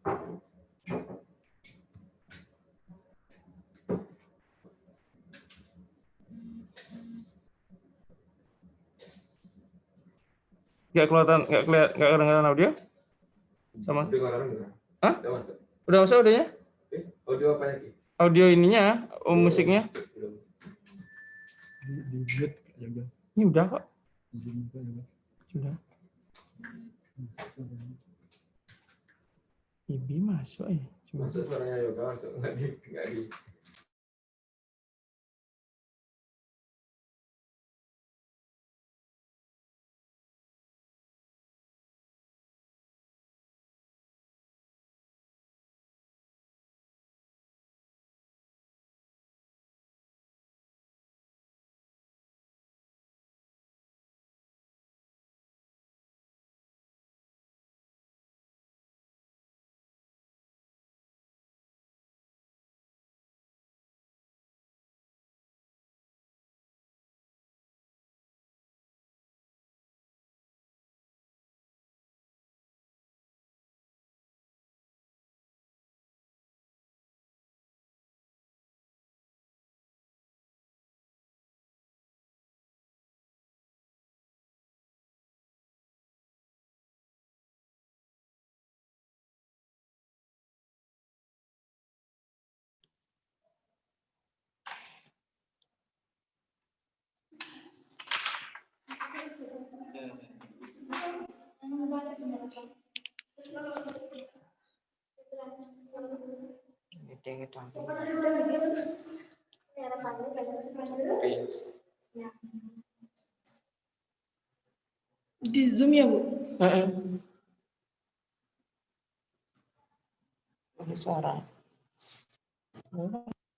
Nggak kelihatan, nggak kedengaran audio? Sama? Hah? Udah masuk audionya? Audio apa lagi? Audio ininya, musiknya. Ini udah kok. Sudah. Ibi masuk ya. Masuk suaranya Yoga, masuk nggak di. Di Zoom ya, Bu? Ini suara.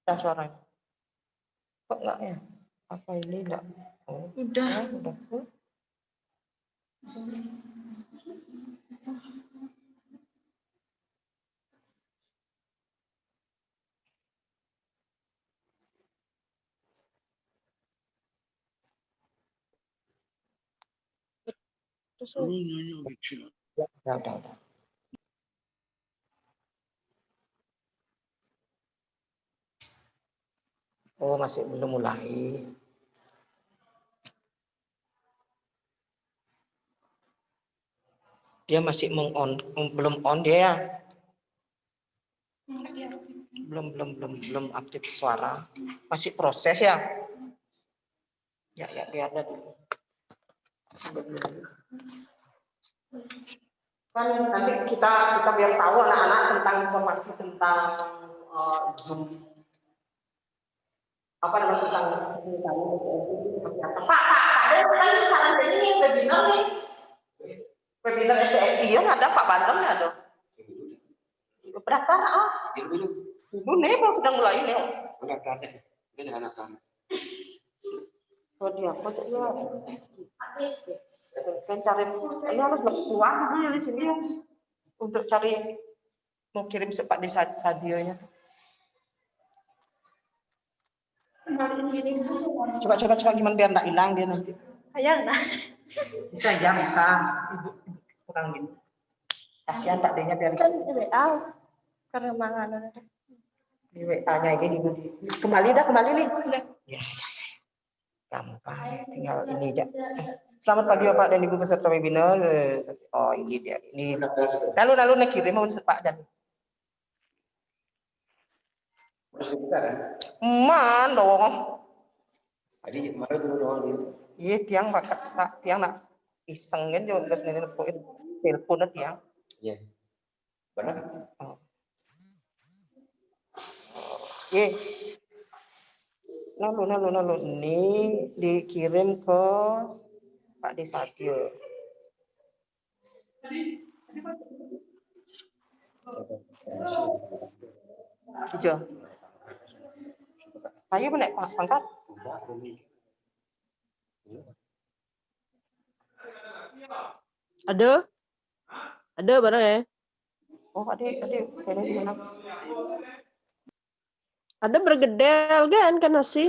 Ada suaranya. Kok enggak ya? Apa ini enggak? Oh, Udah. ya, udah. Udah. Oh, masih belum mulai. Dia masih belum on dia ya. Belum aktif suara. Masih proses ya. Ya biar dulu. Kan nanti kita biar tahu anak-anak tentang informasi tentang Zoom. Apa namanya tentang seperti apa? Pak, ada kan saran ini webinar nih. Webinar SSI yang ada Pak Bandung ya ada. Pendaftar Ibu nih mau sedang mulai nih. Pendaftar deh. Ini jangan akan. Oh dia apa tuh ya? Kan cari ini harus keluar dulu di sini untuk cari mau kirim sepak di sadionya. Coba gimana biar enggak hilang dia nanti. Ayang nah. Bisa. Ibu kurang gini. Kasihan Pak D-nya biar Kan di WA karena manganan. di WA-nya ini kembali nih. Udah. Ya. Gampang, tinggal ini aja. Selamat pagi Bapak dan Ibu peserta webinar. Oh ini dia. Ini lalu nak kirim mau Pak Dan. Harus dibuka kan? Man dong. Tadi kemarin dulu doang gitu. Iya tiang bakat tiang nak iseng kan juga nggak sendiri telepon tiang. Iya. Benar. Oh. Iya. Lalu ini dikirim ke Pak Desatio. Hijau. Ayo menaik pangkat. Ada barang ya? Oh adik, kayaknya di mana? Ada bergedel kan nasi?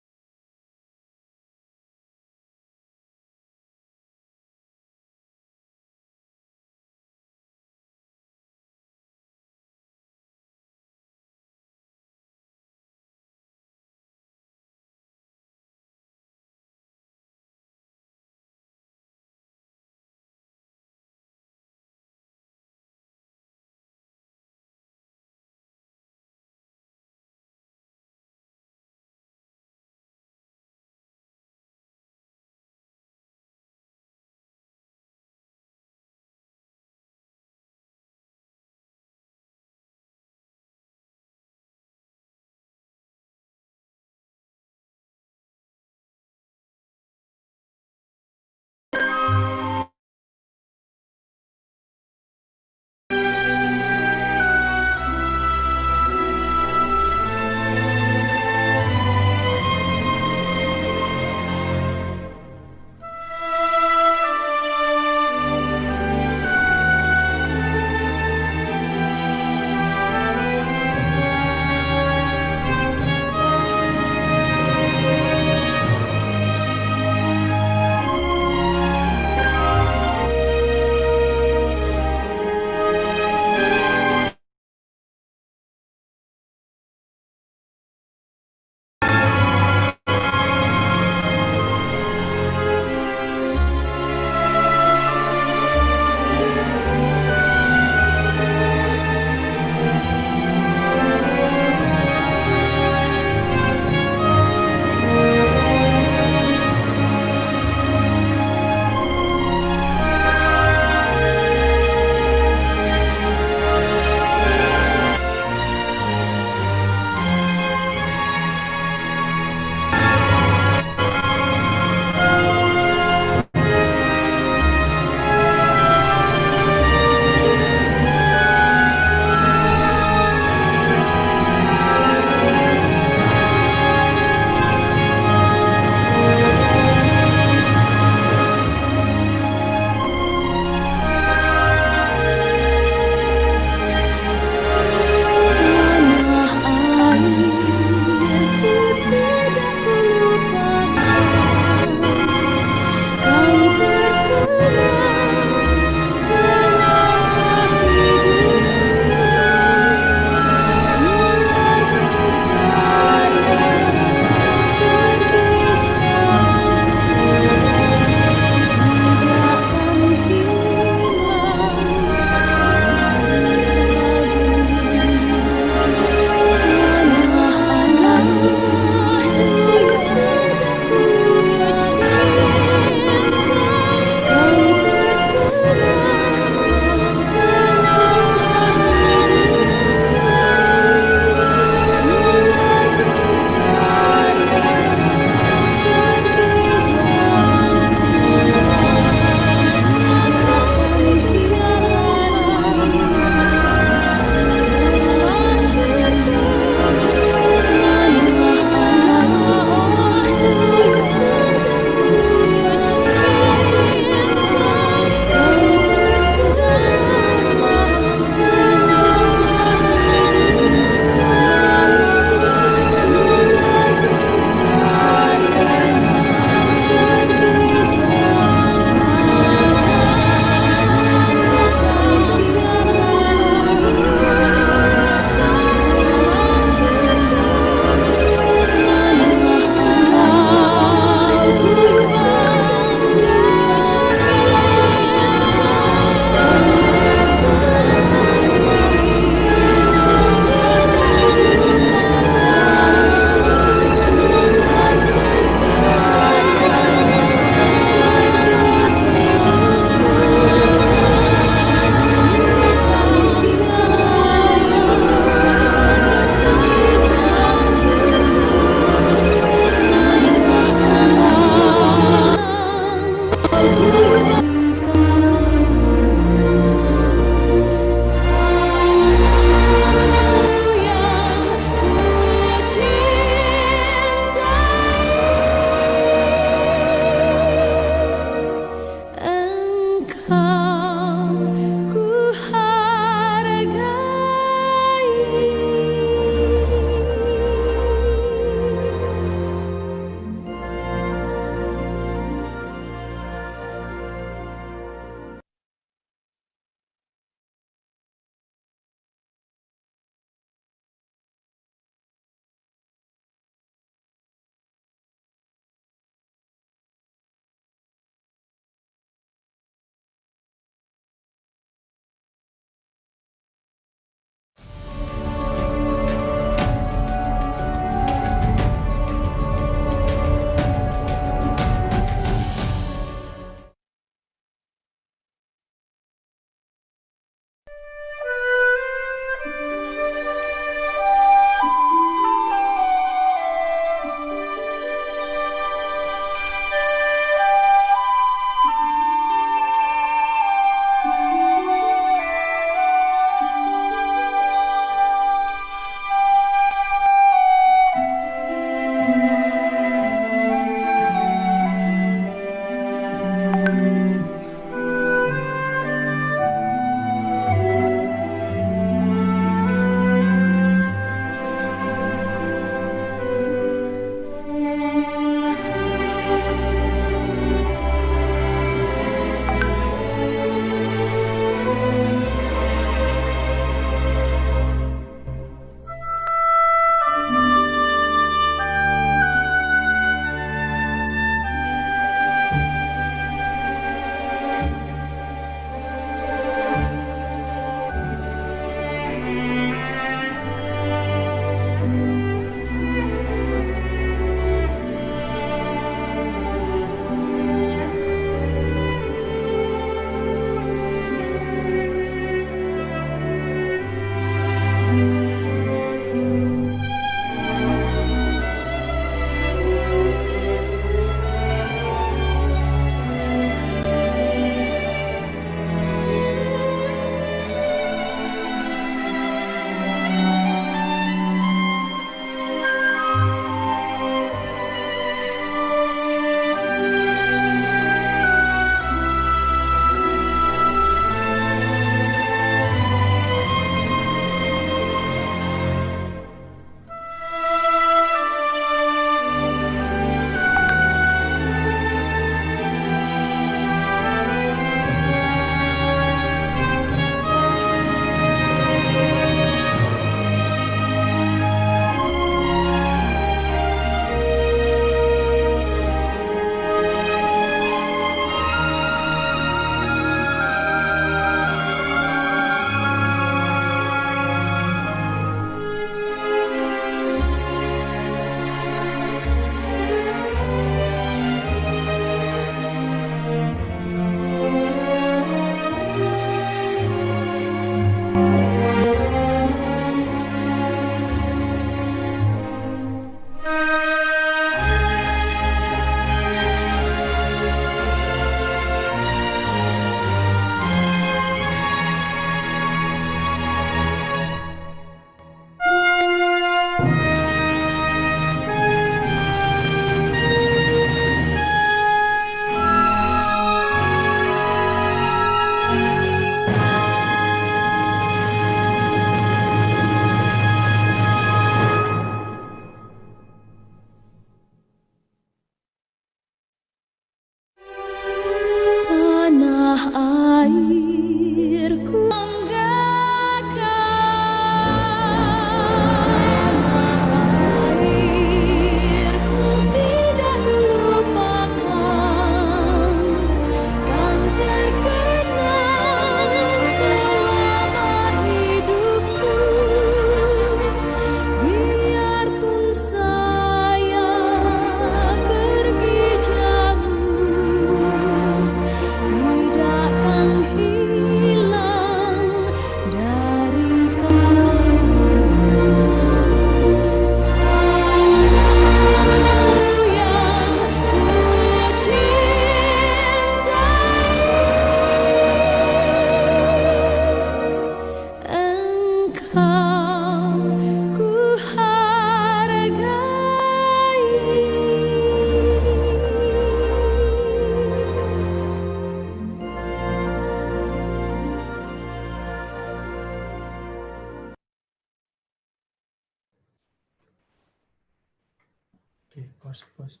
Oke, pos.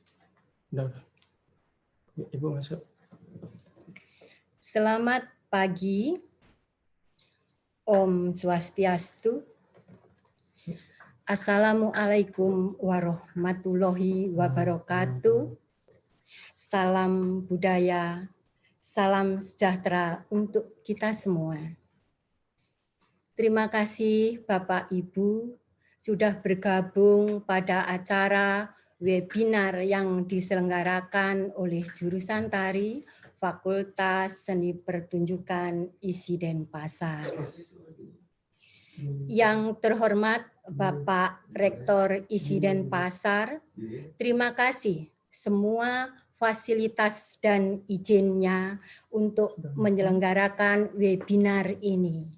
Udah. Ibu masuk. Selamat pagi. Om Swastiastu. Assalamualaikum warahmatullahi wabarakatuh. Salam budaya, salam sejahtera untuk kita semua. Terima kasih Bapak Ibu sudah bergabung pada acara webinar yang diselenggarakan oleh jurusan Tari Fakultas Seni Pertunjukan ISI Denpasar. Yang terhormat Bapak Rektor ISI Denpasar, terima kasih semua fasilitas dan izinnya untuk menyelenggarakan webinar ini.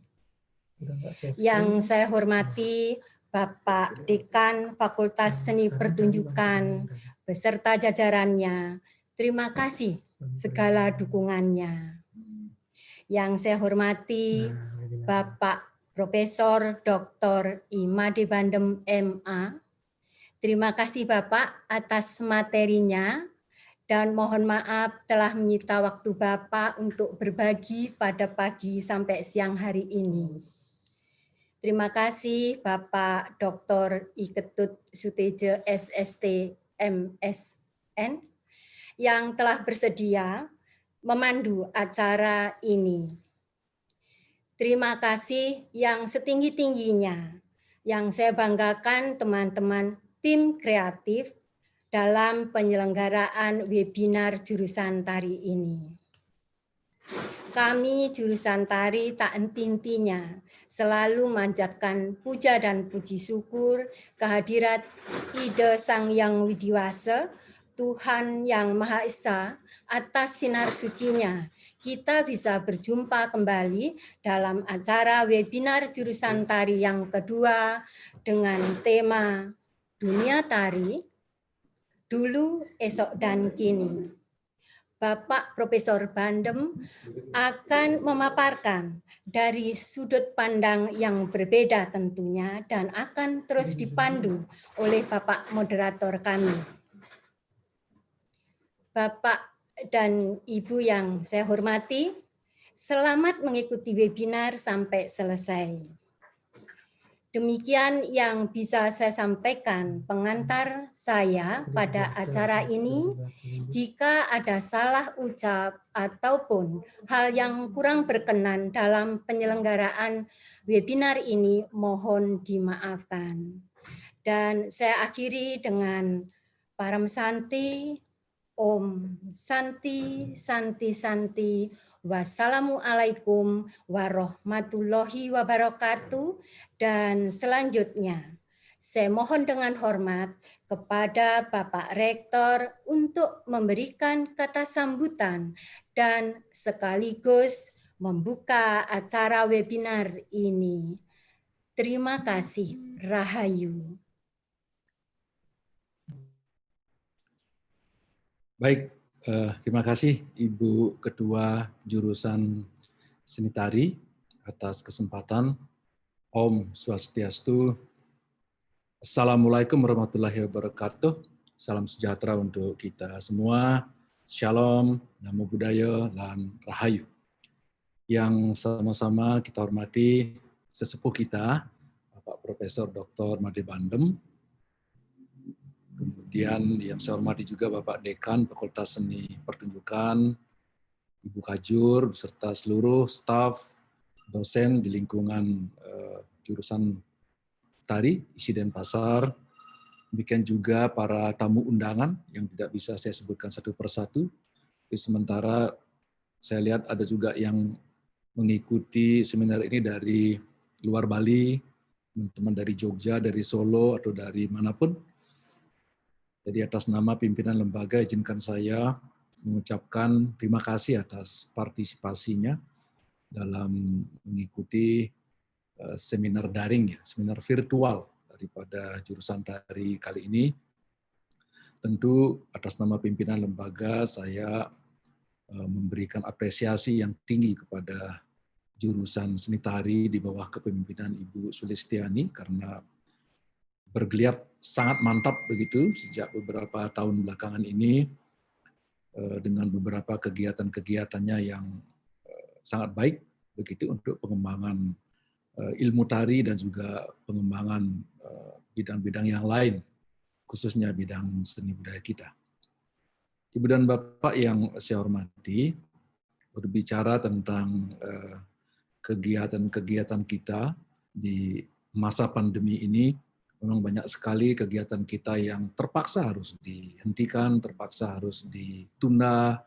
Yang saya hormati Bapak Dekan Fakultas Seni Pertunjukan beserta jajarannya, terima kasih segala dukungannya. Yang saya hormati Bapak Profesor Dr. I. Made Bandem MA, terima kasih Bapak atas materinya dan mohon maaf telah menyita waktu Bapak untuk berbagi pada pagi sampai siang hari ini. Terima kasih Bapak Dr. I. Ketut Suteja SST MSN yang telah bersedia memandu acara ini. Terima kasih yang setinggi-tingginya yang saya banggakan teman-teman tim kreatif dalam penyelenggaraan webinar jurusan tari ini. Kami jurusan tari tak henti-hentinya selalu manjatkan puja dan puji syukur kehadirat Ida Sang Yang Widiwasa, Tuhan Yang Maha Esa, atas sinar sucinya. Kita bisa berjumpa kembali dalam acara webinar jurusan tari yang kedua dengan tema Dunia Tari, Dulu, Esok, dan Kini. Bapak Profesor Bandem akan memaparkan dari sudut pandang yang berbeda tentunya dan akan terus dipandu oleh Bapak moderator kami. Bapak dan Ibu yang saya hormati, selamat mengikuti webinar sampai selesai. Demikian yang bisa saya sampaikan pengantar saya pada acara ini. Jika ada salah ucap ataupun hal yang kurang berkenan dalam penyelenggaraan webinar ini, mohon dimaafkan. Dan saya akhiri dengan Param Santi, Om Santi, Santi, Santi. Wassalamualaikum warahmatullahi wabarakatuh. Dan selanjutnya, saya mohon dengan hormat kepada Bapak Rektor untuk memberikan kata sambutan dan sekaligus membuka acara webinar ini. Terima kasih. Rahayu. Baik, terima kasih Ibu Ketua Jurusan Seni Tari atas kesempatan. Om Swastiastu. Assalamualaikum warahmatullahi wabarakatuh. Salam sejahtera untuk kita semua. Shalom, Namo Buddhaya, dan Rahayu. Yang sama-sama kita hormati sesepuh kita, Bapak Profesor Dr. Made Bandem. Kemudian yang saya hormati juga Bapak Dekan Fakultas Seni Pertunjukan, Ibu Kajur, beserta seluruh staf, dosen di lingkungan jurusan tari ISI Denpasar. Demikian juga para tamu undangan yang tidak bisa saya sebutkan satu persatu. Tapi sementara saya lihat ada juga yang mengikuti seminar ini dari luar Bali, teman-teman dari Jogja, dari Solo, atau dari manapun. Jadi atas nama pimpinan lembaga izinkan saya mengucapkan terima kasih atas partisipasinya dalam mengikuti seminar daring, ya, seminar virtual daripada jurusan tari kali ini. Tentu atas nama pimpinan lembaga saya memberikan apresiasi yang tinggi kepada jurusan seni tari di bawah kepemimpinan Ibu Sulistiani, karena bergeliat sangat mantap begitu sejak beberapa tahun belakangan ini dengan beberapa kegiatan-kegiatannya yang sangat baik begitu untuk pengembangan ilmu tari dan juga pengembangan bidang-bidang yang lain, khususnya bidang seni budaya kita. Ibu dan Bapak yang saya hormati, berbicara tentang kegiatan-kegiatan kita di masa pandemi ini, memang banyak sekali kegiatan kita yang terpaksa harus dihentikan, terpaksa harus ditunda,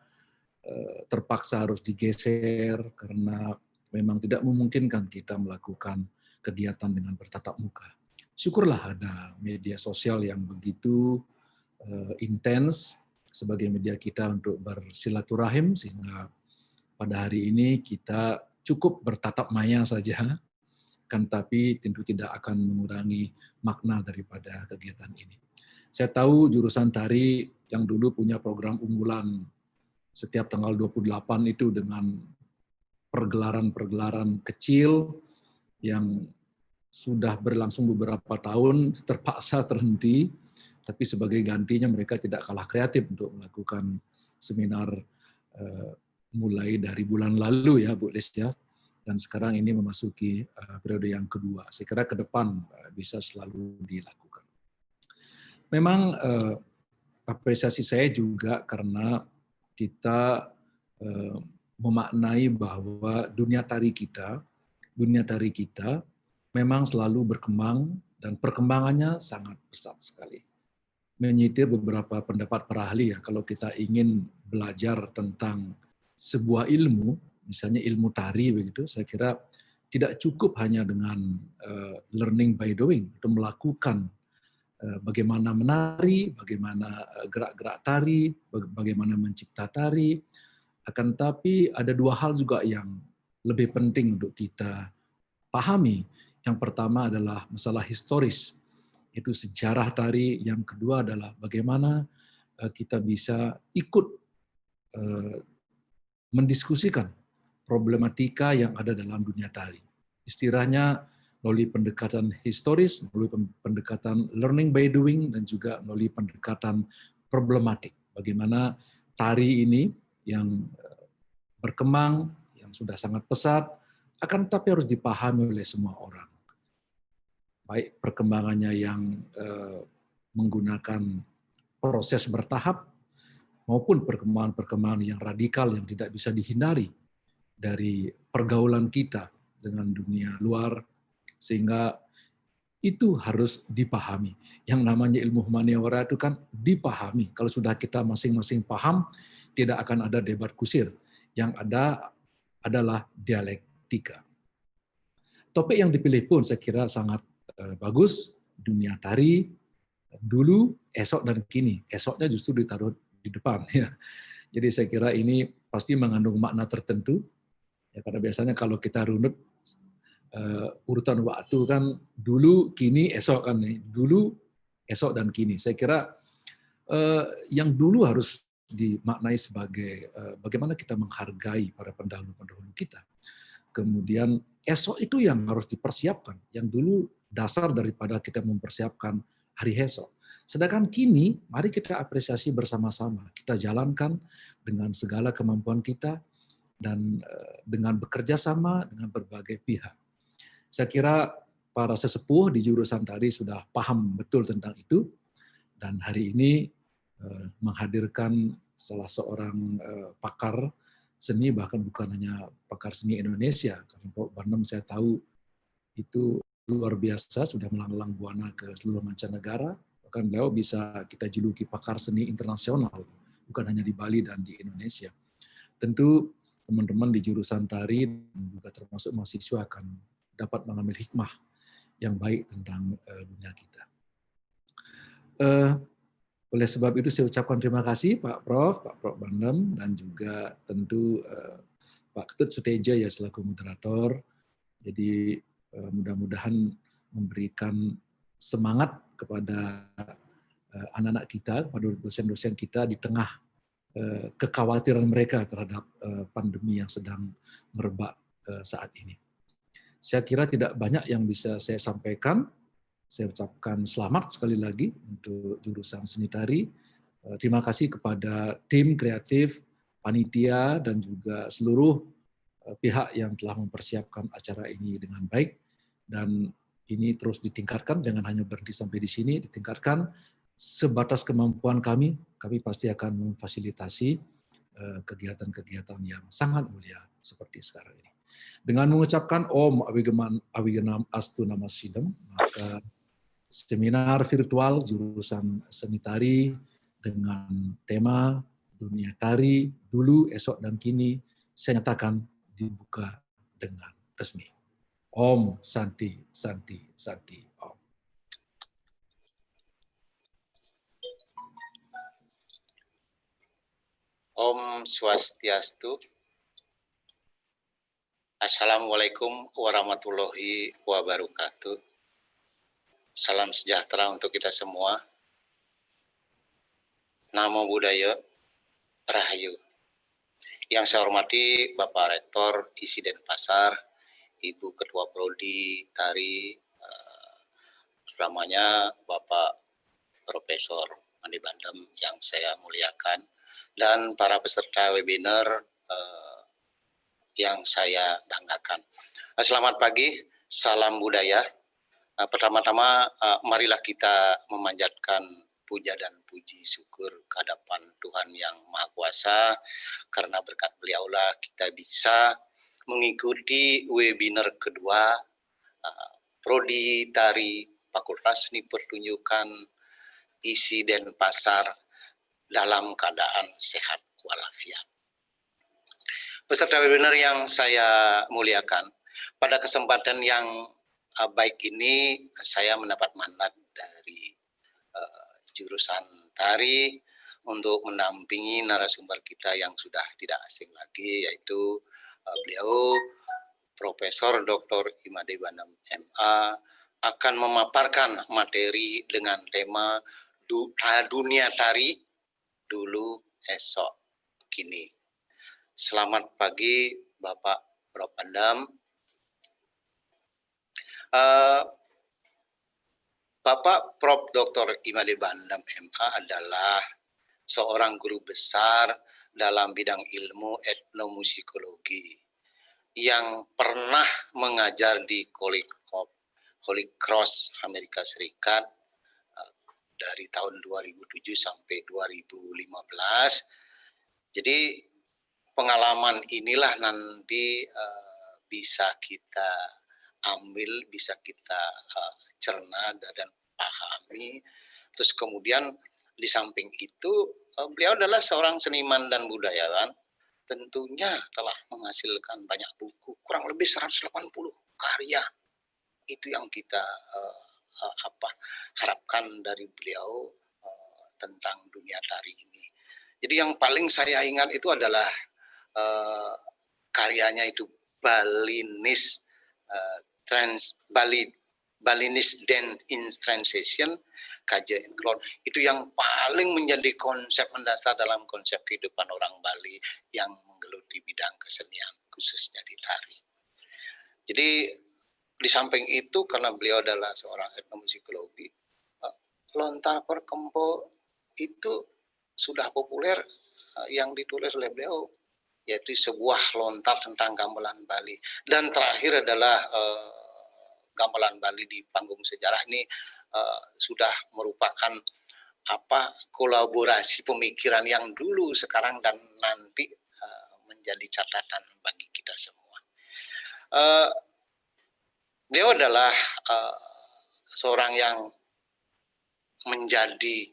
terpaksa harus digeser karena memang tidak memungkinkan kita melakukan kegiatan dengan bertatap muka. Syukurlah ada media sosial yang begitu intens sebagai media kita untuk bersilaturahim, sehingga pada hari ini kita cukup bertatap maya saja, kan tapi tentu tidak akan mengurangi makna daripada kegiatan ini. Saya tahu jurusan tari yang dulu punya program unggulan setiap tanggal 28 itu dengan pergelaran-pergelaran kecil yang sudah berlangsung beberapa tahun terpaksa terhenti, tapi sebagai gantinya mereka tidak kalah kreatif untuk melakukan seminar mulai dari bulan lalu ya Bu Lis ya, dan sekarang ini memasuki periode yang kedua. Saya kira ke depan bisa selalu dilakukan. Memang apresiasi saya juga karena kita memaknai bahwa dunia tari kita memang selalu berkembang dan perkembangannya sangat pesat sekali. Menyitir beberapa pendapat para ahli ya, kalau kita ingin belajar tentang sebuah ilmu, misalnya ilmu tari begitu, saya kira tidak cukup hanya dengan learning by doing, atau melakukan bagaimana menari, bagaimana gerak-gerak tari, bagaimana mencipta tari. Akan tetapi ada dua hal juga yang lebih penting untuk kita pahami. Yang pertama adalah masalah historis, itu sejarah tari. Yang kedua adalah bagaimana kita bisa ikut mendiskusikan problematika yang ada dalam dunia tari. Istilahnya melalui pendekatan historis, melalui pendekatan learning by doing, dan juga melalui pendekatan problematik. Bagaimana tari ini yang berkembang, yang sudah sangat pesat, akan tetapi harus dipahami oleh semua orang. Baik perkembangannya yang menggunakan proses bertahap, maupun perkembangan-perkembangan yang radikal yang tidak bisa dihindari dari pergaulan kita dengan dunia luar, sehingga itu harus dipahami. Yang namanya ilmu humaniora itu kan dipahami. Kalau sudah kita masing-masing paham, tidak akan ada debat kusir. Yang ada adalah dialektika. Topik yang dipilih pun saya kira sangat bagus. Dunia tari, dulu, esok, dan kini. Esoknya justru ditaruh di depan. Ya. Jadi saya kira ini pasti mengandung makna tertentu. Ya, karena biasanya kalau kita runut urutan waktu kan dulu, kini, esok kan nih. Dulu, esok, dan kini. Saya kira yang dulu harus dimaknai sebagai bagaimana kita menghargai para pendahulu-pendahulu kita. Kemudian esok itu yang harus dipersiapkan. Yang dulu dasar daripada kita mempersiapkan hari esok. Sedangkan kini, mari kita apresiasi bersama-sama. Kita jalankan dengan segala kemampuan kita dan dengan bekerja sama dengan berbagai pihak. Saya kira para sesepuh di jurusan tari sudah paham betul tentang itu, dan hari ini menghadirkan salah seorang pakar seni, bahkan bukan hanya pakar seni Indonesia, karena Prof. Barnum saya tahu itu luar biasa, sudah melanglang buana ke seluruh mancanegara, bahkan beliau bisa kita juluki pakar seni internasional, bukan hanya di Bali dan di Indonesia. Tentu teman-teman di jurusan tari dan juga termasuk mahasiswa akan dapat mengambil hikmah yang baik tentang dunia kita. Oleh sebab itu saya ucapkan terima kasih Pak Prof Barnum, dan juga tentu Pak Ketut Suteja ya selaku moderator. Jadi mudah-mudahan memberikan semangat kepada anak-anak kita, kepada dosen-dosen kita di tengah kekhawatiran mereka terhadap pandemi yang sedang merebak saat ini. Saya kira tidak banyak yang bisa saya sampaikan. Saya ucapkan selamat sekali lagi untuk jurusan seni tari. Terima kasih kepada tim kreatif, panitia, dan juga seluruh pihak yang telah mempersiapkan acara ini dengan baik. Dan ini terus ditingkatkan, jangan hanya berhenti sampai di sini, ditingkatkan sebatas kemampuan kami pasti akan memfasilitasi kegiatan-kegiatan yang sangat mulia seperti sekarang ini. Dengan mengucapkan Om Awigenam Astu Nama Sidam, maka seminar virtual jurusan seni tari dengan tema Dunia Tari Dulu, Esok, dan Kini saya nyatakan dibuka dengan resmi. Om Santi, Santi, Santi, Om. Om Swastiastu. Assalamualaikum warahmatullahi wabarakatuh. Salam sejahtera untuk kita semua. Namo Buddhaya, Rahayu. Yang saya hormati Bapak Rektor ISI Denpasar, Ibu Ketua Prodi Tari, namanya Bapak Profesor Andi Bandem yang saya muliakan, dan para peserta webinar yang saya banggakan. Selamat pagi, salam budaya. Pertama-tama, marilah kita memanjatkan puja dan puji syukur kehadapan Tuhan Yang Maha Kuasa, karena berkat beliaulah kita bisa mengikuti webinar kedua Prodi Tari Fakultas Seni Pertunjukan ISI Denpasar dalam keadaan sehat walafiat. Peserta webinar yang saya muliakan, pada kesempatan yang baik ini saya mendapat mandat dari jurusan tari untuk mendampingi narasumber kita yang sudah tidak asing lagi, yaitu beliau Profesor Dr. Imade Bandem MA akan memaparkan materi dengan tema Dunia Tari Dulu, Esok, Kini. Selamat pagi Bapak Prof. Bandem. Bapak Prof. Dr. Imade Bandem MA adalah seorang guru besar dalam bidang ilmu etnomusikologi yang pernah mengajar di Holy Cross Amerika Serikat dari tahun 2007 sampai 2015. Jadi pengalaman inilah nanti bisa kita ambil, bisa kita cerna dan pahami. Terus kemudian di samping itu beliau adalah seorang seniman dan budayawan, tentunya telah menghasilkan banyak buku, kurang lebih 180 karya. Itu yang kita harapkan dari beliau tentang dunia tari ini. Jadi yang paling saya ingat itu adalah karyanya itu Balinese Balinese Dance in Translation, KJ Include. Itu yang paling menjadi konsep mendasar dalam konsep kehidupan orang Bali yang menggeluti bidang kesenian, khususnya di tari. Jadi di samping itu, karena beliau adalah seorang etnomusikologi, lontar perkempo itu sudah populer yang ditulis oleh beliau, yaitu sebuah lontar tentang gamelan Bali. Dan terakhir adalah gamelan Bali di panggung sejarah ini sudah merupakan kolaborasi pemikiran yang dulu, sekarang, dan nanti menjadi catatan bagi kita semua. Beliau adalah seorang yang menjadi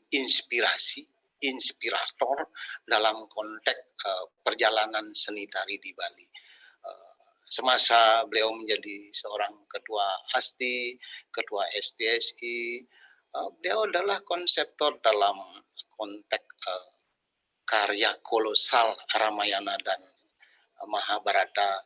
inspirator dalam konteks perjalanan seni tari di Bali. Semasa beliau menjadi seorang ketua ASTI, ketua STSI, beliau adalah konseptor dalam konteks karya kolosal Ramayana dan Mahabharata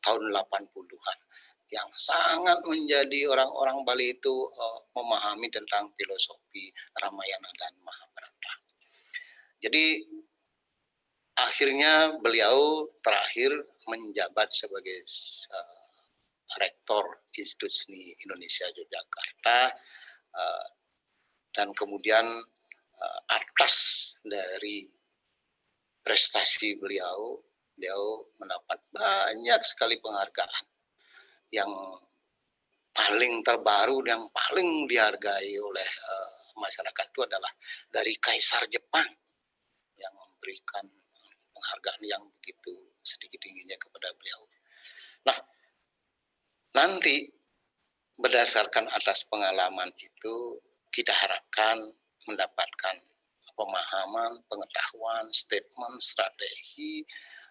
tahun 80-an. Yang sangat menjadi orang-orang Bali itu memahami tentang filosofi Ramayana dan Mahabharata. Jadi akhirnya beliau terakhir menjabat sebagai Rektor Institut Seni Indonesia Yogyakarta, dan kemudian atas dari prestasi beliau mendapat banyak sekali penghargaan. Yang paling terbaru, yang paling dihargai oleh masyarakat itu adalah dari Kaisar Jepang yang memberikan penghargaan yang begitu sedikit tingginya kepada beliau. Nah, nanti berdasarkan atas pengalaman itu kita harapkan mendapatkan pemahaman, pengetahuan, statement, strategi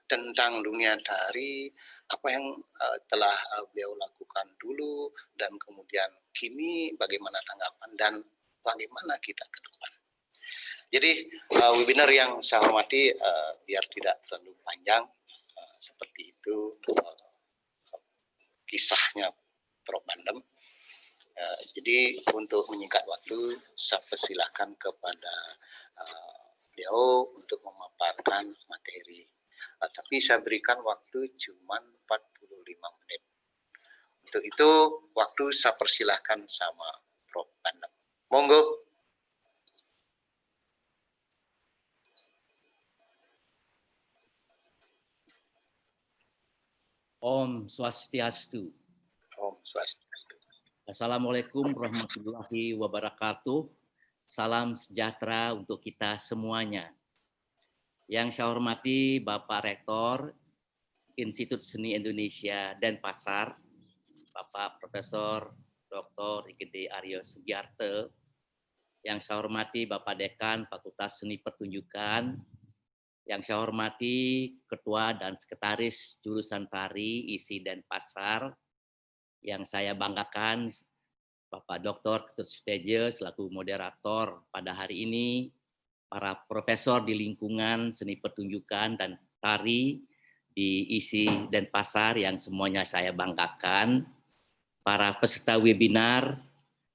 tentang dunia tari, apa yang telah beliau lakukan dulu, dan kemudian kini bagaimana tanggapan dan bagaimana kita ke depan. Jadi webinar yang saya hormati, biar tidak terlalu panjang, seperti itu kisahnya Prof. Bandem. Jadi untuk menyingkat waktu, saya persilahkan kepada beliau untuk memaparkan materi. Tapi saya berikan waktu cuma 45 menit. Untuk itu, waktu saya persilahkan sama Prof. Bandem. Monggo. Om Swastiastu. Om Swastiastu. Assalamualaikum warahmatullahi wabarakatuh. Salam sejahtera untuk kita semuanya. Yang saya hormati Bapak Rektor Institut Seni Indonesia Denpasar, Bapak Profesor Dr. IGD Aryo Sugiarto. Yang saya hormati Bapak Dekan Fakultas Seni Pertunjukan. Yang saya hormati Ketua dan Sekretaris Jurusan Tari ISI Denpasar. Yang saya banggakan Bapak Dr. Ketut Sutejo selaku moderator pada hari ini, para profesor di lingkungan seni pertunjukan dan tari di ISI Denpasar yang semuanya saya banggakan, para peserta webinar,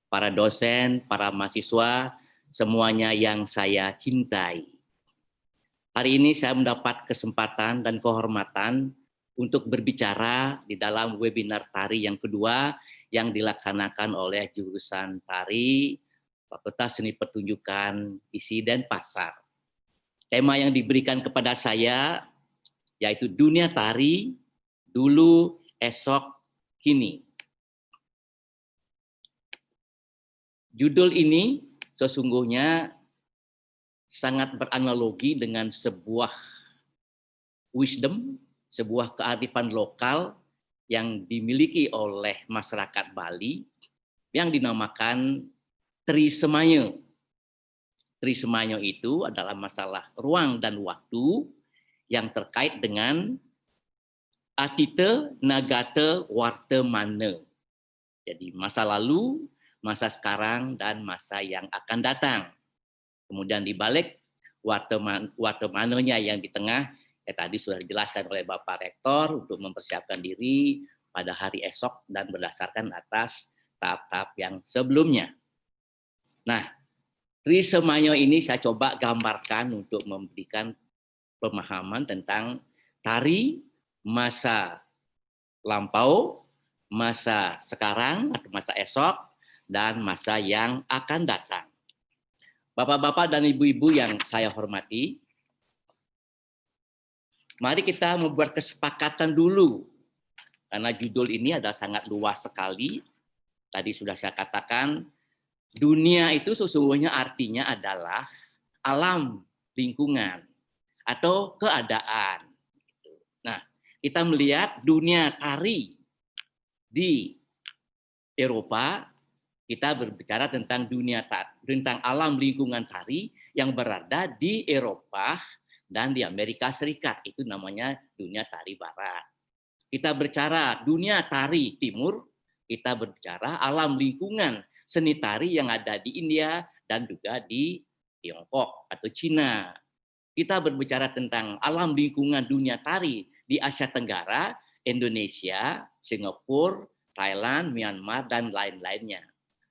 para dosen, para mahasiswa, semuanya yang saya cintai. Hari ini saya mendapat kesempatan dan kehormatan untuk berbicara di dalam webinar tari yang kedua yang dilaksanakan oleh jurusan tari Fakultas Seni Pertunjukan ISI Denpasar. Tema yang diberikan kepada saya yaitu dunia tari, dulu, esok, kini. Judul ini sesungguhnya sangat beranalogi dengan sebuah wisdom, sebuah kearifan lokal yang dimiliki oleh masyarakat Bali yang dinamakan Trisemanyo. Trisemanyo itu adalah masalah ruang dan waktu yang terkait dengan atite, nagate, wartemane. Jadi masa lalu, masa sekarang, dan masa yang akan datang. Kemudian di balik wartemanenya yang di tengah, tadi sudah dijelaskan oleh Bapak Rektor untuk mempersiapkan diri pada hari esok dan berdasarkan atas tahap-tahap yang sebelumnya. Nah, Trisemanyo ini saya coba gambarkan untuk memberikan pemahaman tentang tari masa lampau, masa sekarang atau masa esok, dan masa yang akan datang. Bapak-bapak dan ibu-ibu yang saya hormati, mari kita membuat kesepakatan dulu, karena judul ini adalah sangat luas sekali. Tadi sudah saya katakan, dunia itu sesungguhnya artinya adalah alam lingkungan atau keadaan. Nah, kita melihat dunia tari di Eropa, kita berbicara tentang tentang alam lingkungan tari yang berada di Eropa dan di Amerika Serikat. Itu namanya dunia tari barat. Kita berbicara dunia tari timur, kita berbicara alam lingkungan seni tari yang ada di India dan juga di Tiongkok atau Cina. Kita berbicara tentang alam lingkungan dunia tari di Asia Tenggara, Indonesia, Singapura, Thailand, Myanmar, dan lain-lainnya.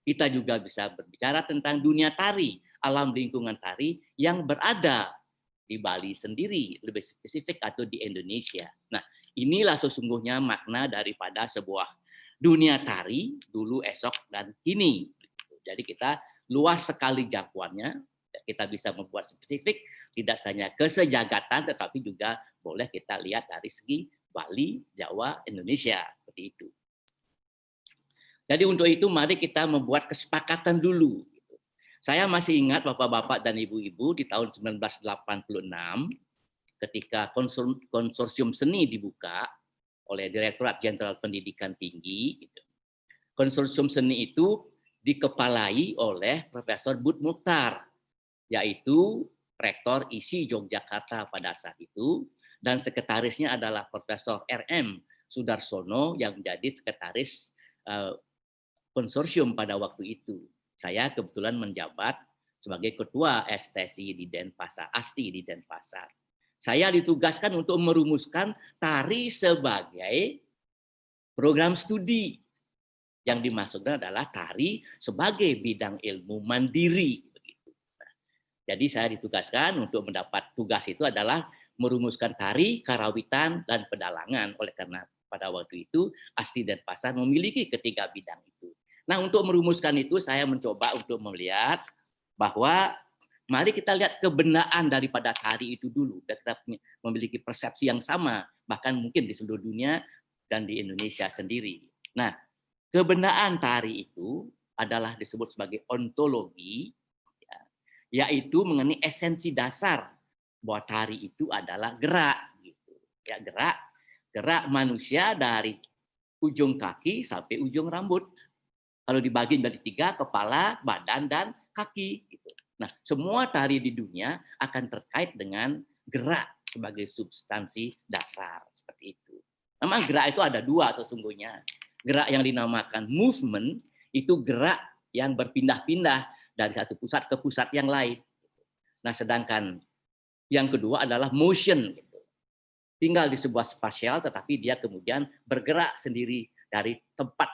Kita juga bisa berbicara tentang dunia tari, alam lingkungan tari yang berada di Bali sendiri, lebih spesifik atau di Indonesia. Nah, inilah sesungguhnya makna daripada sebuah dunia tari dulu, esok, dan kini. Jadi kita luas sekali jangkauannya, kita bisa membuat spesifik, tidak hanya kesejagatan, tetapi juga boleh kita lihat dari segi Bali, Jawa, Indonesia, seperti itu. Jadi untuk itu mari kita membuat kesepakatan dulu. Saya masih ingat Bapak-Bapak dan Ibu-Ibu di tahun 1986, ketika konsorsium seni dibuka oleh Direktorat Jenderal Pendidikan Tinggi, konsorsium seni itu dikepalai oleh Profesor Bud Mukhtar, yaitu Rektor ISI Yogyakarta pada saat itu, dan sekretarisnya adalah Profesor RM Sudarsono yang menjadi sekretaris konsorsium pada waktu itu. Saya kebetulan menjabat sebagai ketua STSI di Denpasar, ASTI di Denpasar. Saya ditugaskan untuk merumuskan tari sebagai program studi. Yang dimaksudkan adalah tari sebagai bidang ilmu mandiri. Jadi saya ditugaskan untuk mendapat tugas itu adalah merumuskan tari, karawitan, dan pedalangan. Oleh karena pada waktu itu ASTI Denpasar memiliki ketiga bidang itu. Nah, untuk merumuskan itu saya mencoba untuk melihat bahwa mari kita lihat kebenaan daripada tari itu dulu. Kita memiliki persepsi yang sama, bahkan mungkin di seluruh dunia dan di Indonesia sendiri. Nah, kebenaan tari itu adalah disebut sebagai ontologi, yaitu mengenai esensi dasar bahwa tari itu adalah gerak, gitu. Ya, gerak manusia dari ujung kaki sampai ujung rambut. Kalau dibagi menjadi 3, kepala, badan, dan kaki. Gitu. Nah, semua tari di dunia akan terkait dengan gerak sebagai substansi dasar. Seperti itu. Memang gerak itu ada 2 sesungguhnya. Gerak yang dinamakan movement, itu gerak yang berpindah-pindah dari satu pusat ke pusat yang lain. Nah, sedangkan yang kedua adalah motion. Gitu. Tinggal di sebuah spasial, tetapi dia kemudian bergerak sendiri dari tempat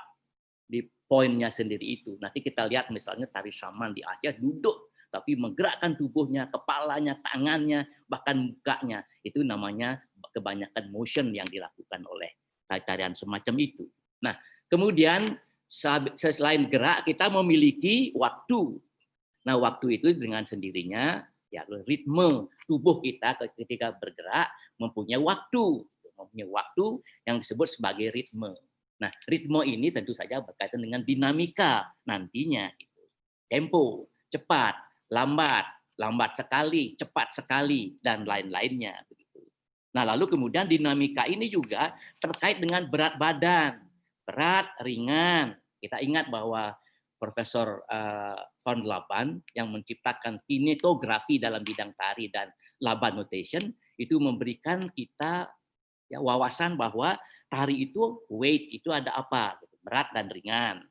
di poinnya sendiri itu. Nanti kita lihat misalnya tari Saman di Aceh duduk, tapi menggerakkan tubuhnya, kepalanya, tangannya, bahkan mukanya. Itu namanya kebanyakan motion yang dilakukan oleh tarian semacam itu. Nah, kemudian selain gerak, kita memiliki waktu. Nah, waktu itu dengan sendirinya, ya ritme tubuh kita ketika bergerak mempunyai waktu. Mempunyai waktu yang disebut sebagai ritme. Nah, ritme ini tentu saja berkaitan dengan dinamika nantinya. Tempo, cepat, lambat sekali, cepat sekali, dan lain-lainnya. Nah, lalu kemudian dinamika ini juga terkait dengan berat badan. Berat, ringan. Kita ingat bahwa Profesor von Laban yang menciptakan kinetografi dalam bidang tari dan Laban notation itu memberikan kita ya, wawasan bahwa tari itu weight itu ada apa, berat dan ringan.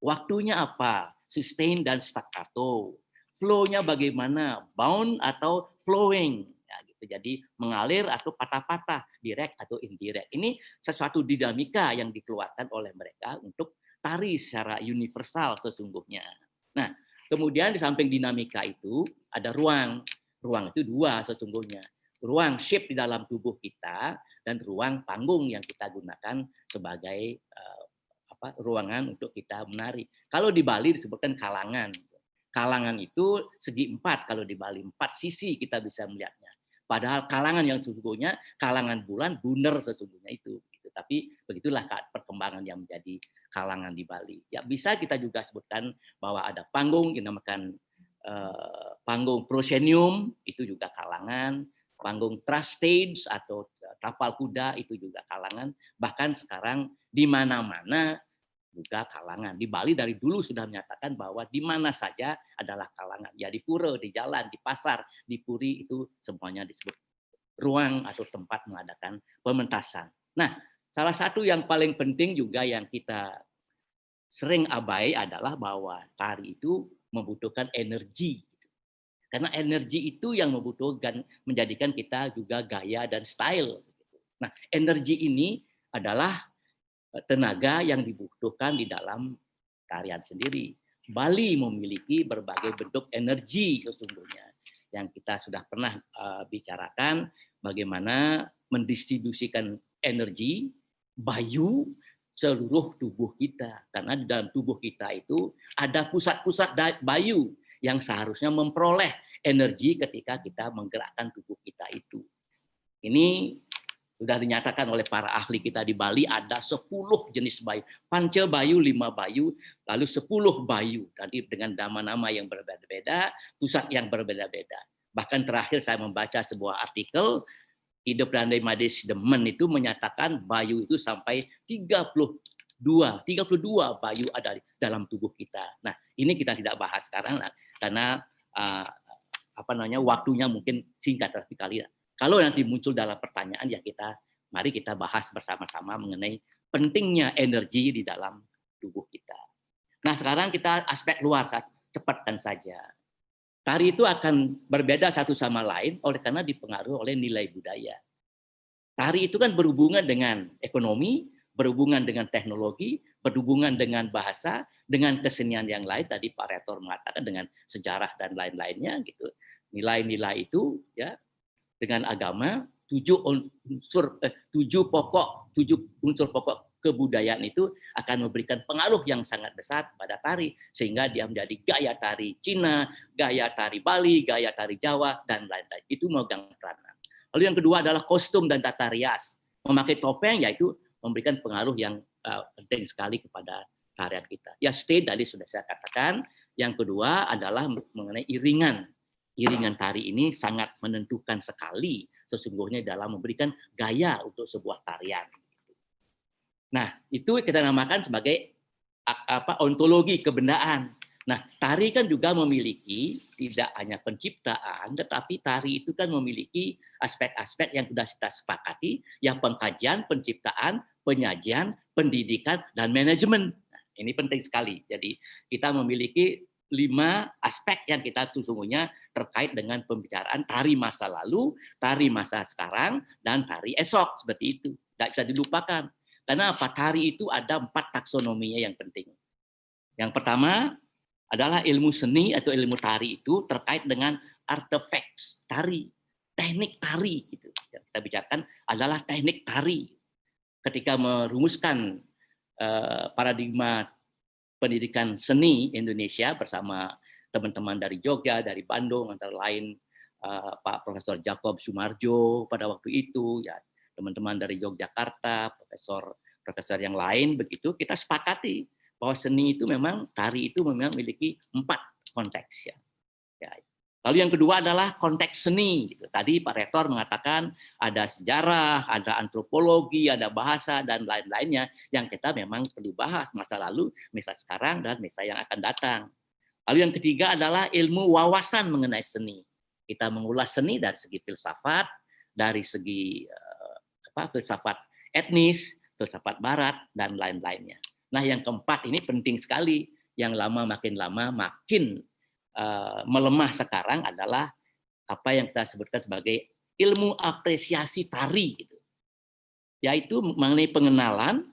Waktunya apa, sustain dan staccato. Flow-nya bagaimana, bound atau flowing. Ya, gitu. Jadi mengalir atau patah-patah, direct atau indirect. Ini sesuatu dinamika yang dikeluarkan oleh mereka untuk tari secara universal sesungguhnya. Nah, kemudian di samping dinamika itu ada ruang. Ruang itu 2 sesungguhnya. Ruang shape di dalam tubuh kita dan ruang panggung yang kita gunakan sebagai ruangan untuk kita menari. Kalau di Bali disebutkan kalangan. Kalangan itu segi 4 kalau di Bali, 4 sisi kita bisa melihatnya. Padahal kalangan yang sesungguhnya kalangan bulan bundar sesungguhnya itu. Tapi begitulah perkembangan yang menjadi kalangan di Bali. Ya bisa kita juga sebutkan bahwa ada panggung yang dinamakan panggung proscenium itu juga kalangan. Panggung trust stage atau tapal kuda itu juga kalangan. Bahkan sekarang di mana-mana juga kalangan. Di Bali dari dulu sudah menyatakan bahwa di mana saja adalah kalangan. Ya di pura, di jalan, di pasar, di puri itu semuanya disebut ruang atau tempat mengadakan pementasan. Nah, salah satu yang paling penting juga yang kita sering abai adalah bahwa tari itu membutuhkan energi. Karena energi itu yang membutuhkan menjadikan kita juga gaya dan style. Nah, energi ini adalah tenaga yang dibutuhkan di dalam tarian sendiri. Bali memiliki berbagai bentuk energi sesungguhnya yang kita sudah pernah bicarakan bagaimana mendistribusikan energi, bayu, seluruh tubuh kita. Karena di dalam tubuh kita itu ada pusat-pusat bayu yang seharusnya memperoleh energi ketika kita menggerakkan tubuh kita itu. Ini sudah dinyatakan oleh para ahli kita di Bali, ada 10 jenis bayu. Panca bayu, 5 bayu, lalu 10 bayu. Tadi dengan nama-nama yang berbeda-beda, pusat yang berbeda-beda. Bahkan terakhir saya membaca sebuah artikel, Ida Prandai Madis Demen itu menyatakan bayu itu sampai 32 bayu ada di dalam tubuh kita. Nah, ini kita tidak bahas sekarang karena waktunya mungkin singkat, tapi kalau nanti muncul dalam pertanyaan ya mari kita bahas bersama-sama mengenai pentingnya energi di dalam tubuh kita. Nah, sekarang kita aspek luar, cepatkan saja. Tari itu akan berbeda satu sama lain karena dipengaruhi oleh nilai budaya. Tari itu kan berhubungan dengan ekonomi, berhubungan dengan teknologi, berhubungan dengan bahasa, dengan kesenian yang lain. Tadi Pak Rektor mengatakan dengan sejarah dan lain-lainnya gitu. Nilai-nilai itu ya dengan agama, 7 unsur pokok kebudayaan itu akan memberikan pengaruh yang sangat besar pada tari, sehingga dia menjadi gaya tari Cina, gaya tari Bali, gaya tari Jawa, dan lain-lain. Itu memegang peranan. Lalu yang kedua adalah kostum dan tata rias. Memakai topeng yaitu memberikan pengaruh yang penting sekali kepada tarian kita. Ya, stage tadi sudah saya katakan. Yang kedua adalah mengenai iringan. Iringan tari ini sangat menentukan sekali sesungguhnya dalam memberikan gaya untuk sebuah tarian. Nah, itu kita namakan sebagai ontologi kebendaan. Nah, tari kan juga memiliki tidak hanya penciptaan, tetapi tari itu kan memiliki aspek-aspek yang sudah kita sepakati, yang pengkajian, penciptaan, penyajian, pendidikan, dan manajemen. Nah, ini penting sekali. Jadi kita memiliki 5 aspek yang kita sesungguhnya terkait dengan pembicaraan tari masa lalu, tari masa sekarang, dan tari esok. Seperti itu. Tidak bisa dilupakan. Karena apa? Tari itu ada 4 taksonominya yang penting. Yang pertama adalah ilmu seni atau ilmu tari itu terkait dengan artefaks tari, teknik tari. Gitu. Yang kita bicarakan adalah teknik tari. Ketika merumuskan paradigma pendidikan seni Indonesia bersama teman-teman dari Jogja, dari Bandung, antara lain Pak Profesor Jacob Sumarjo pada waktu itu, ya teman-teman dari Yogyakarta, profesor yang lain, begitu kita sepakati bahwa seni itu memang, tari itu memang memiliki 4 konteks. Ya. Lalu yang kedua adalah konteks seni. Gitu. Tadi Pak Rektor mengatakan ada sejarah, ada antropologi, ada bahasa, dan lain-lainnya yang kita memang perlu bahas masa lalu, masa sekarang, dan masa yang akan datang. Lalu yang ketiga adalah ilmu wawasan mengenai seni. Kita mengulas seni dari segi filsafat, dari segi filsafat etnis, filsafat barat, dan lain-lainnya. Nah, yang keempat ini penting sekali, yang makin lama makin melemah sekarang adalah apa yang kita sebutkan sebagai ilmu apresiasi tari, gitu. Yaitu mengenai pengenalan,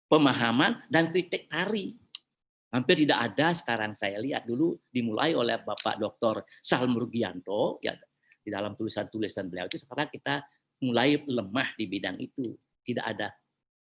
pemahaman, dan kritik tari. Hampir tidak ada sekarang saya lihat, dulu dimulai oleh Bapak Dr. Salmurgianto, ya, di dalam tulisan-tulisan beliau itu sekarang kita mulai lemah di bidang itu. Tidak ada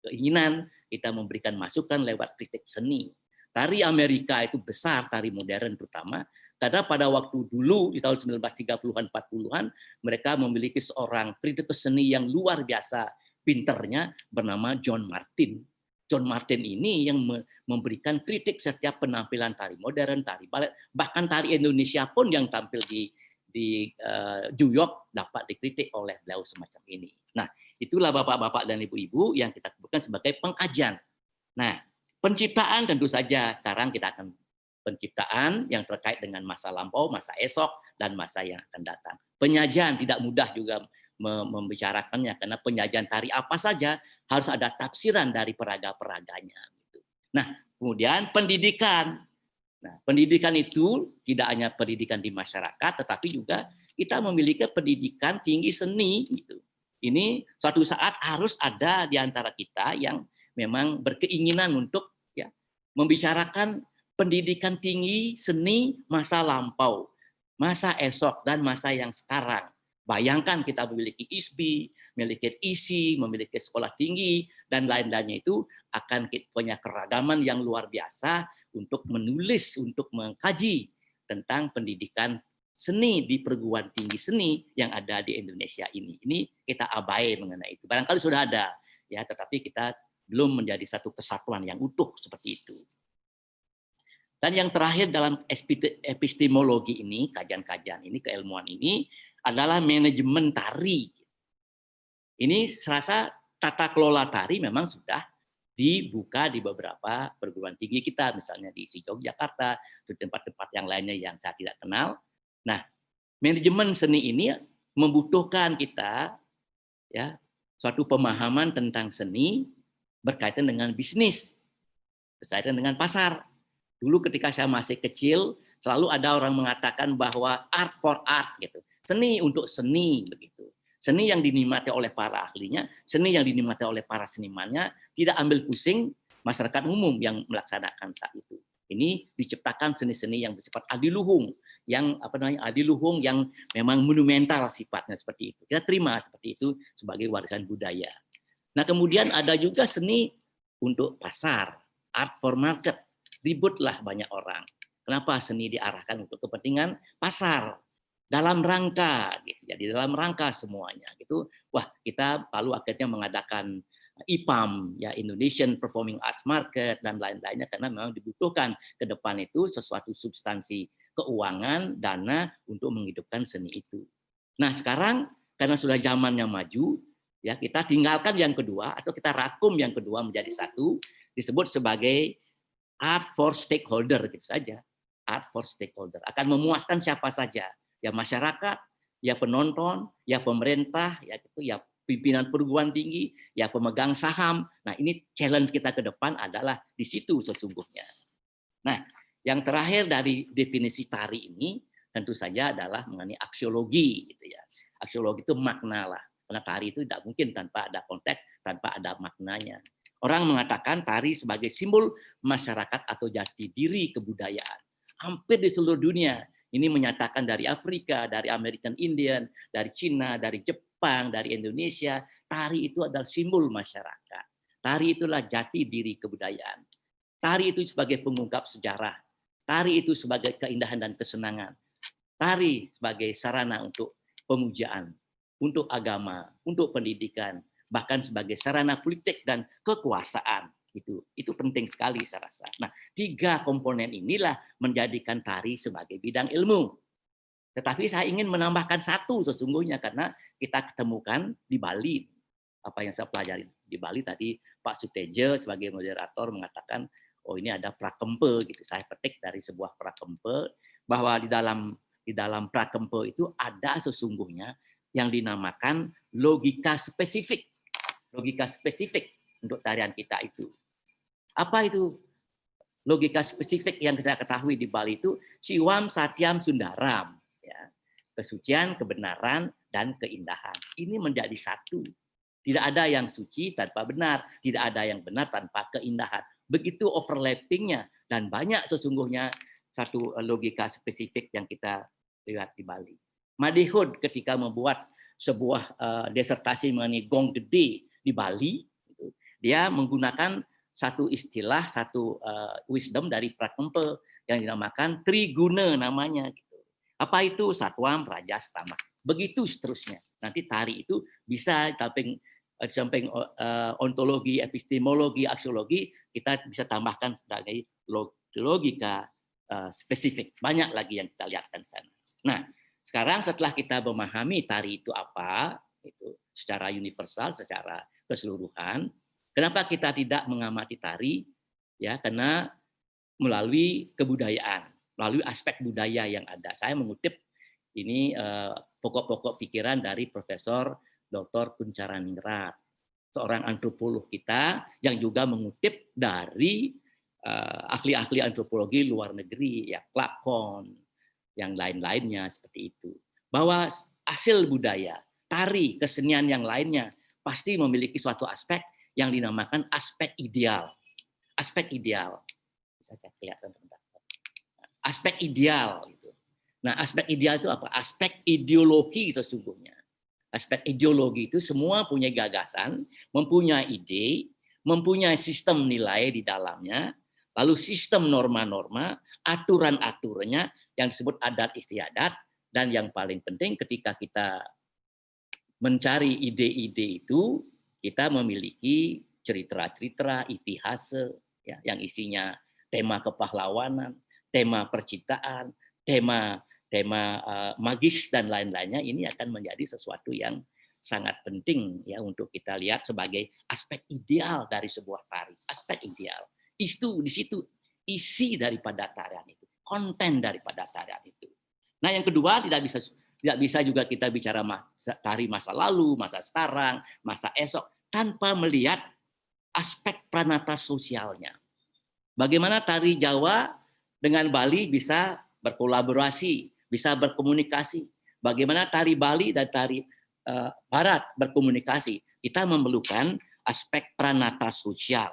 keinginan kita memberikan masukan lewat kritik seni. Tari Amerika itu besar, tari modern terutama, karena pada waktu dulu di tahun 1930-an 40-an mereka memiliki seorang kritikus seni yang luar biasa pinternya bernama John Martin. John Martin ini yang memberikan kritik setiap penampilan tari modern, tari balet, bahkan tari Indonesia pun yang tampil di New York dapat dikritik oleh beliau semacam ini. Nah, itulah Bapak-bapak dan Ibu-ibu yang kita sebutkan sebagai pengkajian. Nah, penciptaan tentu saja sekarang kita akan penciptaan yang terkait dengan masa lampau, masa esok, dan masa yang akan datang. Penyajian tidak mudah juga membicarakannya, karena penyajian tari apa saja harus ada tafsiran dari peraga-peraganya. Nah, kemudian pendidikan. Nah, pendidikan itu tidak hanya pendidikan di masyarakat, tetapi juga kita memiliki pendidikan tinggi seni. Gitu. Ini suatu saat harus ada di antara kita yang memang berkeinginan untuk ya membicarakan pendidikan tinggi seni masa lampau, masa esok, dan masa yang sekarang. Bayangkan kita memiliki ISBI, memiliki ISI, memiliki sekolah tinggi, dan lain-lainnya itu akan punya keragaman yang luar biasa untuk menulis, untuk mengkaji tentang pendidikan seni di perguruan tinggi seni yang ada di Indonesia ini. Ini kita abai mengenai itu. Barangkali sudah ada, ya, tetapi kita belum menjadi satu kesatuan yang utuh seperti itu. Dan yang terakhir dalam epistemologi ini, kajian-kajian ini, keilmuan ini, adalah manajemen tari. Ini serasa tata kelola tari memang sudah dibuka di beberapa perguruan tinggi kita, misalnya di Yogyakarta, di tempat-tempat yang lainnya yang saya tidak kenal. Nah, manajemen seni ini membutuhkan kita, ya, suatu pemahaman tentang seni berkaitan dengan bisnis, berkaitan dengan pasar. Dulu ketika saya masih kecil, selalu ada orang mengatakan bahwa art for art gitu. Seni untuk seni begitu. Seni yang dinikmati oleh para ahlinya, seni yang dinikmati oleh para senimannya, tidak ambil pusing masyarakat umum yang melaksanakan saat itu. Ini diciptakan seni-seni yang bersifat adiluhung, yang adiluhung yang memang monumental sifatnya seperti itu. Kita terima seperti itu sebagai warisan budaya. Nah, kemudian ada juga seni untuk pasar, art for market. Ributlah banyak orang. Kenapa seni diarahkan untuk kepentingan pasar? Dalam rangka, gitu. Jadi dalam rangka semuanya, gitu. Wah, kita lalu akhirnya mengadakan IPAM, ya, Indonesian Performing Arts Market dan lain-lainnya karena memang dibutuhkan ke depan itu sesuatu substansi keuangan, dana untuk menghidupkan seni itu. Nah, sekarang karena sudah zamannya maju, ya, kita tinggalkan yang kedua atau kita rakum yang kedua menjadi satu, disebut sebagai art for stakeholder, gitu saja. Art for stakeholder akan memuaskan siapa saja. Ya masyarakat, ya penonton, ya pemerintah, ya itu, ya pimpinan perguruan tinggi, ya pemegang saham. Nah, ini challenge kita ke depan adalah di situ sesungguhnya. Nah, yang terakhir dari definisi tari ini tentu saja adalah mengenai aksiologi, gitu ya. Aksiologi itu makna lah, karena tari itu tidak mungkin tanpa ada konteks, tanpa ada maknanya. Orang mengatakan tari sebagai simbol masyarakat atau jati diri kebudayaan. Hampir di seluruh dunia. Ini menyatakan dari Afrika, dari American Indian, dari Cina, dari Jepang, dari Indonesia, tari itu adalah simbol masyarakat. Tari itulah jati diri kebudayaan. Tari itu sebagai pengungkap sejarah. Tari itu sebagai keindahan dan kesenangan. Tari sebagai sarana untuk pemujaan, untuk agama, untuk pendidikan, bahkan sebagai sarana politik dan kekuasaan. Itu penting sekali saya rasa. Nah, 3 komponen inilah menjadikan tari sebagai bidang ilmu. Tetapi saya ingin menambahkan satu sesungguhnya karena kita ketemukan di Bali, apa yang saya pelajari di Bali tadi Pak Sutejo sebagai moderator mengatakan, oh ini ada prakempe gitu. Saya petik dari sebuah prakempe bahwa di dalam prakempe itu ada sesungguhnya yang dinamakan logika spesifik. Logika spesifik untuk tarian kita itu. Apa itu logika spesifik yang saya ketahui di Bali itu? Siwam Satyam Sundaram, ya. Kesucian, kebenaran, dan keindahan. Ini menjadi satu. Tidak ada yang suci tanpa benar, tidak ada yang benar tanpa keindahan. Begitu overlappingnya dan banyak sesungguhnya satu logika spesifik yang kita lihat di Bali. Madihud ketika membuat sebuah disertasi mengenai gong gede di Bali, dia menggunakan satu istilah, satu wisdom dari prakempe yang dinamakan triguna namanya. Gitu. Apa itu? Satwam, Rajas, Tamak. Begitu seterusnya. Nanti tari itu bisa di samping ontologi, epistemologi, aksiologi, kita bisa tambahkan sebagai logika spesifik. Banyak lagi yang kita lihatkan di sana. Nah, sekarang setelah kita memahami tari itu apa, itu secara universal, secara keseluruhan, kenapa kita tidak mengamati tari? Ya, karena melalui kebudayaan, melalui aspek budaya yang ada. Saya mengutip ini pokok-pokok pikiran dari Profesor Dr. Kuncharaningrat, seorang antropolog kita yang juga mengutip dari ahli-ahli antropologi luar negeri, ya Clark Kohn, yang lain-lainnya seperti itu. Bahwa hasil budaya, tari, kesenian yang lainnya pasti memiliki suatu aspek yang dinamakan aspek ideal. Aspek ideal. Bisa saya kelihatan sebentar. Aspek ideal. Gitu. Nah, aspek ideal itu apa? Aspek ideologi sesungguhnya. aspek ideologi itu semua punya gagasan, mempunyai ide, mempunyai sistem nilai di dalamnya, lalu sistem norma-norma, aturan-aturannya yang disebut adat istiadat, dan yang paling penting ketika kita mencari ide-ide itu, kita memiliki cerita-cerita, itihase, ya, yang isinya tema kepahlawanan, tema percintaan, tema magis dan lain-lainnya. Ini akan menjadi sesuatu yang sangat penting ya untuk kita lihat sebagai aspek ideal dari sebuah tari, aspek ideal. Itu di situ isi daripada tarian itu, konten daripada tarian itu. Nah, yang kedua tidak bisa juga kita bicara tari masa lalu, masa sekarang, masa esok tanpa melihat aspek pranata sosialnya. Bagaimana tari Jawa dengan Bali bisa berkolaborasi, bisa berkomunikasi. Bagaimana tari Bali dan tari Barat berkomunikasi. Kita memerlukan aspek pranata sosial,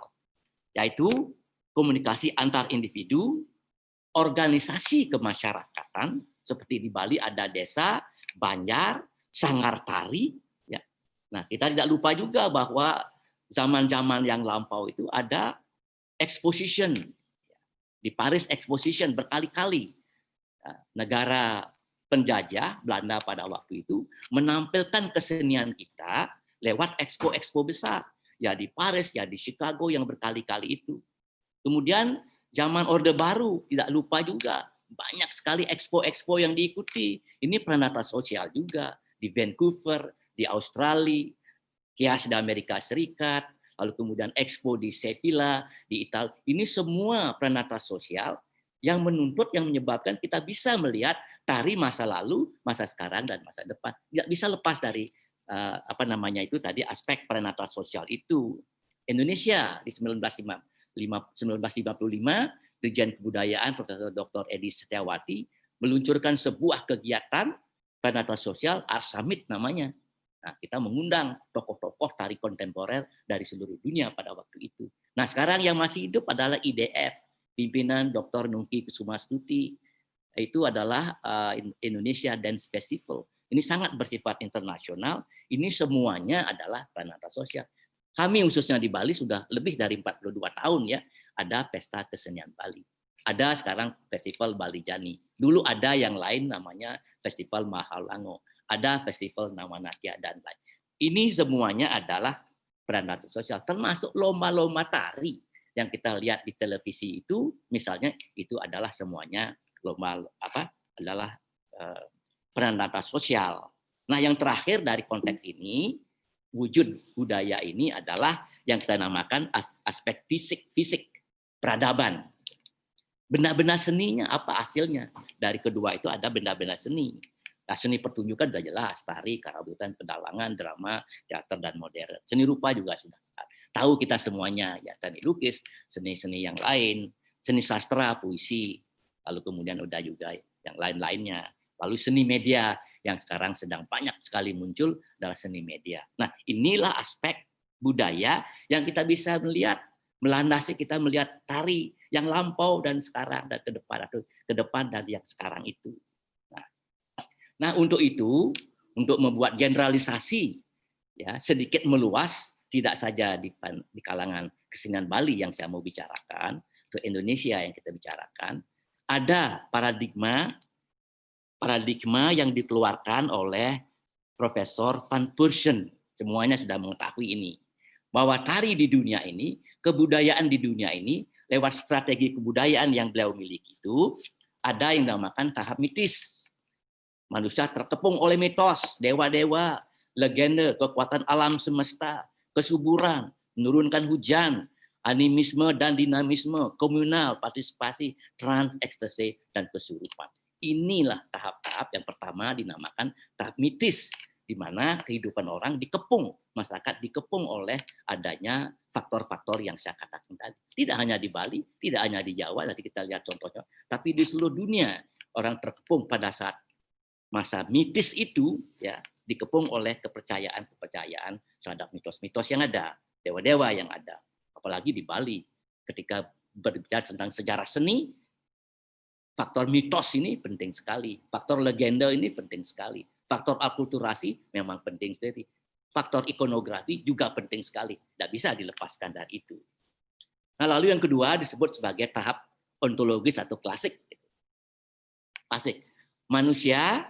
yaitu komunikasi antar individu, organisasi kemasyarakatan, seperti di Bali ada desa, banjar, sanggar tari. Ya. Nah, kita tidak lupa juga bahwa zaman-zaman yang lampau itu ada exposition. Di Paris exposition berkali-kali. Negara penjajah Belanda pada waktu itu menampilkan kesenian kita lewat expo-expo besar. Ya di Paris, ya di Chicago yang berkali-kali itu. Kemudian zaman Orde Baru, tidak lupa juga banyak sekali expo-expo yang diikuti. Ini pranata sosial juga di Vancouver, di Australia, Kias di Amerika Serikat, lalu kemudian expo di Sevilla, di Italia. Ini semua pranata sosial yang menuntut, yang menyebabkan kita bisa melihat tari masa lalu, masa sekarang, dan masa depan. Tidak bisa lepas dari aspek pranata sosial itu. Indonesia di 1955, Dirjen Kebudayaan Profesor Dr. Edi Setiawati meluncurkan sebuah kegiatan pranata sosial Art Summit namanya. Nah, kita mengundang tokoh-tokoh tari kontemporer dari seluruh dunia pada waktu itu. Nah, sekarang yang masih hidup adalah IDF, pimpinan Dr. Nungki Kusumastuti. Itu adalah Indonesia Dance Festival. Ini sangat bersifat internasional. Ini semuanya adalah pranata sosial. Kami khususnya di Bali sudah lebih dari 42 tahun ya, ada pesta kesenian Bali. Ada sekarang Festival Bali Jani. Dulu ada yang lain namanya Festival Mahalango. Ada Festival Namanatya dan lain. Ini semuanya adalah pranata sosial, termasuk lomba-lomba tari yang kita lihat di televisi itu, misalnya itu adalah semuanya adalah pranata sosial. Nah, yang terakhir dari konteks ini, wujud budaya ini adalah yang kita namakan aspek fisik, peradaban. Benda-benda seninya apa hasilnya? Dari kedua itu ada benda-benda seni. Nah, seni pertunjukan sudah jelas, tari, karawitan, pedalangan, drama, teater, dan modern. Seni rupa juga sudah tahu kita semuanya, ya, seni lukis, seni-seni yang lain, seni sastra, puisi, lalu kemudian udah juga yang lain-lainnya. Lalu seni media yang sekarang sedang banyak sekali muncul adalah seni media. Nah, inilah aspek budaya yang kita bisa melihat, melandasi kita melihat tari yang lampau dan sekarang dan ke depan dan yang sekarang itu. Nah, untuk itu, untuk membuat generalisasi ya sedikit meluas, tidak saja di kalangan kesenian Bali yang saya mau bicarakan, untuk Indonesia yang kita bicarakan, ada paradigma yang dikeluarkan oleh Profesor Van Pursen. Semuanya sudah mengetahui ini. Bahwa tari di dunia ini, kebudayaan di dunia ini, lewat strategi kebudayaan yang beliau miliki itu, ada yang dinamakan tahap mitis. Manusia terkepung oleh mitos, dewa-dewa, legenda, kekuatan alam semesta, kesuburan, menurunkan hujan, animisme dan dinamisme, komunal, partisipasi, trans, ekstasi, dan kesurupan. Inilah tahap-tahap yang pertama dinamakan tahap mitis, di mana kehidupan orang dikepung, masyarakat dikepung oleh adanya faktor-faktor yang saya katakan tadi. Tidak hanya di Bali, tidak hanya di Jawa, nanti kita lihat contohnya, tapi di seluruh dunia orang terkepung pada saat masa mitis itu, ya, dikepung oleh kepercayaan terhadap mitos-mitos yang ada, dewa-dewa yang ada. Apalagi di Bali, ketika berbicara tentang sejarah seni, faktor mitos ini penting sekali, faktor legenda ini penting sekali, Faktor akulturasi memang penting sekali. Faktor ikonografi juga penting sekali. Tidak bisa dilepaskan dari itu. Nah, lalu yang kedua disebut sebagai tahap ontologis atau klasik. Klasik. Manusia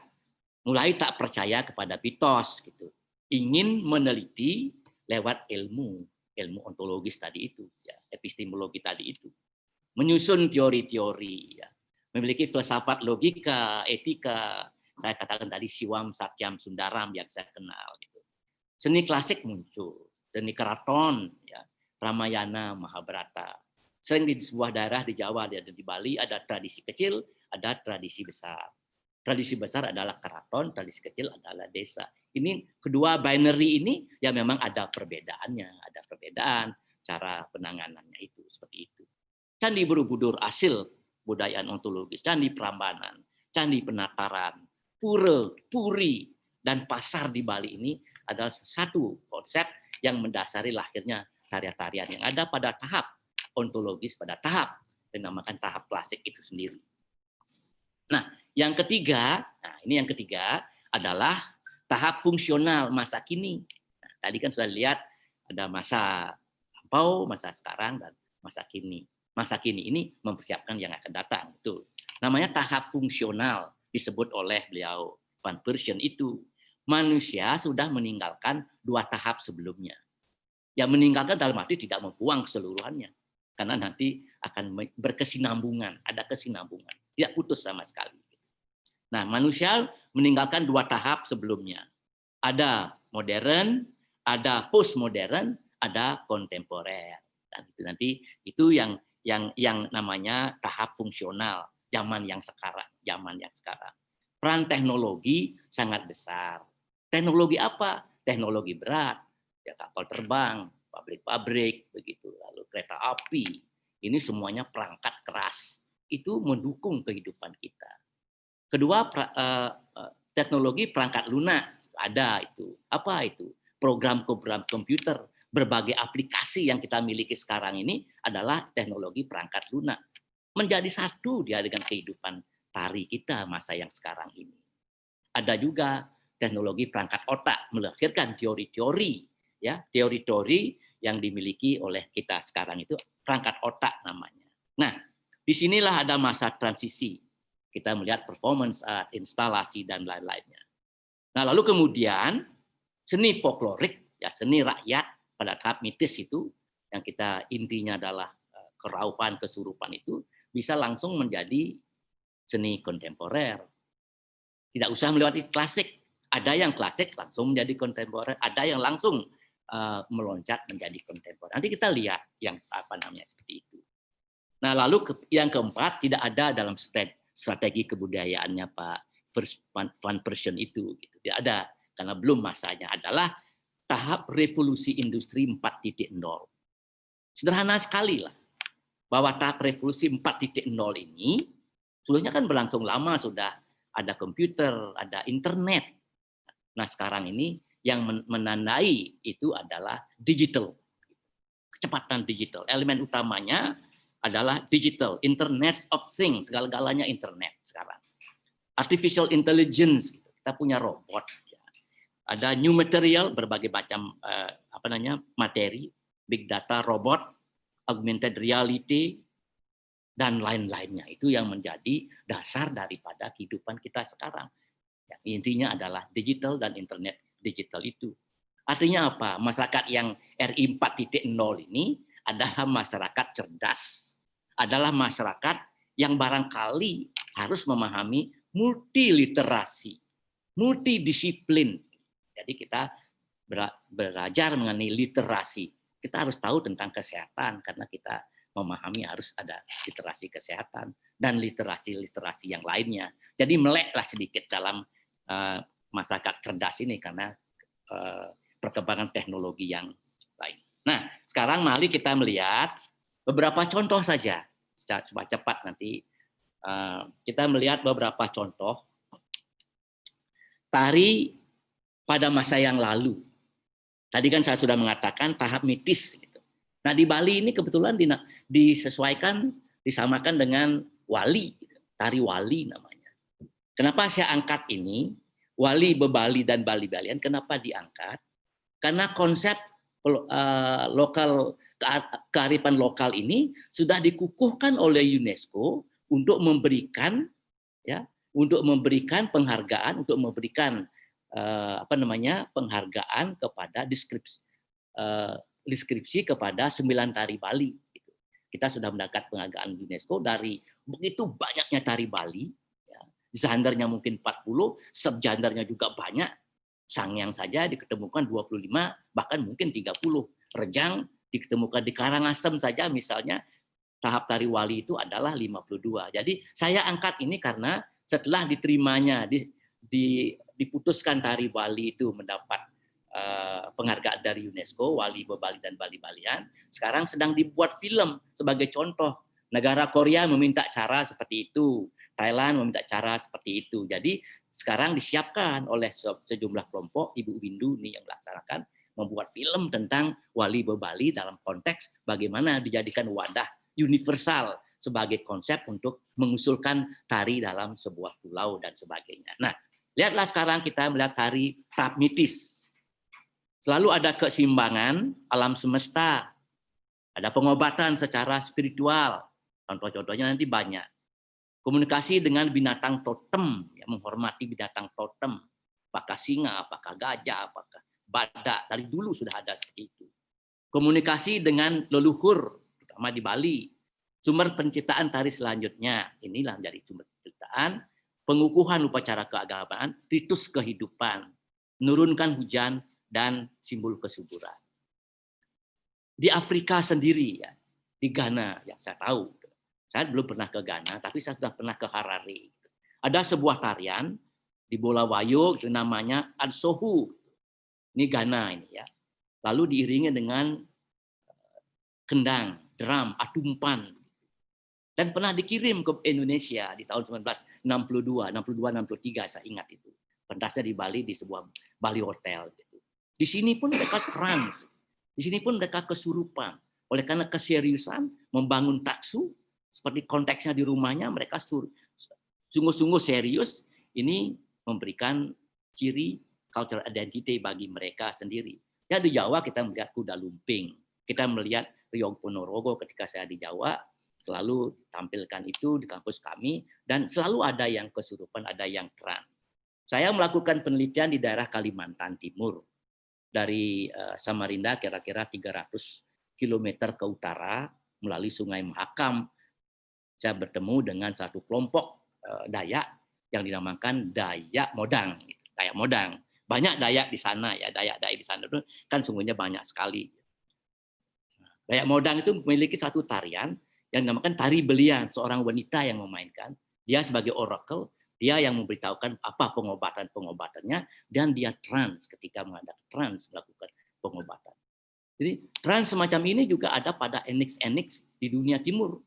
mulai tak percaya kepada mitos, gitu. Ingin meneliti lewat ilmu ontologis tadi itu, ya, epistemologi tadi itu. Menyusun teori-teori, ya. Memiliki filsafat logika, etika. Saya katakan tadi Siwam Satyam Sundaram yang saya kenal. Gitu. Seni klasik muncul, seni keraton, ya, Ramayana, Mahabharata. Sering di sebuah daerah di Jawa dan di Bali ada tradisi kecil, ada tradisi besar. Tradisi besar adalah keraton, tradisi kecil adalah desa. Ini kedua binary ini ya memang ada perbedaannya, ada perbedaan cara penanganannya itu seperti itu. Candi Borobudur hasil budayaan ontologis, Candi Prambanan, Candi Penataran, Pura, Puri, dan pasar di Bali ini adalah satu konsep yang mendasari lahirnya tarian-tarian yang ada pada tahap ontologis, pada tahap dinamakan tahap klasik itu sendiri. Nah, yang ketiga, ini yang ketiga adalah tahap fungsional masa kini. Nah, tadi kan sudah lihat ada masa lampau, masa sekarang, dan masa kini. Masa kini ini mempersiapkan yang akan datang. Itu namanya tahap fungsional, disebut oleh beliau Van Persien itu. Manusia sudah meninggalkan dua tahap sebelumnya. Yang meninggalkan dalam arti tidak membuang keseluruhannya. Karena nanti akan berkesinambungan, ada kesinambungan. Tidak putus sama sekali. Nah, manusia meninggalkan dua tahap sebelumnya. Ada modern, ada postmodern, ada kontemporer. Dan itu nanti itu yang namanya tahap fungsional, zaman yang sekarang, Peran teknologi sangat besar. Teknologi apa? Teknologi berat, ya kapal terbang, pabrik-pabrik, begitu, lalu kereta api. Ini semuanya perangkat keras. Itu mendukung kehidupan kita. Kedua, teknologi perangkat lunak ada itu. Apa itu? Program komputer, berbagai aplikasi yang kita miliki sekarang ini adalah teknologi perangkat lunak. Menjadi satu dia dengan kehidupan tari kita masa yang sekarang ini. Ada juga teknologi perangkat otak, melahirkan teori-teori, ya, teori-teori yang dimiliki oleh kita sekarang itu perangkat otak namanya. Nah, disinilah ada masa transisi. Kita melihat performance art, instalasi, dan lain-lainnya. Nah, lalu kemudian seni folklorik, ya, seni rakyat pada tahap mitis itu, yang kita intinya adalah keraupan, kesurupan itu, bisa langsung menjadi seni kontemporer. Tidak usah melewati klasik. Ada yang klasik langsung menjadi kontemporer, ada yang langsung meloncat menjadi kontemporer. Nanti kita lihat yang apa namanya seperti itu. Nah, lalu yang keempat tidak ada dalam strategi kebudayaannya Pak Van Persien itu, gitu. Tidak ada karena belum masanya, adalah tahap revolusi industri 4.0. Sederhana sekali lah bahwa tahap revolusi 4.0 ini sebelumnya kan berlangsung lama, sudah ada komputer, ada internet. Nah, sekarang ini yang menandai itu adalah digital, kecepatan digital. Elemen utamanya adalah digital, Internet of Things, segala-galanya internet sekarang. Artificial intelligence, kita punya robot. Ada new material, berbagai macam materi, big data, robot, augmented reality, dan lain-lainnya. Itu yang menjadi dasar daripada kehidupan kita sekarang. Ya, intinya adalah digital dan internet digital itu. Artinya apa? Masyarakat yang RI 4.0 ini adalah masyarakat cerdas, adalah masyarakat yang barangkali harus memahami multiliterasi, multidisiplin. Jadi kita belajar mengenai literasi. Kita harus tahu tentang kesehatan karena kita memahami harus ada literasi kesehatan dan literasi-literasi yang lainnya. Jadi meleklah sedikit dalam masyarakat cerdas ini karena perkembangan teknologi yang lain. Nah, sekarang mari kita melihat beberapa contoh saja. Cepat-cepat nanti kita melihat beberapa contoh tari pada masa yang lalu. Tadi kan saya sudah mengatakan tahap mitis. Nah, di Bali ini kebetulan disesuaikan, disamakan dengan wali, tari wali namanya. Kenapa saya angkat ini? wali bebali dan Bali-Balian kenapa diangkat? Karena konsep kearifan lokal ini sudah dikukuhkan oleh UNESCO untuk memberikan penghargaan, untuk memberikan penghargaan kepada deskripsi kepada 9 tari Bali. Kita sudah mendapat penghargaan UNESCO dari begitu banyaknya tari Bali, genrenya mungkin 40, subgenrenya juga banyak. Sangyang saja diketemukan 25, bahkan mungkin 30. Rejang diketemukan di Karangasem saja misalnya, tahap tari wali itu adalah 52. Jadi saya angkat ini karena setelah diterimanya, diputuskan tari Bali itu mendapat penghargaan dari UNESCO, wali bebali dan Bali-Balian, sekarang sedang dibuat film sebagai contoh. Negara Korea meminta cara seperti itu, Thailand meminta cara seperti itu. Jadi sekarang disiapkan oleh sejumlah kelompok, Ibu Windu nih yang melaksanakan, membuat film tentang wali bebali dalam konteks bagaimana dijadikan wadah universal sebagai konsep untuk mengusulkan tari dalam sebuah pulau dan sebagainya. Nah, lihatlah sekarang kita melihat tari pragmatis. Selalu ada keseimbangan alam semesta, ada pengobatan secara spiritual, contoh-contohnya nanti banyak. Komunikasi dengan binatang totem, menghormati binatang totem, apakah singa, apakah gajah, apakah badak, dari dulu sudah ada seperti itu. Komunikasi dengan leluhur, terutama di Bali. Sumber penciptaan tari selanjutnya, inilah dari sumber penciptaan, pengukuhan upacara keagamaan, ritus kehidupan, menurunkan hujan, dan simbol kesuburan. Di Afrika sendiri, ya, di Ghana, yang saya tahu, saya belum pernah ke Ghana, tapi saya sudah pernah ke Harare. Ada sebuah tarian di Bulawayo, itu namanya Adsohu. Ini Ghana ini ya. Lalu diiringi dengan kendang, drum, atumpan. Dan pernah dikirim ke Indonesia di tahun 1962, 63 saya ingat itu. Pentasnya di Bali di sebuah Bali Hotel. Di sini pun mereka trans, di sini pun mereka kesurupan. Oleh karena keseriusan membangun taksu, seperti konteksnya di rumahnya, mereka sungguh-sungguh serius, ini memberikan ciri cultural identity bagi mereka sendiri. Ya di Jawa kita melihat kuda lumping, kita melihat Riog Ponorogo ketika saya di Jawa, selalu tampilkan itu di kampus kami, dan selalu ada yang kesurupan, ada yang trans. Saya melakukan penelitian di daerah Kalimantan Timur, dari Samarinda kira-kira 300 km ke utara melalui Sungai Mahakam. Saya bertemu dengan satu kelompok Dayak yang dinamakan Dayak Modang. Dayak Modang. Banyak Dayak di sana ya, Dayak-Dayak di sana itu kan sungguhnya banyak sekali. Dayak Modang itu memiliki satu tarian yang dinamakan tari belian, seorang wanita yang memainkan. Dia sebagai oracle, dia yang memberitahukan apa pengobatan-pengobatannya, dan dia trans ketika melakukan pengobatan. Jadi trans semacam ini juga ada pada enix-enix di dunia timur.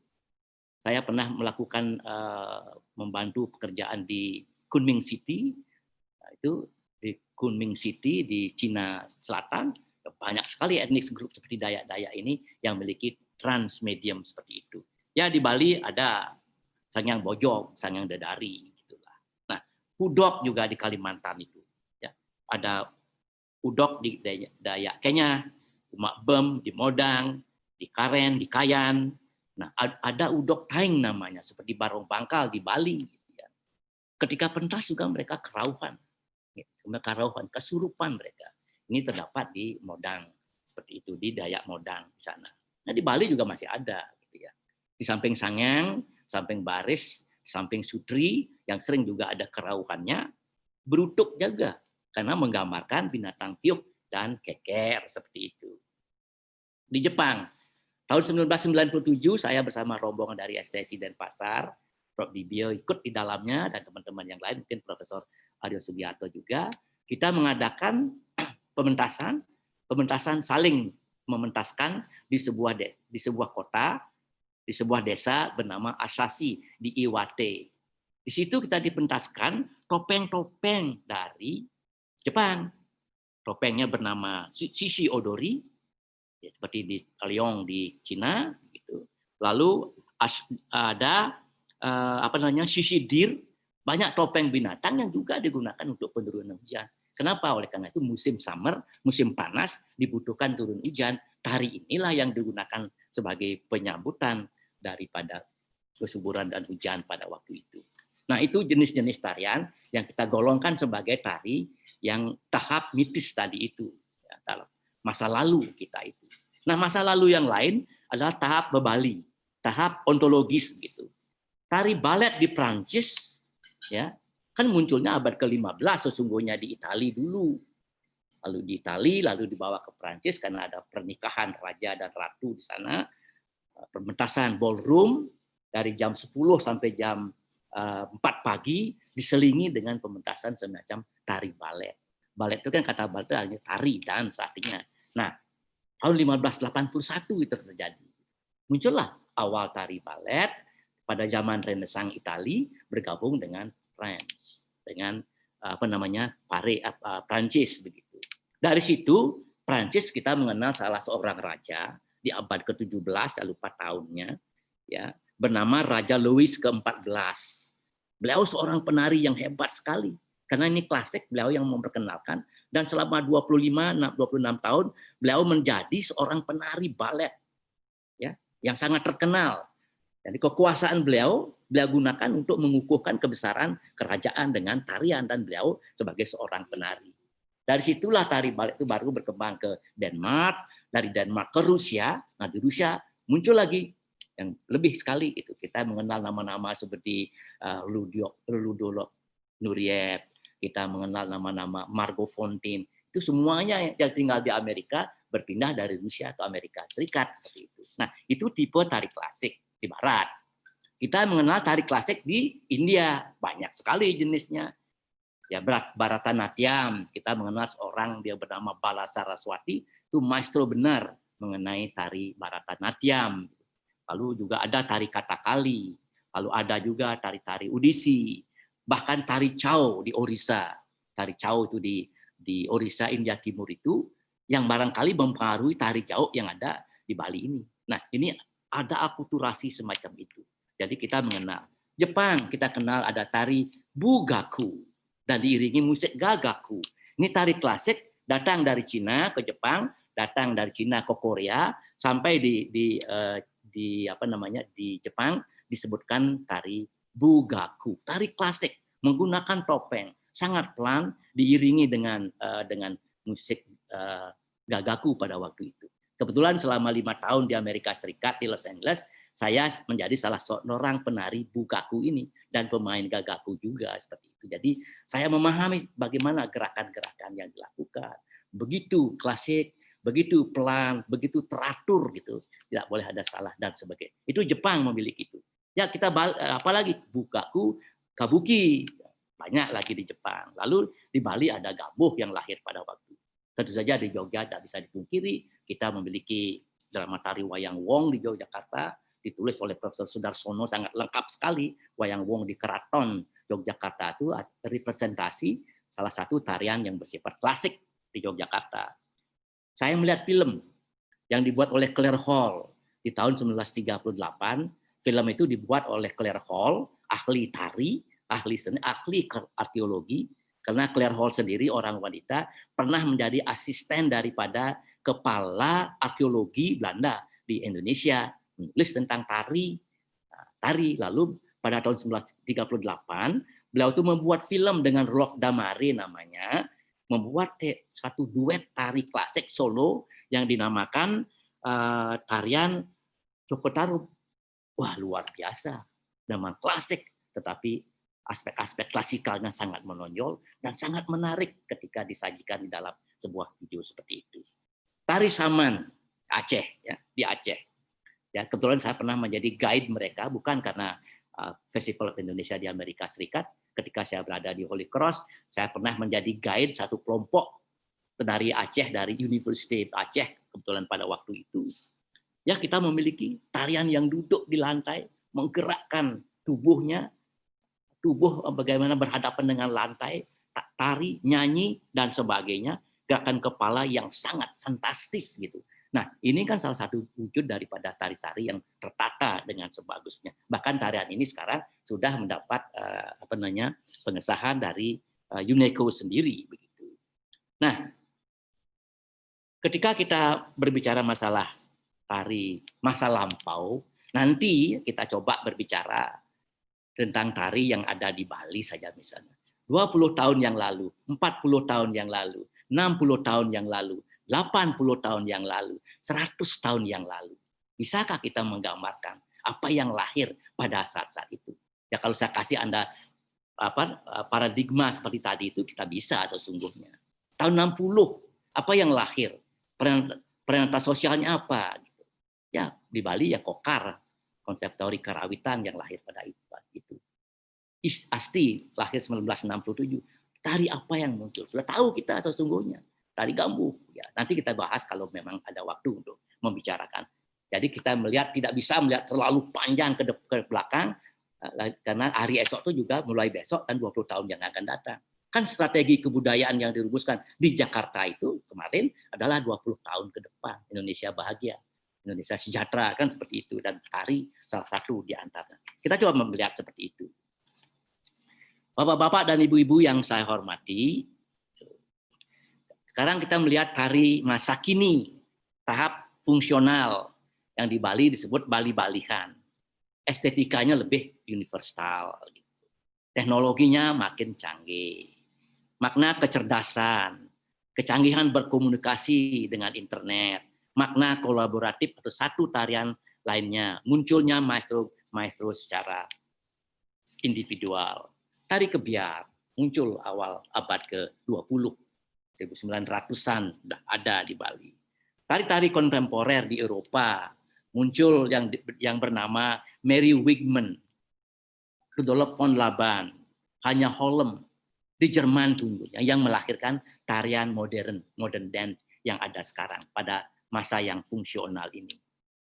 Saya pernah melakukan membantu pekerjaan di Kunming City, itu di Kunming City di Cina Selatan, banyak sekali etnis grup seperti Dayak-Dayak ini yang memiliki trans medium seperti itu. Ya di Bali ada Sangyang Bojong, Sangyang Dedari. Hudok juga di Kalimantan itu, ya. Ada Hudok di Dayak Kenya, Umak Bem di Modang, di Karen, di Kayan. Nah, ada Hudok Taing namanya, seperti Barong Bangkal di Bali. Ya. Ketika pentas juga mereka kerauhan, kesurupan mereka. Ini terdapat di Modang seperti itu, di Dayak Modang di sana. Nah di Bali juga masih ada, gitu ya. Di samping Sangyang, samping Baris, samping Sutri yang sering juga ada kerauhannya, berutuk juga karena menggambarkan binatang tiup dan keker seperti itu. Di Jepang, tahun 1997 saya bersama rombongan dari STSI Denpasar, Prof. Dibio ikut di dalamnya dan teman-teman yang lain, mungkin Profesor Aryo Sugiarto juga, kita mengadakan pementasan saling mementaskan di sebuah kota, di sebuah desa bernama Asashi di Iwate. Di situ kita dipentaskan topeng-topeng dari Jepang. Topengnya bernama Shishi Odori, ya, seperti di Leong di Cina. Gitu. Lalu ada Shishi Dir Banyak topeng binatang yang juga digunakan untuk penurunan hujan. Kenapa? Oleh karena itu musim summer, musim panas, dibutuhkan turun hujan. Tari inilah yang digunakan sebagai penyambutan daripada kesuburan dan hujan pada waktu itu. Nah, itu jenis-jenis tarian yang kita golongkan sebagai tari yang tahap mitis tadi itu. Ya, dalam masa lalu kita itu. Nah, masa lalu yang lain adalah tahap bebali, tahap ontologis gitu. Tari balet di Prancis, ya, kan munculnya abad ke-15 sesungguhnya di Italia dulu. Lalu di Italia, lalu dibawa ke Prancis karena ada pernikahan raja dan ratu di sana, pementasan ballroom dari jam 10 sampai jam 4 pagi diselingi dengan pementasan semacam tari balet. Balet itu kan kata balet itu artinya tari, dans artinya. Nah, tahun 1581 itu terjadi. Muncullah awal tari balet pada zaman Renaissance Italia bergabung dengan France, dengan Prancis begitu. Dari situ Prancis kita mengenal salah seorang raja di abad ke-17, saya lupa tahunnya, ya, bernama Raja Louis ke-14. Beliau seorang penari yang hebat sekali. Karena ini klasik, beliau yang memperkenalkan, dan selama 26 tahun beliau menjadi seorang penari balet, ya, yang sangat terkenal. Jadi kekuasaan beliau gunakan untuk mengukuhkan kebesaran kerajaan dengan tarian, dan beliau sebagai seorang penari. Dari situlah tari balet itu baru berkembang ke Denmark, dari Denmark ke Rusia. Nah, di Rusia muncul lagi yang lebih sekali itu. Kita mengenal nama-nama seperti Ludolov Nureyev, kita mengenal nama-nama Margot Fonteyn. Itu semuanya yang tinggal di Amerika berpindah dari Rusia ke Amerika Serikat seperti itu. Nah, itu tipe tari klasik di barat. Kita mengenal tari klasik di India, banyak sekali jenisnya. Ya, Bharatanatyam, kita mengenal seorang dia bernama Bala Saraswati, itu maestro benar mengenai tari Bharatanatyam. Lalu juga ada tari Kathakali, lalu ada juga tari-tari Odissi, bahkan tari Chow di Orissa. Tari Chow itu di Orissa, India Timur itu, yang barangkali mempengaruhi tari Chow yang ada di Bali ini. Nah, ini ada akulturasi semacam itu. Jadi kita mengenal. Jepang, kita kenal ada tari Bugaku, dan diiringi musik Gagaku. Ini tari klasik, datang dari Cina ke Jepang, datang dari Cina ke Korea, sampai di Jepang disebutkan tari Bugaku, tari klasik menggunakan topeng, sangat pelan, diiringi dengan musik Gagaku pada waktu itu. Kebetulan selama 5 tahun di Amerika Serikat di Los Angeles, saya menjadi salah seorang penari Bugaku ini dan pemain Gagaku juga seperti itu. Jadi saya memahami bagaimana gerakan-gerakan yang dilakukan. Begitu klasik, begitu pelan, begitu teratur gitu. Tidak boleh ada salah dan sebagainya. Itu Jepang memiliki itu. Ya, kita apalagi Bugaku, Kabuki, banyak lagi di Jepang. Lalu di Bali ada Gabuh yang lahir pada waktu. Tentu saja di Jogja tidak bisa dipungkiri, kita memiliki drama tari Wayang Wong di Yogyakarta, ditulis oleh Profesor Sudarsono, sangat lengkap sekali. Wayang Wong di Keraton Yogyakarta itu representasi salah satu tarian yang bersifat klasik di Yogyakarta. Saya melihat film yang dibuat oleh Claire Hall di tahun 1938. Film itu dibuat oleh Claire Hall, ahli tari, ahli seni, ahli arkeologi, karena Claire Hall sendiri orang wanita pernah menjadi asisten daripada kepala arkeologi Belanda di Indonesia, menulis tentang tari. Lalu pada tahun 1938 beliau itu membuat film dengan Rolf Damare namanya, membuat satu duet tari klasik solo yang dinamakan tarian Cokotarup. Wah, luar biasa, memang klasik, tetapi aspek-aspek klasikalnya sangat menonjol dan sangat menarik ketika disajikan di dalam sebuah video seperti itu. Tari Saman Aceh, ya, di Aceh. Ya, kebetulan saya pernah menjadi guide mereka, bukan karena Festival Indonesia di Amerika Serikat. Ketika saya berada di Holy Cross, saya pernah menjadi guide satu kelompok penari Aceh dari University Aceh, kebetulan pada waktu itu. Ya, kita memiliki tarian yang duduk di lantai, menggerakkan tubuhnya, tubuh bagaimana berhadapan dengan lantai, tari, nyanyi, dan sebagainya, gerakan kepala yang sangat fantastis gitu. Nah, ini kan salah satu wujud daripada tari-tari yang tertata dengan sebagusnya. Bahkan tarian ini sekarang sudah mendapat pengesahan dari UNESCO sendiri begitu. Nah, ketika kita berbicara masalah tari masa lampau, nanti kita coba berbicara tentang tari yang ada di Bali saja misalnya. 20 tahun yang lalu, 40 tahun yang lalu, 60 tahun yang lalu, 80 tahun yang lalu, 100 tahun yang lalu. Bisakah kita menggambarkan apa yang lahir pada saat-saat itu? Ya kalau saya kasih Anda paradigma seperti tadi itu kita bisa sesungguhnya. Tahun 60, apa yang lahir? Peranata sosialnya apa? Ya di Bali ya kokar, konsep teori karawitan yang lahir pada itu. Asti lahir 1967. Tari apa yang muncul? Sudah tahu kita sesungguhnya. Tari Gambuh. Ya, nanti kita bahas kalau memang ada waktu untuk membicarakan. Jadi kita melihat tidak bisa melihat terlalu panjang ke belakang karena hari esok itu juga mulai besok dan 20 tahun yang akan datang. Kan strategi kebudayaan yang dirumuskan di Jakarta itu kemarin adalah 20 tahun ke depan. Indonesia bahagia, Indonesia sejahtera, kan seperti itu. Dan tari salah satu di antara. Kita coba melihat seperti itu. Bapak-bapak dan ibu-ibu yang saya hormati, sekarang kita melihat tari masa kini, tahap fungsional yang di Bali disebut Bali-Balihan. Estetikanya lebih universal. Teknologinya makin canggih. Makna kecerdasan, kecanggihan berkomunikasi dengan internet, makna kolaboratif atau satu tarian lainnya, munculnya maestro secara individual. Tari Kebiar muncul awal abad ke-20. 1900-an sudah ada di Bali. Tari-tari kontemporer di Eropa muncul yang bernama Mary Wigman, Rudolf von Laban, Hanya Holm di Jerman dulunya yang melahirkan tarian modern dance yang ada sekarang pada masa yang fungsional ini.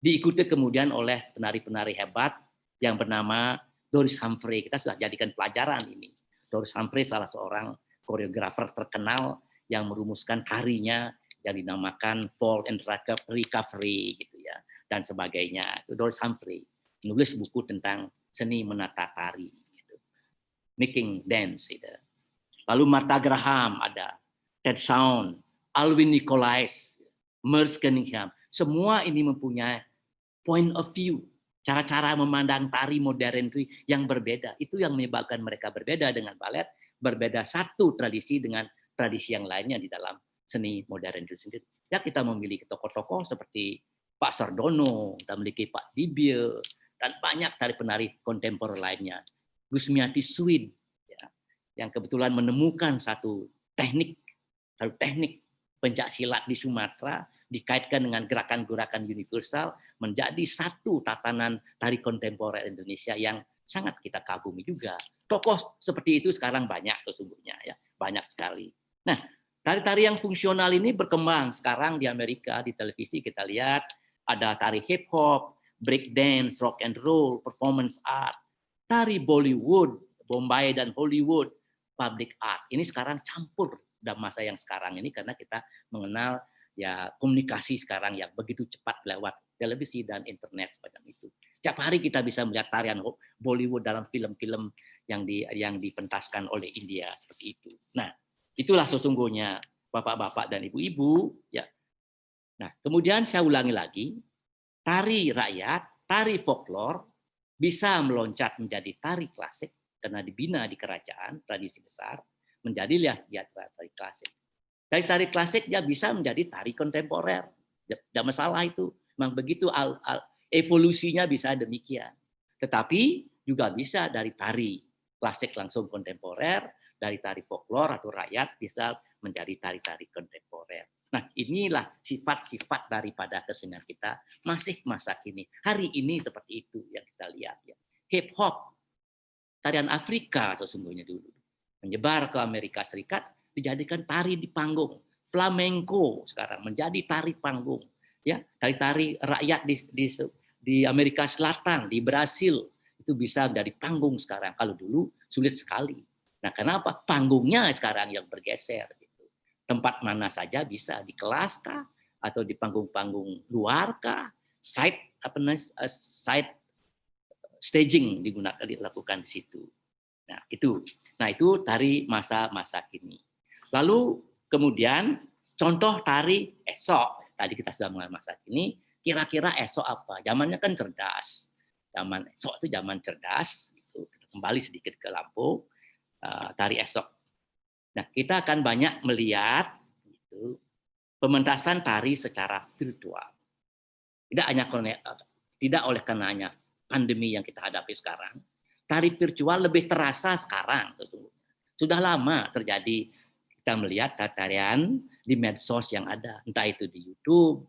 Diikuti kemudian oleh penari-penari hebat yang bernama Doris Humphrey. Kita sudah jadikan pelajaran ini. Doris Humphrey salah seorang koreografer terkenal yang merumuskan tarinya yang dinamakan Fall and Recovery gitu ya dan sebagainya. Itu Doris Humphrey menulis buku tentang seni menata tari gitu. Making dance gitu. Lalu Martha Graham ada, Ted Sound, Alvin Nicolais, Merce Cunningham. Semua ini mempunyai point of view, cara-cara memandang tari modern yang berbeda. Itu yang menyebabkan mereka berbeda dengan balet, berbeda satu tradisi dengan tradisi yang lainnya di dalam seni modern itu sendiri. Ya kita memiliki tokoh-tokoh seperti Pak Sardono, kita memiliki Pak Dibil, dan banyak tari penari kontemporer lainnya. Gusmiati Swin, ya, yang kebetulan menemukan satu teknik pencak silat di Sumatera dikaitkan dengan gerakan-gerakan universal menjadi satu tatanan tari kontemporer Indonesia yang sangat kita kagumi juga. Tokoh seperti itu sekarang banyak sesungguhnya ya, banyak sekali. Nah, tari-tari yang fungsional ini berkembang sekarang di Amerika, di televisi kita lihat ada tari hip hop, break dance, rock and roll, performance art, tari Bollywood, Bombay dan Hollywood, public art. Ini sekarang campur dalam masa yang sekarang ini karena kita mengenal ya komunikasi sekarang yang begitu cepat lewat televisi dan internet semacam itu. Setiap hari kita bisa melihat tarian Bollywood dalam film-film yang dipentaskan oleh India seperti itu. Nah, itulah sesungguhnya bapak-bapak dan ibu-ibu ya. Nah, kemudian saya ulangi lagi, tari rakyat, tari folklore bisa meloncat menjadi tari klasik karena dibina di kerajaan, tradisi besar, menjadilah dia tari klasik. Dari tari klasik dia bisa menjadi tari kontemporer. Tidak masalah itu. Memang begitu evolusinya bisa demikian. Tetapi juga bisa dari tari klasik langsung kontemporer, dari tari folklore atau rakyat bisa menjadi tari-tari kontemporer. Nah, inilah sifat-sifat daripada kesenian kita masih masa kini. Hari ini seperti itu yang kita lihat ya. Hip hop, tarian Afrika sesungguhnya dulu menyebar ke Amerika Serikat dijadikan tari di panggung. Flamenco sekarang menjadi tari panggung. Ya, tari-tari rakyat di Amerika Selatan, di Brasil itu bisa menjadi panggung sekarang. Kalau dulu sulit sekali. Nah, kenapa? Panggungnya sekarang yang bergeser. Gitu. Tempat mana saja bisa, di kelas kah, atau di panggung-panggung luar kah, side staging dilakukan di situ. Nah itu tari masa kini. Lalu kemudian contoh tari esok, tadi kita sudah mengenal masa kini, kira-kira esok apa? Zamannya kan cerdas. Zaman esok itu zaman cerdas. Gitu. Kita kembali sedikit ke Lampung, tari esok. Nah, kita akan banyak melihat gitu, pementasan tari secara virtual. Tidak oleh karenanya pandemi yang kita hadapi sekarang, tari virtual lebih terasa sekarang. Sudah lama terjadi, kita melihat tarian di medsos yang ada, entah itu di YouTube,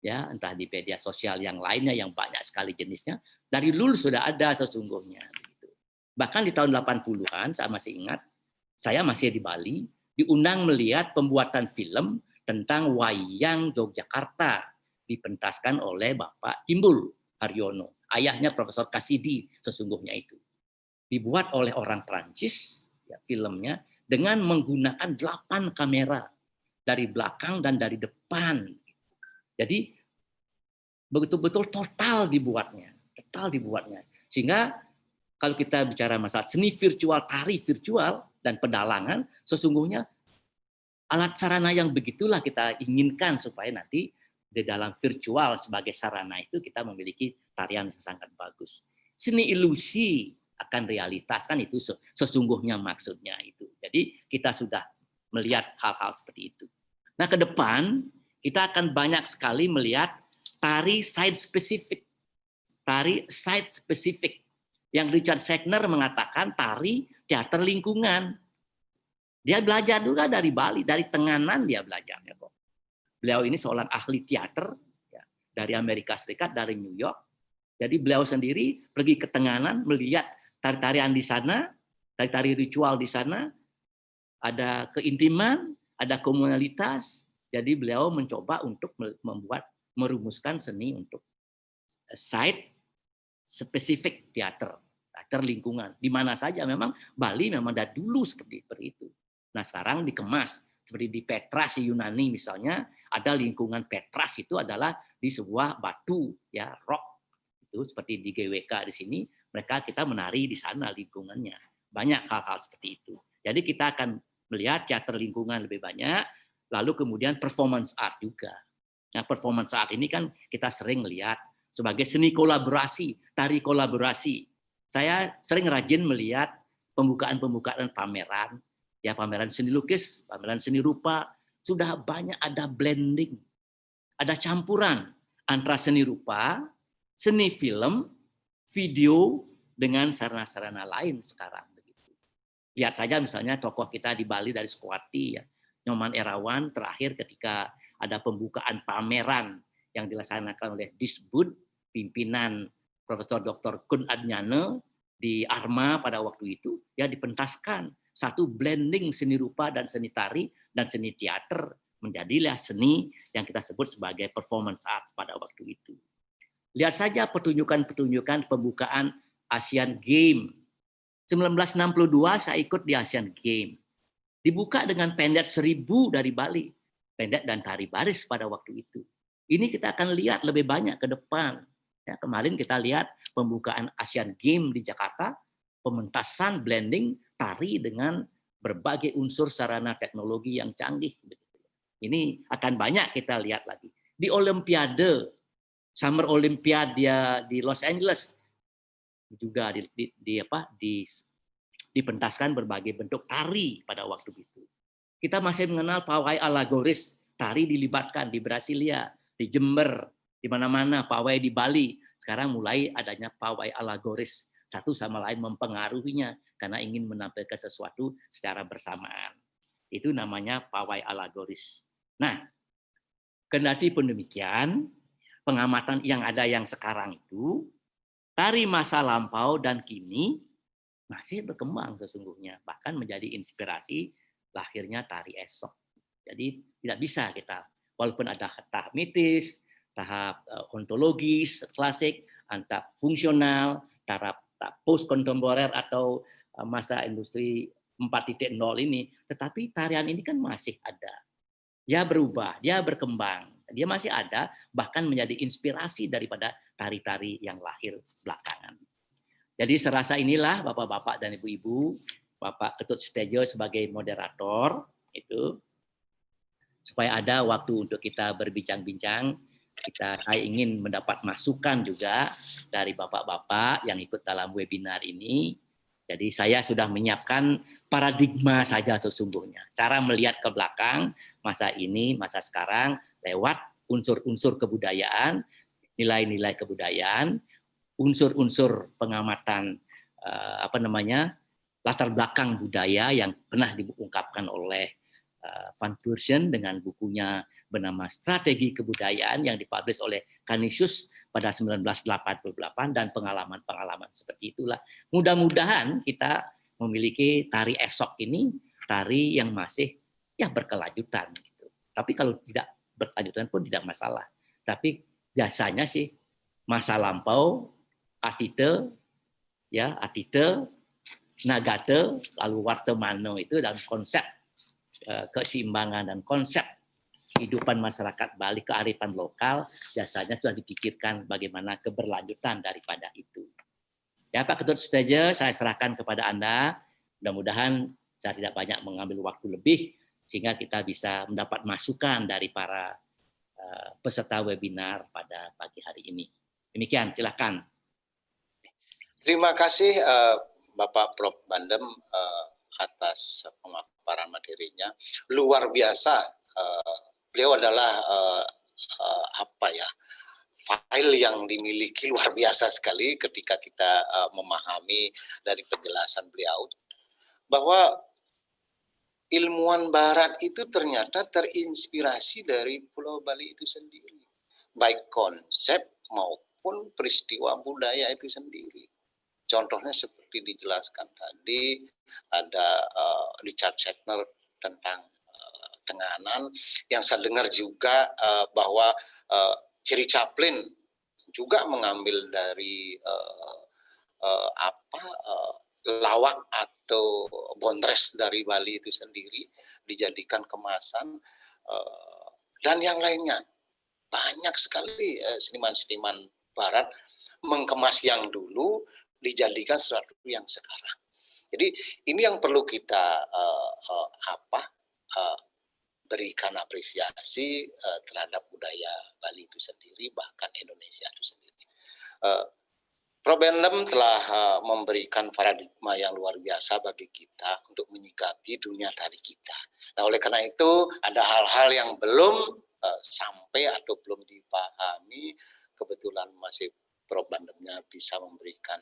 ya, entah di media sosial yang lainnya yang banyak sekali jenisnya. Dari dulu sudah ada sesungguhnya. Bahkan di tahun 80-an, saya masih ingat, saya masih di Bali, diundang melihat pembuatan film tentang wayang Yogyakarta, dipentaskan oleh Bapak Timbul Haryono, ayahnya Profesor Kasidi sesungguhnya itu. Dibuat oleh orang Prancis, ya, filmnya, dengan menggunakan 8 kamera, dari belakang dan dari depan. Jadi, betul-betul total dibuatnya. Sehingga, kalau kita bicara masalah seni virtual, tari virtual, dan pedalangan, sesungguhnya alat sarana yang begitulah kita inginkan supaya nanti di dalam virtual sebagai sarana itu kita memiliki tarian yang sangat bagus. Seni ilusi akan realitas, kan itu sesungguhnya maksudnya itu. Jadi kita sudah melihat hal-hal seperti itu. Nah, ke depan kita akan banyak sekali melihat tari site specific. Tari site specific. Yang Richard Schechner mengatakan tari teater lingkungan. Dia belajar juga dari Bali, dari Tenganan dia belajarnya kok. Beliau ini seorang ahli teater ya, dari Amerika Serikat, dari New York. Jadi beliau sendiri pergi ke Tenganan melihat tari-tarian di sana, tari-tari ritual di sana, ada keintiman, ada komunalitas. Jadi beliau mencoba untuk merumuskan seni untuk site spesifik teater lingkungan. Di mana saja memang Bali memang dari dulu seperti itu. Nah, sekarang dikemas seperti di Petras Yunani misalnya, ada lingkungan Petras itu adalah di sebuah batu ya, rock. Itu seperti di GWK di sini, kita menari di sana lingkungannya. Banyak hal-hal seperti itu. Jadi kita akan melihat teater lingkungan lebih banyak, lalu kemudian performance art juga. Nah, performance art ini kan kita sering lihat sebagai seni kolaborasi, tari kolaborasi. Saya sering rajin melihat pembukaan pameran, ya pameran seni lukis, pameran seni rupa, sudah banyak ada blending, ada campuran antara seni rupa, seni film, video dengan sarana-sarana lain sekarang. Lihat saja misalnya tokoh kita di Bali dari Squati, ya, Nyoman Erawan terakhir ketika ada pembukaan pameran yang dilaksanakan oleh Disbud, pimpinan Profesor Dr. Kun Adnyane di Arma pada waktu itu, ya dipentaskan satu blending seni rupa dan seni tari dan seni teater menjadilah seni yang kita sebut sebagai performance art pada waktu itu. Lihat saja pertunjukan-pertunjukan pembukaan Asian Games. 1962 saya ikut di Asian Games. Dibuka dengan pendet 1000 dari Bali. Pendet dan tari baris pada waktu itu. Ini kita akan lihat lebih banyak ke depan. Ya, kemarin kita lihat pembukaan Asian Games di Jakarta, pementasan blending tari dengan berbagai unsur sarana teknologi yang canggih. Ini akan banyak kita lihat lagi. Di Olimpiade, Summer Olympiad di Los Angeles, juga dipentaskan berbagai bentuk tari pada waktu itu. Kita masih mengenal pawai allegoris, tari dilibatkan di Brasilia, di Jember, di mana-mana, pawai di Bali. Sekarang mulai adanya pawai allegoris, satu sama lain mempengaruhinya karena ingin menampilkan sesuatu secara bersamaan. Itu namanya pawai allegoris. Nah, kendati pun demikian, pengamatan yang ada yang sekarang itu, tari masa lampau dan kini masih berkembang sesungguhnya, bahkan menjadi inspirasi lahirnya tari esok. Jadi tidak bisa kita, walaupun ada tahap mitis, tahap ontologis, klasik, tahap fungsional, tahap post kontemporer atau masa industri 4.0 ini, tetapi tarian ini kan masih ada. Dia berubah, dia berkembang. Dia masih ada, bahkan menjadi inspirasi daripada tari-tari yang lahir belakangan. Jadi serasa inilah Bapak-bapak dan Ibu-ibu, Bapak Ketut Sutejo sebagai moderator, itu supaya ada waktu untuk kita berbincang-bincang. Saya ingin mendapat masukan juga dari Bapak-bapak yang ikut dalam webinar ini. Jadi saya sudah menyiapkan paradigma saja sesungguhnya. Cara melihat ke belakang, masa ini, masa sekarang, lewat unsur-unsur kebudayaan, nilai-nilai kebudayaan, unsur-unsur pengamatan latar belakang budaya yang pernah diungkapkan oleh Van Thurston dengan bukunya bernama Strategi Kebudayaan yang dipublish oleh Canisius pada 1988 dan pengalaman-pengalaman seperti itulah. Mudah-mudahan kita memiliki tari esok ini tari yang masih ya berkelanjutan gitu. Tapi kalau tidak berkelanjutan pun tidak masalah. Tapi biasanya sih masa lampau, atite, nagate, lalu wartemano itu dalam konsep keseimbangan dan konsep kehidupan masyarakat Bali, kearifan lokal, biasanya sudah dipikirkan bagaimana keberlanjutan daripada itu. Ya Pak Ketut Sutejo, saya serahkan kepada Anda. Mudah-mudahan saya tidak banyak mengambil waktu lebih, sehingga kita bisa mendapat masukan dari para peserta webinar pada pagi hari ini. Demikian, silakan. Terima kasih Bapak Prof. Bandem atas pemaparan materinya. Luar biasa. Beliau adalah file yang dimiliki luar biasa sekali ketika kita memahami dari penjelasan beliau bahwa ilmuwan Barat itu ternyata terinspirasi dari Pulau Bali itu sendiri, baik konsep maupun peristiwa budaya itu sendiri. Contohnya seperti dijelaskan tadi, ada Richard Shatner tentang Tenganan, yang saya dengar juga bahwa Cherry Chaplin juga mengambil dari lawak atau bondres dari Bali itu sendiri, dijadikan kemasan, dan yang lainnya. Banyak sekali seniman-seniman Barat mengemas yang dulu, dijadikan sesuatu yang sekarang. Jadi ini yang perlu kita berikan apresiasi terhadap budaya Bali itu sendiri, bahkan Indonesia itu sendiri. Prof. Bandem telah memberikan paradigma yang luar biasa bagi kita untuk menyikapi dunia tari kita. Nah, oleh karena itu ada hal-hal yang belum sampai atau belum dipahami, kebetulan masih Prof. Bandemnya bisa memberikan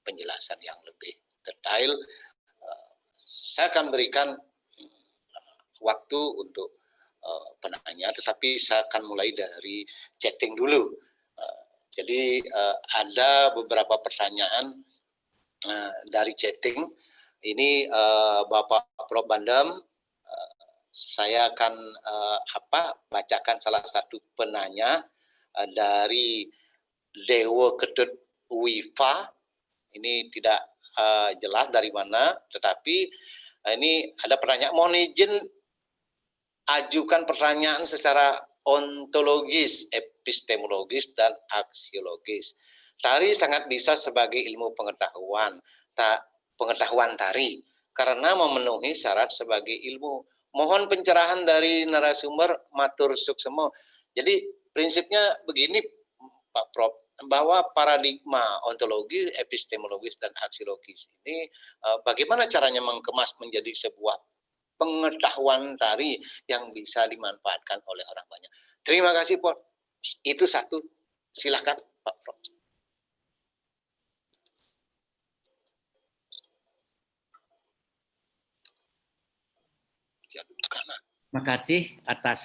penjelasan yang lebih detail. Saya akan berikan waktu untuk penanya, tetapi saya akan mulai dari chatting dulu. Jadi ada beberapa pertanyaan dari chatting. Ini Bapak Prof. Bandem, saya akan bacakan salah satu penanya dari Dewa Ketut Wifa. Ini tidak jelas dari mana, tetapi ini ada pertanyaan. Mohon izin ajukan pertanyaan secara ontologis, epistemologis, dan aksiologis. Tari sangat bisa sebagai ilmu pengetahuan tari karena memenuhi syarat sebagai ilmu. Mohon pencerahan dari narasumber, matur suksemo. Jadi prinsipnya begini Pak Prof, bahwa paradigma ontologi, epistemologis, dan aksiologis ini bagaimana caranya mengemas menjadi sebuah pengetahuan tari yang bisa dimanfaatkan oleh orang banyak. Terima kasih, Prof. Itu satu. Silakan, Pak Prof. Terima kasih atas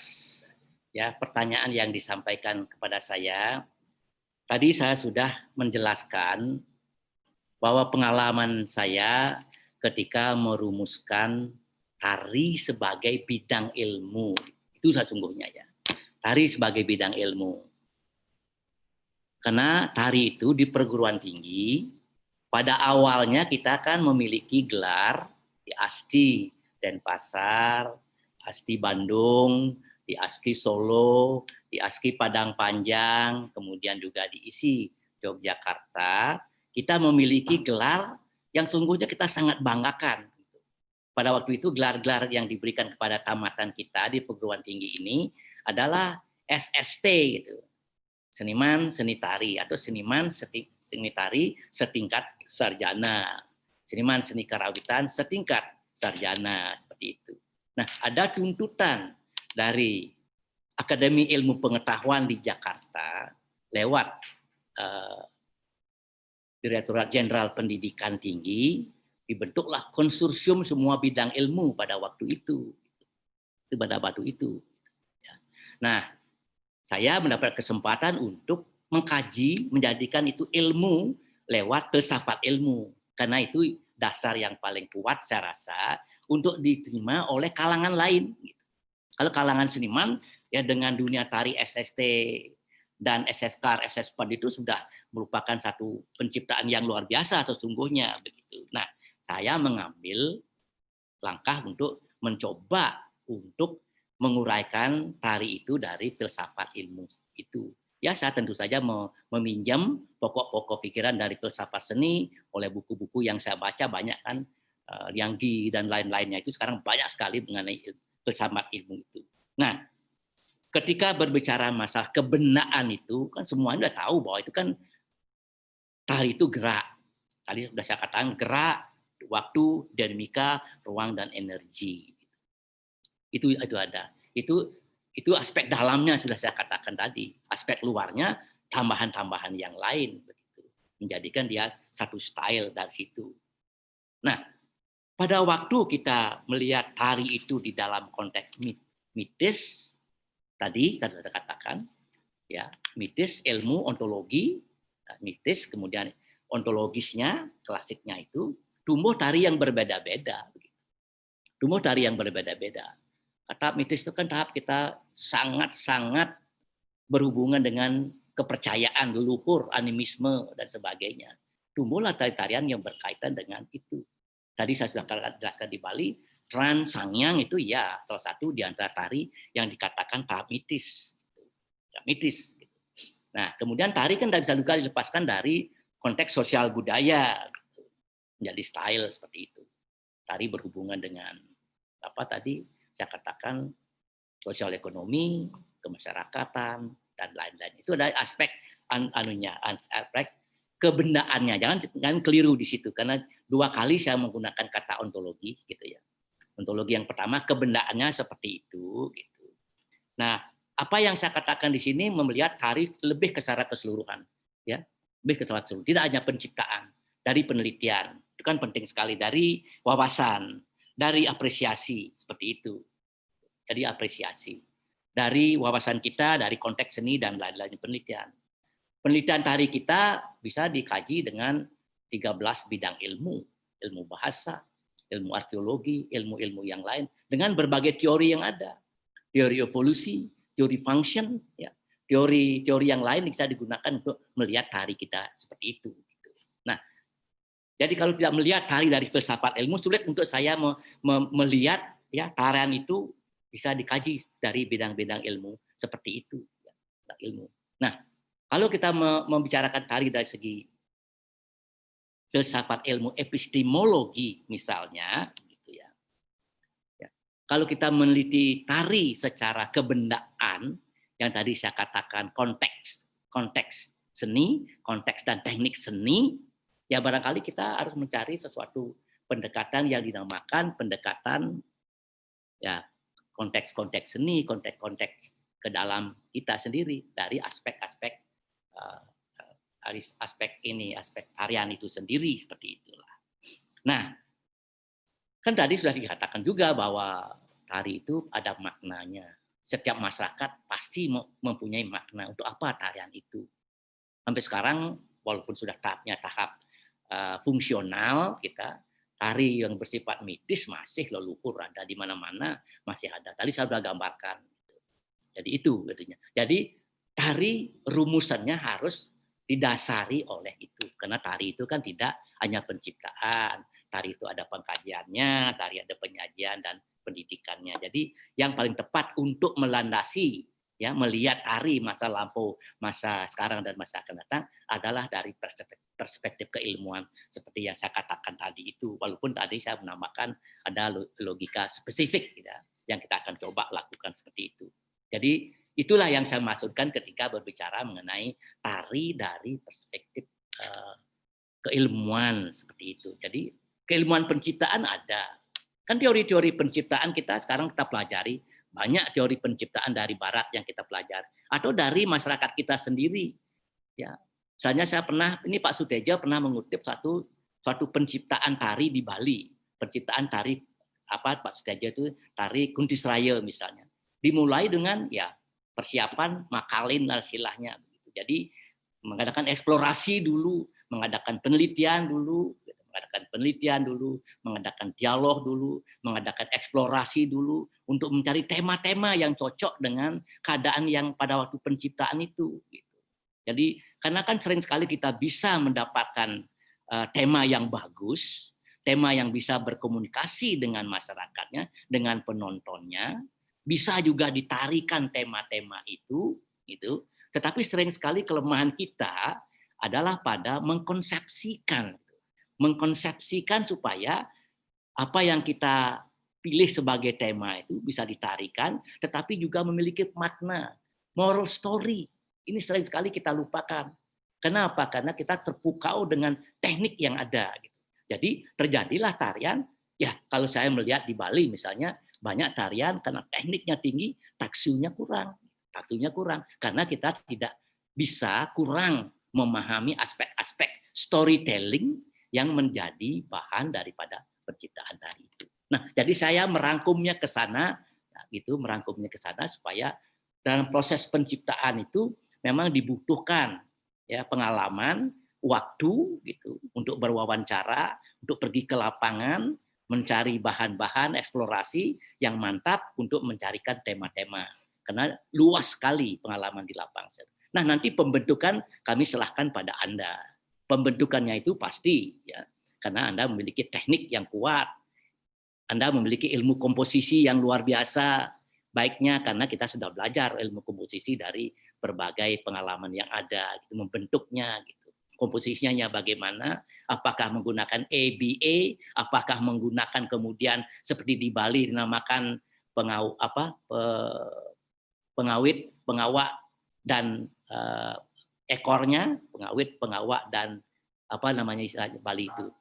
pertanyaan yang disampaikan kepada saya. Tadi saya sudah menjelaskan bahwa pengalaman saya ketika merumuskan tari sebagai bidang ilmu, itu sesungguhnya ya. Tari sebagai bidang ilmu. Karena tari itu di perguruan tinggi, pada awalnya kita kan memiliki gelar di ASTI Denpasar, ASTI Bandung, di ASKI Solo, di ASKI Padang Panjang, kemudian juga di ISI Yogyakarta, kita memiliki gelar yang sungguhnya kita sangat banggakan. Pada waktu itu gelar-gelar yang diberikan kepada tamatan kita di perguruan tinggi ini adalah SST gitu. Seniman seni tari atau seniman seni tari setingkat sarjana. Seniman seni karawitan setingkat sarjana seperti itu. Nah, ada tuntutan dari Akademi Ilmu Pengetahuan di Jakarta lewat Direktorat Jenderal Pendidikan Tinggi, dibentuklah konsorsium semua bidang ilmu pada waktu itu. Pada waktu itu. Nah, saya mendapat kesempatan untuk mengkaji, menjadikan itu ilmu lewat filsafat ilmu. Karena itu dasar yang paling kuat saya rasa untuk diterima oleh kalangan lain. Kalau kalangan seniman, ya dengan dunia tari SST dan SSK, SSPAD itu sudah merupakan satu penciptaan yang luar biasa sesungguhnya. Begitu. Nah, saya mengambil langkah untuk mencoba untuk menguraikan tari itu dari filsafat ilmu itu. Ya, saya tentu saja meminjam pokok-pokok pikiran dari filsafat seni oleh buku-buku yang saya baca banyak kan, Liang Gi dan lain-lainnya itu sekarang banyak sekali mengenai filsafat ilmu itu. Nah, ketika berbicara masalah kebenaan itu kan semuanya sudah tahu bahwa itu kan tari itu gerak. Tadi sudah saya katakan gerak, waktu, dinamika, ruang dan energi. Itu ada. Itu aspek dalamnya sudah saya katakan tadi. Aspek luarnya tambahan-tambahan yang lain begitu. Menjadikan dia satu style dari situ. Nah, pada waktu kita melihat tari itu di dalam konteks mitis tadi kan sudah katakan ya, mitis, ilmu, ontologi, mitis, kemudian ontologisnya, klasiknya itu tumbuh tari yang berbeda-beda. Tumbuh tari yang berbeda-beda. Tahap mitis itu kan tahap kita sangat-sangat berhubungan dengan kepercayaan, leluhur, animisme, dan sebagainya. Tumbuhlah tari-tarian yang berkaitan dengan itu. Tadi saya sudah jelaskan di Bali, trans, sangyang itu ya salah satu di antara tari yang dikatakan tahap mitis. Ya, mitis. Nah, kemudian tari kan tidak bisa juga dilepaskan dari konteks sosial budaya. Menjadi style seperti itu. Tari berhubungan dengan apa tadi? Saya katakan sosial ekonomi, kemasyarakatan dan lain-lain. Itu ada aspek aspek kebendaannya. Jangan keliru di situ karena dua kali saya menggunakan kata ontologi gitu ya. Ontologi yang pertama kebendaannya seperti itu gitu. Nah, apa yang saya katakan di sini melihat tari lebih ke secara keseluruhan ya. Lebih ke secara keseluruhan, tidak hanya penciptaan, dari penelitian. Itu kan penting sekali, dari wawasan, dari apresiasi seperti itu. Jadi apresiasi dari wawasan kita, dari konteks seni dan lain-lain penelitian. Penelitian tari kita bisa dikaji dengan 13 bidang ilmu, ilmu bahasa, ilmu arkeologi, ilmu-ilmu yang lain dengan berbagai teori yang ada. Teori evolusi, teori function, ya. Teori-teori yang lain bisa digunakan untuk melihat tari kita seperti itu. Nah, jadi kalau tidak melihat tari dari filsafat ilmu, sulit untuk saya melihat ya tarian itu bisa dikaji dari bidang-bidang ilmu seperti itu. Ya, ilmu. Nah, kalau kita membicarakan tari dari segi filsafat ilmu epistemologi misalnya, gitu ya. Ya. Kalau kita meneliti tari secara kebendaan, yang tadi saya katakan konteks seni, konteks dan teknik seni, ya barangkali kita harus mencari sesuatu pendekatan yang dinamakan pendekatan ya konteks-konteks seni, konteks-konteks ke dalam kita sendiri dari aspek-aspek aspek tarian itu sendiri seperti itulah. Nah, kan tadi sudah dikatakan juga bahwa tari itu ada maknanya. Setiap masyarakat pasti mempunyai makna untuk apa tarian itu. Sampai sekarang walaupun sudah tahap fungsional kita, tari yang bersifat mitis masih leluhur ada di mana-mana, masih ada. Tadi saya sudah gambarkan. Jadi itu katanya. Jadi tari rumusannya harus didasari oleh itu. Karena tari itu kan tidak hanya penciptaan, tari itu ada pengkajiannya, tari ada penyajian dan pendidikannya. Jadi yang paling tepat untuk melandasi ya melihat tari masa lampau, masa sekarang dan masa akan datang adalah dari perspektif keilmuan seperti yang saya katakan tadi itu. Walaupun tadi saya menambahkan ada logika spesifik ya, yang kita akan coba lakukan seperti itu. Jadi itulah yang saya maksudkan ketika berbicara mengenai tari dari perspektif keilmuan seperti itu. Jadi keilmuan penciptaan ada. Kan teori-teori penciptaan kita sekarang kita pelajari, banyak teori penciptaan dari barat yang kita pelajari atau dari masyarakat kita sendiri. Ya, misalnya saya pernah, ini Pak Suteja pernah mengutip suatu penciptaan tari di Bali, penciptaan tari apa Pak Suteja itu tari Kuntisraya misalnya. Dimulai dengan ya persiapan makalin dan silahnya. Jadi mengadakan eksplorasi dulu, mengadakan penelitian dulu, mengadakan dialog dulu, mengadakan eksplorasi dulu untuk mencari tema-tema yang cocok dengan keadaan yang pada waktu penciptaan itu. Jadi karena kan sering sekali kita bisa mendapatkan tema yang bagus, tema yang bisa berkomunikasi dengan masyarakatnya, dengan penontonnya, bisa juga ditarikan tema-tema itu, gitu. Tetapi sering sekali kelemahan kita adalah pada mengkonsepsikan supaya apa yang kita pilih sebagai tema itu bisa ditarikan, tetapi juga memiliki makna, moral story. Ini sering sekali kita lupakan. Kenapa? Karena kita terpukau dengan teknik yang ada. Jadi terjadilah tarian, ya kalau saya melihat di Bali misalnya, banyak tarian karena tekniknya tinggi, taksunya kurang. Karena kita tidak bisa kurang memahami aspek-aspek storytelling yang menjadi bahan daripada penciptaan tari itu. Nah, jadi saya merangkumnya ke sana, supaya dalam proses penciptaan itu memang dibutuhkan ya pengalaman, waktu gitu untuk berwawancara, untuk pergi ke lapangan, mencari bahan-bahan eksplorasi yang mantap untuk mencarikan tema-tema. Karena luas sekali pengalaman di lapangan. Nah, nanti pembentukan kami serahkan pada Anda. Pembentukannya itu pasti ya, karena Anda memiliki teknik yang kuat, Anda memiliki ilmu komposisi yang luar biasa, baiknya karena kita sudah belajar ilmu komposisi dari berbagai pengalaman yang ada, gitu, membentuknya, gitu. Komposisinya bagaimana? Apakah menggunakan ABA? Apakah menggunakan kemudian seperti di Bali dinamakan pengawit, dan ekornya, pengawit, pengawak, dan apa namanya istilahnya Bali itu,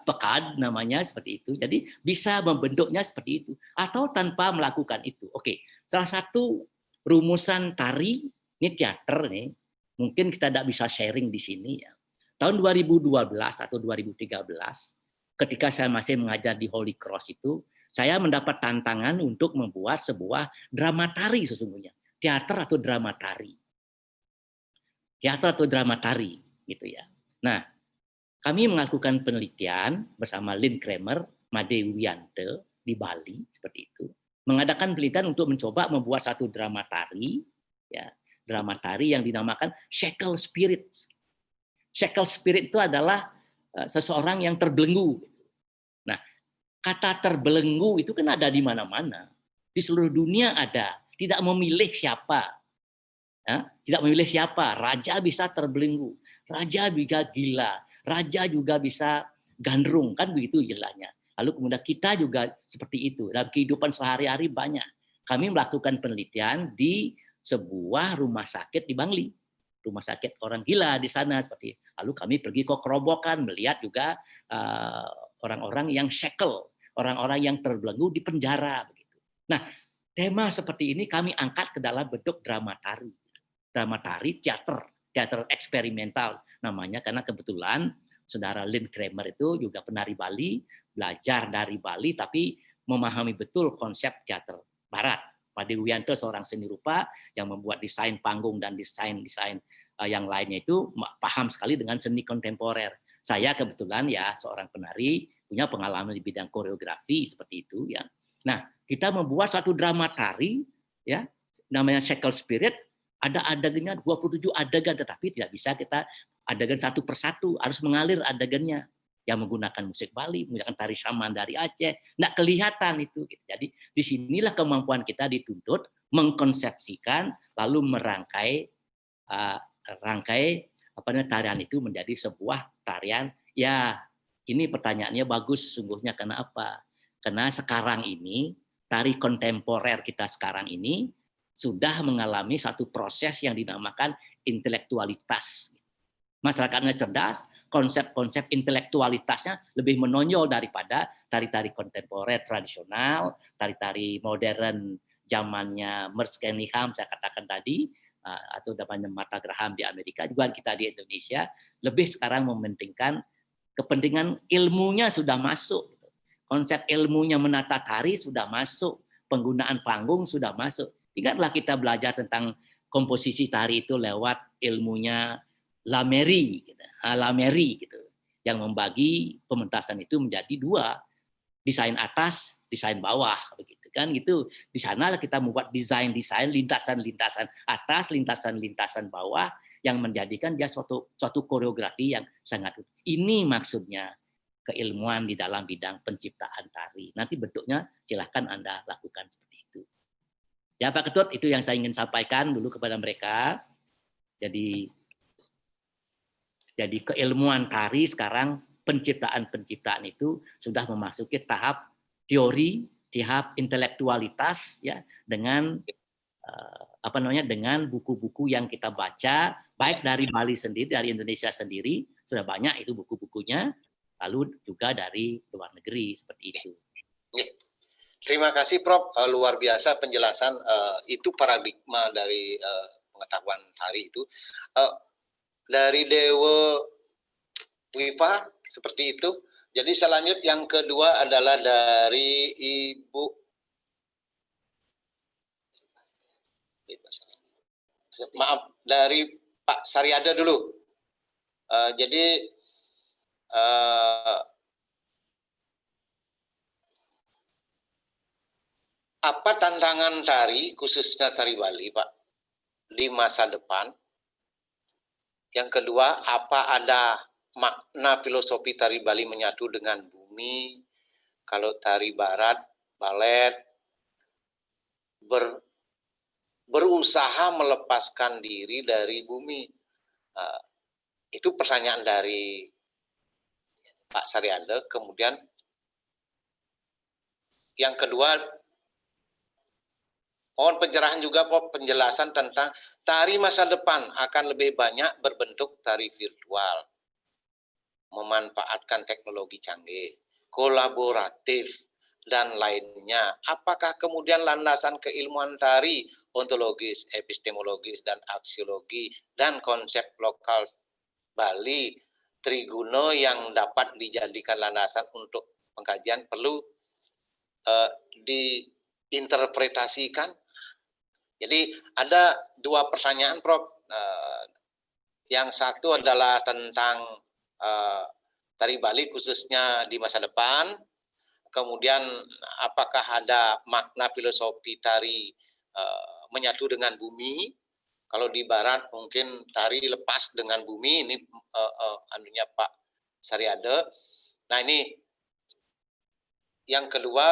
pekad namanya seperti itu. Jadi bisa membentuknya seperti itu atau tanpa melakukan itu. Oke, salah satu rumusan tari ini teater nih, mungkin kita tidak bisa sharing di sini ya. Tahun 2012 atau 2013, ketika saya masih mengajar di Holy Cross itu, saya mendapat tantangan untuk membuat sebuah drama tari sesungguhnya, teater atau drama tari. Gitu ya. Nah, kami melakukan penelitian bersama Lynn Kramer, Made Wiyanto di Bali seperti itu, mengadakan penelitian untuk mencoba membuat satu drama tari, ya, drama tari yang dinamakan Shackle Spirit. Shackle Spirit itu adalah seseorang yang terbelenggu. Nah, kata terbelenggu itu kan ada di mana-mana, di seluruh dunia ada, tidak memilih siapa. Ya, tidak memilih siapa, raja bisa terbelenggu, raja bisa gila, raja juga bisa gandrung, kan begitu istilahnya. Lalu kemudian kita juga seperti itu, dalam kehidupan sehari-hari banyak. Kami melakukan penelitian di sebuah rumah sakit di Bangli, rumah sakit orang gila di sana seperti itu. Lalu kami pergi ke kerobokan, melihat juga orang-orang yang shackle, orang-orang yang terbelenggu di penjara begitu. Nah, tema seperti ini kami angkat ke dalam bentuk drama tari. Drama tari, teater eksperimental namanya, karena kebetulan saudara Lynn Kramer itu juga penari Bali, belajar dari Bali, tapi memahami betul konsep teater barat. Made Wiyanto seorang seni rupa yang membuat desain panggung dan desain yang lainnya itu paham sekali dengan seni kontemporer. Saya kebetulan ya seorang penari, punya pengalaman di bidang koreografi seperti itu ya. Nah, kita membuat satu drama tari ya, namanya Shackle Spirit. Ada adegannya 27 adegan, tetapi tidak bisa kita adegan satu persatu, harus mengalir adegannya. yang menggunakan musik Bali, menggunakan tari Saman dari Aceh, nggak kelihatan itu. Jadi disinilah kemampuan kita dituntut mengkonsepsikan lalu merangkai tarian itu menjadi sebuah tarian. Ya, ini pertanyaannya bagus sesungguhnya. Kenapa? Karena sekarang ini tari kontemporer kita sekarang ini sudah mengalami satu proses yang dinamakan intelektualitas. Masyarakatnya cerdas, konsep-konsep intelektualitasnya lebih menonjol daripada tari-tari kontemporer tradisional, tari-tari modern zamannya Merce Cunningham saya katakan tadi, atau namanya Martha Graham di Amerika, juga kita di Indonesia lebih sekarang mementingkan kepentingan ilmunya sudah masuk. Konsep ilmunya menata tari sudah masuk, penggunaan panggung sudah masuk. Ingatlah kita belajar tentang komposisi tari itu lewat ilmunya Lamery, gitu, yang membagi pementasan itu menjadi dua, desain atas, desain bawah, begitu kan? Gitu. Di sana kita membuat desain lintasan-lintasan atas, lintasan-lintasan bawah, yang menjadikan dia suatu koreografi yang sangat. Ini maksudnya keilmuan di dalam bidang penciptaan tari. Nanti bentuknya silahkan Anda lakukan seperti itu. Ya Pak Ketut, itu yang saya ingin sampaikan dulu kepada mereka. Jadi keilmuan tari sekarang penciptaan itu sudah memasuki tahap teori, tahap intelektualitas ya, dengan dengan buku-buku yang kita baca baik dari Bali sendiri, dari Indonesia sendiri, sudah banyak itu buku-bukunya, lalu juga dari luar negeri seperti itu. Terima kasih Prof, luar biasa penjelasan itu paradigma dari pengetahuan tari itu. Dari Dewa Wifa seperti itu. Jadi selanjutnya yang kedua adalah dari Ibu dari Pak Saryada dulu. Apa tantangan tari, khususnya tari Bali, Pak, di masa depan? Yang kedua, apa ada makna filosofi tari Bali menyatu dengan bumi? Kalau tari Barat, balet, berusaha melepaskan diri dari bumi. Itu pertanyaan dari Pak Saryada. Kemudian yang kedua, mohon pencerahan juga penjelasan tentang tari masa depan akan lebih banyak berbentuk tari virtual, memanfaatkan teknologi canggih, kolaboratif, dan lainnya. Apakah kemudian landasan keilmuan tari, ontologis, epistemologis, dan aksiologi, dan konsep lokal Bali, Triguno yang dapat dijadikan landasan untuk pengkajian perlu diinterpretasikan? Jadi ada dua pertanyaan, Prof. Yang satu adalah tentang tari Bali khususnya di masa depan. Kemudian apakah ada makna filosofi tari menyatu dengan bumi? Kalau di Barat mungkin tari lepas dengan bumi, ini anunya Pak Saryada. Nah ini yang kedua.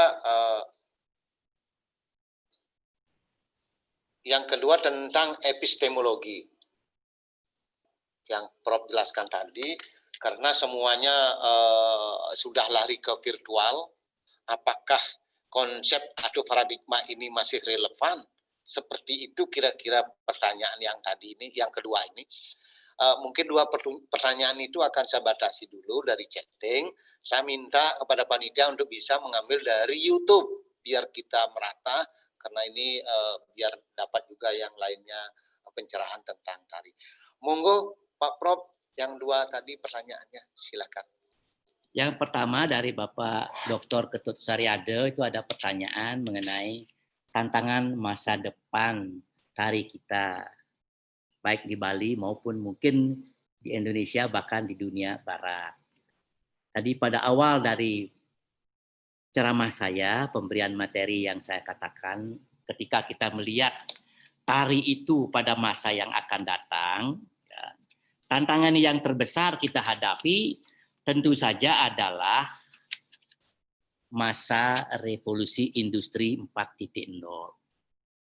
Yang kedua tentang epistemologi yang Prof jelaskan tadi, karena semuanya sudah lari ke virtual, apakah konsep atau paradigma ini masih relevan? Seperti itu kira-kira pertanyaan yang tadi ini, yang kedua ini. Mungkin dua pertanyaan itu akan saya batasi dulu dari chatting. Saya minta kepada panitia untuk bisa mengambil dari YouTube, biar kita merata, karena ini biar dapat juga yang lainnya pencerahan tentang tari. Monggo Pak Prof, yang dua tadi pertanyaannya, silakan. Yang pertama dari Bapak Dr. Ketut Saryada itu ada pertanyaan mengenai tantangan masa depan tari kita, baik di Bali maupun mungkin di Indonesia bahkan di dunia Barat. Tadi pada awal dari ceramah saya, pemberian materi yang saya katakan, ketika kita melihat tari itu pada masa yang akan datang, ya, tantangan yang terbesar kita hadapi tentu saja adalah masa revolusi industri 4.0.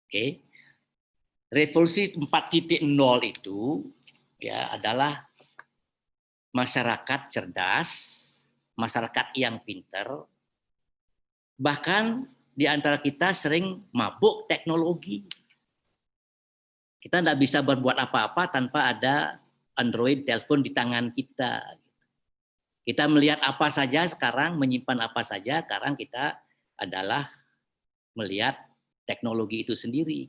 Oke. Revolusi 4.0 itu ya adalah masyarakat cerdas, masyarakat yang pinter, bahkan di antara kita sering mabuk teknologi. Kita tidak bisa berbuat apa-apa tanpa ada Android telepon di tangan kita. Kita melihat apa saja sekarang, menyimpan apa saja, sekarang kita adalah melihat teknologi itu sendiri.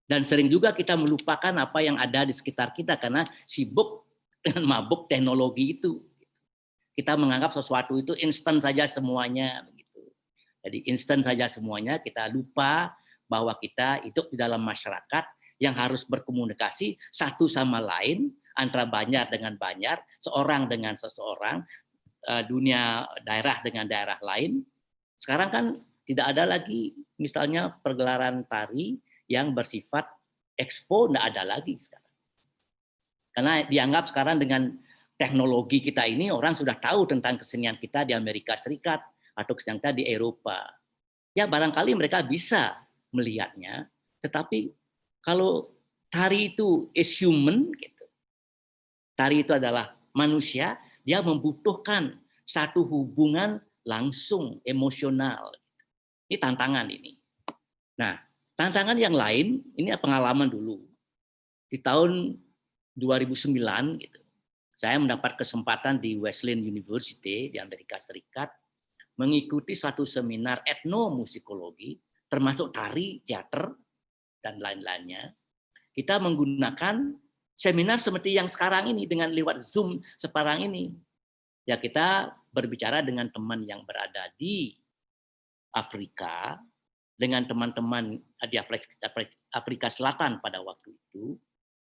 Dan sering juga kita melupakan apa yang ada di sekitar kita karena sibuk dengan mabuk teknologi itu. Kita menganggap sesuatu itu instan saja semuanya. Jadi instan saja semuanya, kita lupa bahwa kita hidup di dalam masyarakat yang harus berkomunikasi satu sama lain, antara Banjar dengan Banjar, seorang dengan seseorang, dunia daerah dengan daerah lain. Sekarang kan tidak ada lagi misalnya pergelaran tari yang bersifat expo, tidak ada lagi sekarang. Karena dianggap sekarang dengan teknologi kita ini orang sudah tahu tentang kesenian kita di Amerika Serikat atau kesenian kita di Eropa. Ya barangkali mereka bisa melihatnya, tetapi kalau tari itu is human, gitu. Tari itu adalah manusia, dia membutuhkan satu hubungan langsung emosional. Ini tantangan ini. Nah, tantangan yang lain, ini pengalaman dulu. Di tahun 2009, gitu, saya mendapat kesempatan di Wesleyan University di Amerika Serikat mengikuti suatu seminar etnomusikologi, termasuk tari, teater, dan lain-lainnya. Kita menggunakan seminar seperti yang sekarang ini dengan lewat Zoom sekarang ini. Ya kita berbicara dengan teman yang berada di Afrika, dengan teman-teman di Afrika Selatan pada waktu itu,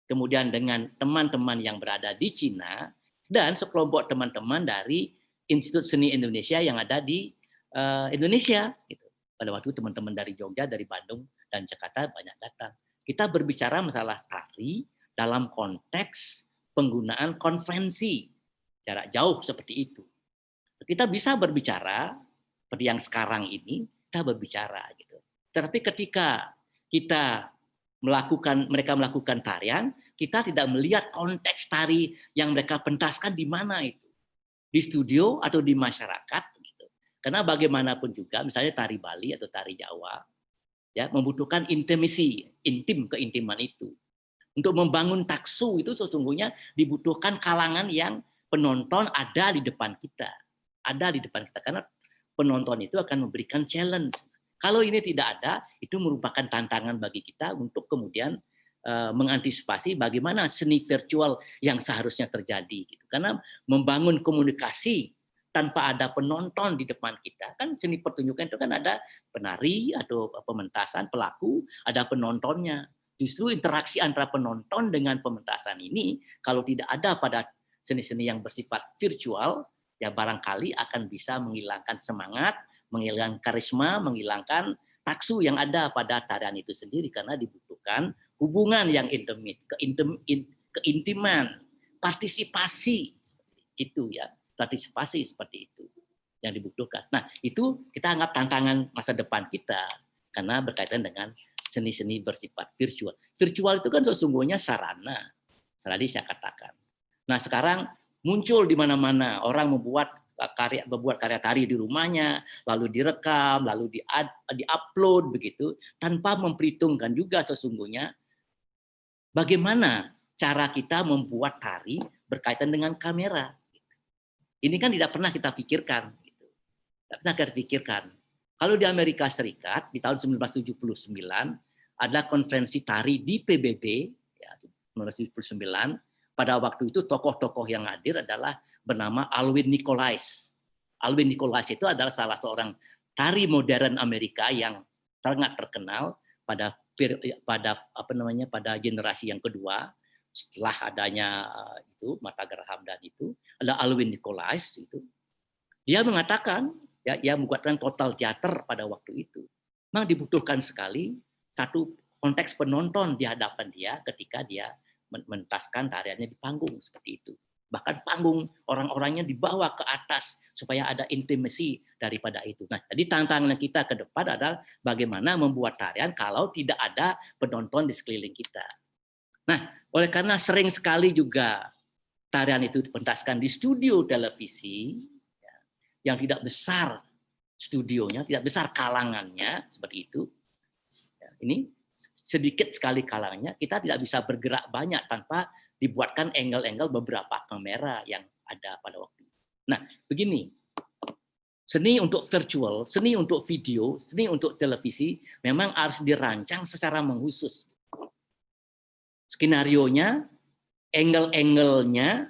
kemudian dengan teman-teman yang berada di Cina, dan sekelompok teman-teman dari Institut Seni Indonesia yang ada di Indonesia. Gitu. Pada waktu itu teman-teman dari Jogja, dari Bandung, dan Jakarta banyak datang. Kita berbicara masalah tari dalam konteks penggunaan konvensi jarak jauh seperti itu. Kita bisa berbicara seperti yang sekarang ini, kita berbicara gitu. Tetapi ketika mereka melakukan tarian, kita tidak melihat konteks tari yang mereka pentaskan di mana itu, di studio atau di masyarakat. Gitu. Karena bagaimanapun juga, misalnya tari Bali atau tari Jawa, ya membutuhkan keintiman itu. Untuk membangun taksu itu sesungguhnya dibutuhkan kalangan yang penonton ada di depan kita. Ada di depan kita, karena penonton itu akan memberikan challenge. Kalau ini tidak ada, itu merupakan tantangan bagi kita untuk kemudian mengantisipasi bagaimana seni virtual yang seharusnya terjadi. Gitu. Karena membangun komunikasi tanpa ada penonton di depan kita, kan seni pertunjukan itu kan ada penari atau pementasan, pelaku, ada penontonnya. Justru interaksi antara penonton dengan pementasan ini, kalau tidak ada pada seni-seni yang bersifat virtual, ya barangkali akan bisa menghilangkan semangat, menghilangkan karisma, menghilangkan taksu yang ada pada tarian itu sendiri, karena dibutuhkan hubungan yang intimate, keintiman, partisipasi, itu ya, partisipasi seperti itu yang dibutuhkan. Nah, itu kita anggap tantangan masa depan kita, karena berkaitan dengan seni-seni bersifat virtual. Virtual itu kan sesungguhnya sarana, tadi saya katakan. Nah, sekarang muncul di mana-mana orang membuat karya tari di rumahnya, lalu direkam, lalu di-upload begitu, tanpa memperhitungkan juga sesungguhnya bagaimana cara kita membuat tari berkaitan dengan kamera. Ini kan tidak pernah kita pikirkan. Tidak pernah kita pikirkan. Kalau di Amerika Serikat, di tahun 1979, ada konferensi tari di PBB, ya, 1979, pada waktu itu tokoh-tokoh yang hadir adalah bernama Alwin Nicolais. Alwin Nicolais itu adalah salah seorang tari modern Amerika yang sangat terkenal pada generasi yang kedua setelah adanya itu Martha Graham dan itu ada Alwin Nicolais itu. Dia mengatakan ya, ia membuatkan total teater pada waktu itu. Memang dibutuhkan sekali satu konteks penonton di hadapan dia ketika dia mentaskan tariannya di panggung seperti itu. Bahkan panggung orang-orangnya dibawa ke atas supaya ada intimasi daripada itu. Nah, jadi tantangan kita ke depan adalah bagaimana membuat tarian kalau tidak ada penonton di sekeliling kita. Nah, oleh karena sering sekali juga tarian itu dipentaskan di studio televisi yang tidak besar studionya, tidak besar kalangannya, seperti itu. Ini sedikit sekali kalangannya, kita tidak bisa bergerak banyak tanpa dibuatkan angle-angle beberapa kamera yang ada pada waktu itu. Nah, begini, seni untuk virtual, seni untuk video, seni untuk televisi memang harus dirancang secara mengkhusus. Skenarionya, angle-angle-nya,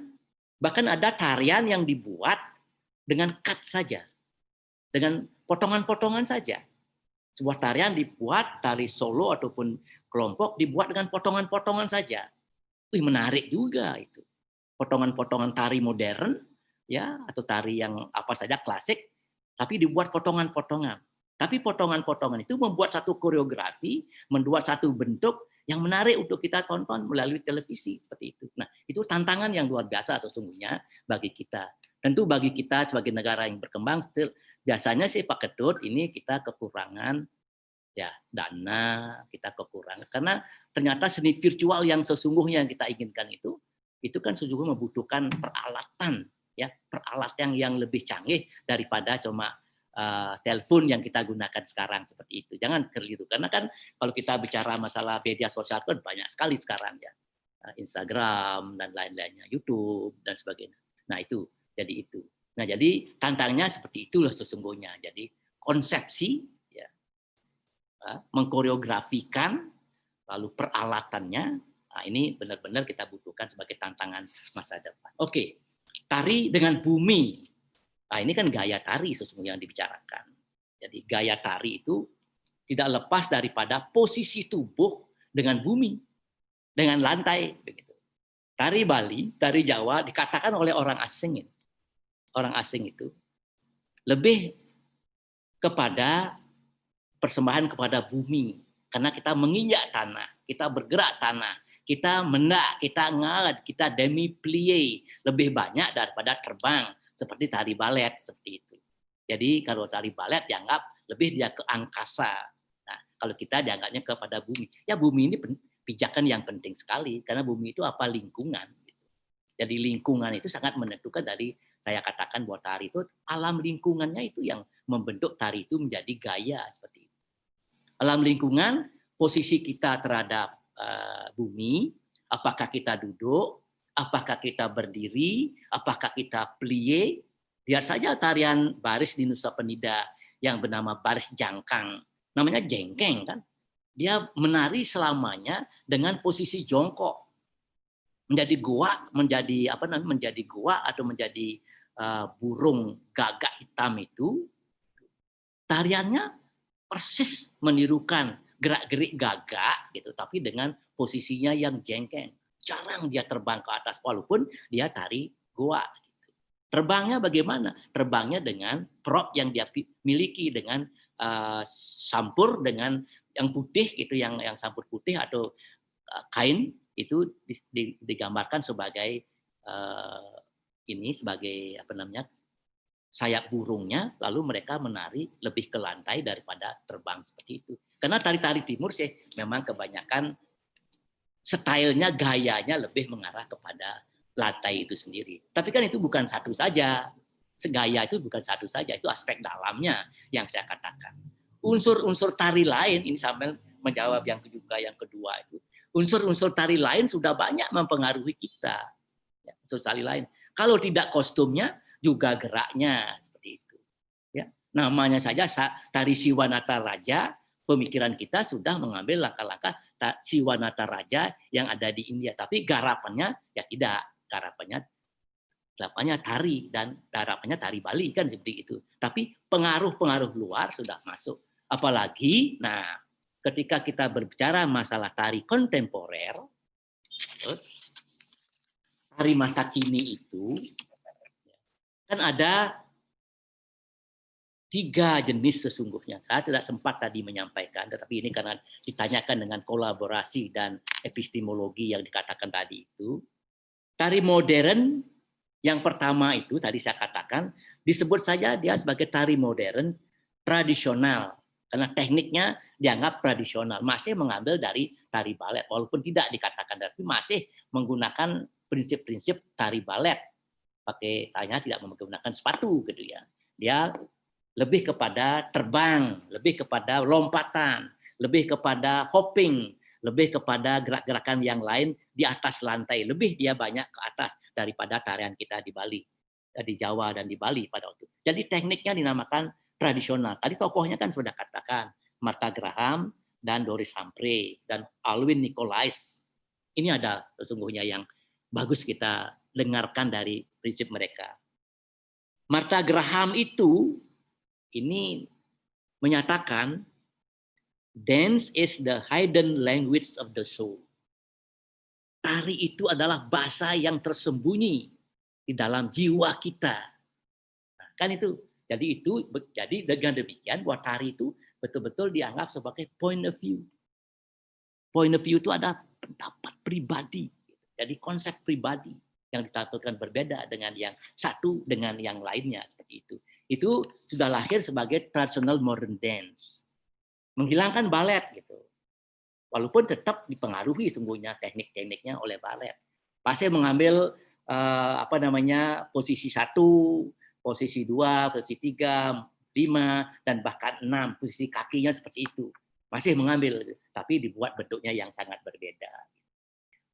bahkan ada tarian yang dibuat dengan cut saja, dengan potongan-potongan saja. Sebuah tarian dibuat, tari solo ataupun kelompok dibuat dengan potongan-potongan saja. Wih, menarik juga itu. Potongan-potongan tari modern, ya, atau tari yang apa saja klasik, tapi dibuat potongan-potongan. Tapi potongan-potongan itu membuat satu koreografi, membuat satu bentuk yang menarik untuk kita tonton melalui televisi seperti itu. Nah, itu tantangan yang luar biasa sesungguhnya bagi kita. Tentu bagi kita sebagai negara yang berkembang, biasanya sih Pak Ketut, ini kita kekurangan ya dana, kita kekurangan karena ternyata seni virtual yang sesungguhnya yang kita inginkan itu kan sesungguhnya membutuhkan peralatan, ya peralatan yang lebih canggih daripada cuma telepon yang kita gunakan sekarang seperti itu. Jangan keliru karena kan kalau kita bicara masalah media sosial kan banyak sekali sekarang ya, Instagram dan lain-lainnya, YouTube dan sebagainya. Nah itu jadi itu. Nah, jadi tantangannya seperti itulah sesungguhnya. Jadi konsepsi, ya, mengkoreografikan, lalu peralatannya, nah ini benar-benar kita butuhkan sebagai tantangan masa depan. Oke, tari dengan bumi. Nah, ini kan gaya tari sesungguhnya yang dibicarakan. Jadi gaya tari itu tidak lepas daripada posisi tubuh dengan bumi, dengan lantai. Begitu. Tari Bali, tari Jawa dikatakan oleh orang asing ini. Orang asing itu lebih kepada persembahan kepada bumi karena kita menginjak tanah, kita bergerak tanah, kita mendak, kita ngalat, kita demi plie lebih banyak daripada terbang seperti tari balet seperti itu. Jadi kalau tari balet dianggap lebih dia ke angkasa. Nah, kalau kita dianggapnya kepada bumi. Ya bumi ini pijakan yang penting sekali karena bumi itu apa lingkungan. Jadi lingkungan itu sangat menentukan dari saya katakan bahwa tari itu alam lingkungannya itu yang membentuk tari itu menjadi gaya seperti itu. Alam lingkungan, posisi kita terhadap bumi, apakah kita duduk, apakah kita berdiri, apakah kita plie. Lihat saja tarian baris di Nusa Penida yang bernama baris jangkang, namanya jengkeng kan. Dia menari selamanya dengan posisi jongkok. Menjadi goa, menjadi apa namanya? Menjadi goa atau menjadi burung gagak hitam itu tariannya persis menirukan gerak-gerik gagak gitu tapi dengan posisinya yang jengkeng. Jarang dia terbang ke atas walaupun dia tari goa gitu. Terbangnya bagaimana? Terbangnya dengan prop yang dia miliki dengan sampur dengan yang putih itu yang sampur putih atau kain itu digambarkan sebagai ini sebagai apa namanya sayap burungnya, lalu mereka menari lebih ke lantai daripada terbang seperti itu. Karena tari-tari timur sih memang kebanyakan stylenya, gayanya lebih mengarah kepada lantai itu sendiri. Tapi kan itu bukan satu saja, segaya itu bukan satu saja, itu aspek dalamnya yang saya katakan. Unsur-unsur tari lain ini sambil menjawab yang kedua itu. Unsur-unsur tari lain sudah banyak mempengaruhi kita. Ya, unsur tari lain. Kalau tidak kostumnya, juga geraknya seperti itu. Ya, namanya saja tari Siwanata Raja, pemikiran kita sudah mengambil langkah-langkah Siwanata Raja yang ada di India. Tapi garapannya ya tidak, garapannya tari dan garapannya tari Bali kan seperti itu. Tapi pengaruh-pengaruh luar sudah masuk. Apalagi, nah, ketika kita berbicara masalah tari kontemporer, tari masa kini itu kan ada 3 jenis sesungguhnya. Saya tidak sempat tadi menyampaikan, tetapi ini karena ditanyakan dengan kolaborasi dan epistemologi yang dikatakan tadi itu. Tari modern Yang pertama itu tadi saya katakan disebut saja dia sebagai tari modern tradisional karena tekniknya dianggap tradisional, masih mengambil dari tari balet walaupun tidak dikatakan, tapi masih menggunakan prinsip-prinsip tari balet. Pakai hanya tidak menggunakan sepatu gitu ya. Dia lebih kepada terbang, lebih kepada lompatan, lebih kepada hopping, lebih kepada gerak-gerakan yang lain di atas lantai. Lebih dia banyak ke atas daripada tarian kita di Bali, di Jawa dan di Bali pada waktu. Jadi tekniknya dinamakan tradisional. Tadi tokohnya kan sudah katakan, Martha Graham dan Doris Humphrey dan Alwyn Nicolais. Ini ada sesungguhnya yang bagus kita dengarkan dari prinsip mereka. Martha Graham itu ini menyatakan dance is the hidden language of the soul. Tari itu adalah bahasa yang tersembunyi di dalam jiwa kita. Nah, kan itu. Jadi dengan demikian bahwa tari itu betul-betul dianggap sebagai point of view. Point of view itu ada pendapat pribadi. Jadi konsep pribadi yang ditampilkan berbeda dengan yang satu dengan yang lainnya seperti itu. Itu sudah lahir sebagai traditional modern dance. Menghilangkan balet gitu. Walaupun tetap dipengaruhi sungguhnya teknik-tekniknya oleh balet. Pasti mengambil posisi 1, posisi 2, posisi 3, 5 dan bahkan 6 posisi kakinya seperti itu. Masih mengambil tapi dibuat bentuknya yang sangat berbeda.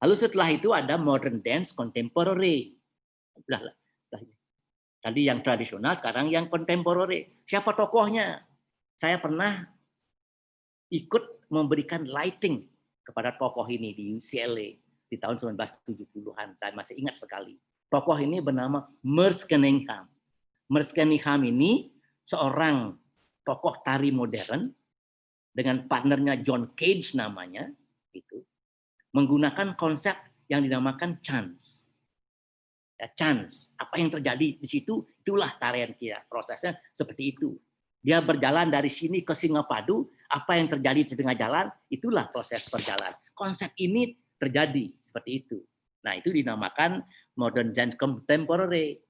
Lalu setelah itu ada modern dance contemporary. Tadi yang tradisional, sekarang yang contemporary. Siapa tokohnya? Saya pernah ikut memberikan lighting kepada tokoh ini di UCLA di tahun 1970-an. Saya masih ingat sekali. Tokoh ini bernama Merce Cunningham. Merce Cunningham ini seorang tokoh tari modern dengan partnernya John Cage namanya, gitu, menggunakan konsep yang dinamakan chance. Ya, chance. Apa yang terjadi di situ, itulah tarian kita. Prosesnya seperti itu. Dia berjalan dari sini ke Singapadu, apa yang terjadi di tengah jalan, itulah proses perjalanan. Konsep ini terjadi seperti itu. Nah, itu dinamakan modern dance contemporary.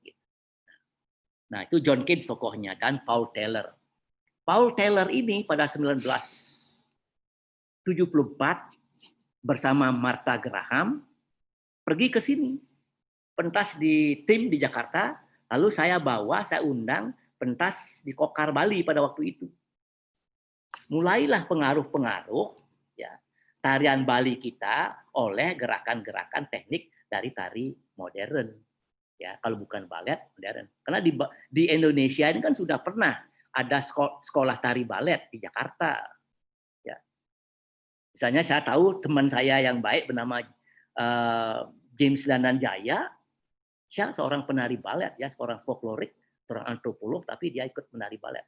Nah, itu John Cage tokohnya dan Paul Taylor. Paul Taylor ini pada 1974 bersama Martha Graham pergi ke sini. Pentas di tim di Jakarta, lalu saya undang pentas di Kokar Bali pada waktu itu. Mulailah pengaruh-pengaruh ya tarian Bali kita oleh gerakan-gerakan teknik dari tari modern. Ya, kalau bukan balet modern. Karena di Indonesia ini kan sudah pernah ada sekolah tari balet di Jakarta. Ya. Misalnya saya tahu teman saya yang baik bernama James Dananjaya, dia seorang penari balet, ya, seorang folklorik, seorang antropolog, tapi dia ikut menari balet.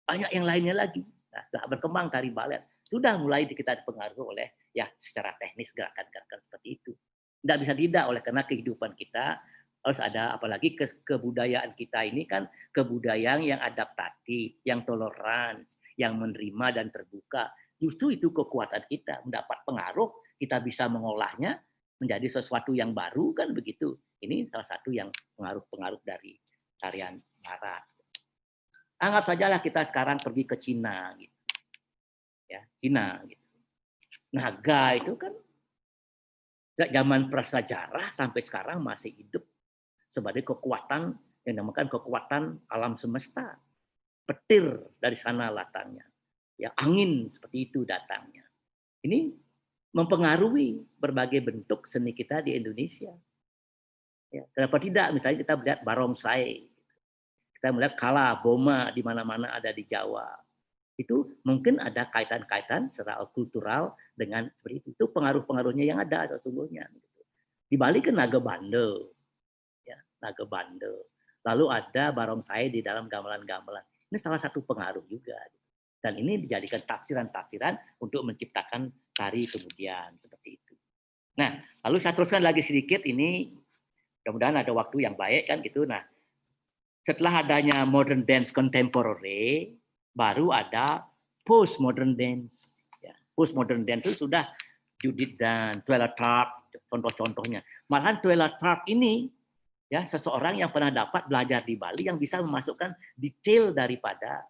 Banyak yang lainnya lagi. Nah, sudah berkembang tari balet. Sudah mulai kita dipengaruhi oleh ya secara teknis gerakan-gerakan seperti itu. Tidak bisa tidak oleh karena kehidupan kita harus ada, apalagi kebudayaan kita ini kan kebudayaan yang adaptatif, yang toleran, yang menerima dan terbuka. Justru itu kekuatan kita, mendapat pengaruh, kita bisa mengolahnya menjadi sesuatu yang baru kan begitu. Ini salah satu yang pengaruh-pengaruh dari tarian barat. Anggap sajalah kita sekarang pergi ke Cina gitu. Ya, Cina gitu. Naga itu kan zaman prasejarah sampai sekarang masih hidup sebagai kekuatan yang dinamakan kekuatan alam semesta. Petir dari sana latangnya. Ya, angin seperti itu datangnya. Ini mempengaruhi berbagai bentuk seni kita di Indonesia. Ya, kenapa tidak? Misalnya kita melihat barongsai, kita melihat kala, boma di mana-mana ada di Jawa. Itu mungkin ada kaitan-kaitan secara kultural dengan seperti itu. Itu pengaruh-pengaruhnya yang ada sesungguhnya. Di Bali kan naga bandel, ya, naga bandel. Lalu ada barongsai di dalam gamelan-gamelan. Ini salah satu pengaruh juga. Dan ini dijadikan tafsiran-tafsiran untuk menciptakan tari kemudian seperti itu. Nah, lalu saya teruskan lagi sedikit ini. Mudah-mudahan ada waktu yang baik kan gitu. Nah, setelah adanya modern dance contemporary, baru ada postmodern dance. Ya, postmodern dance itu sudah Judith dan Twyla Tharp contoh-contohnya. Malahan Twyla Tharp ini Ya, seseorang yang pernah dapat belajar di Bali yang bisa memasukkan detail daripada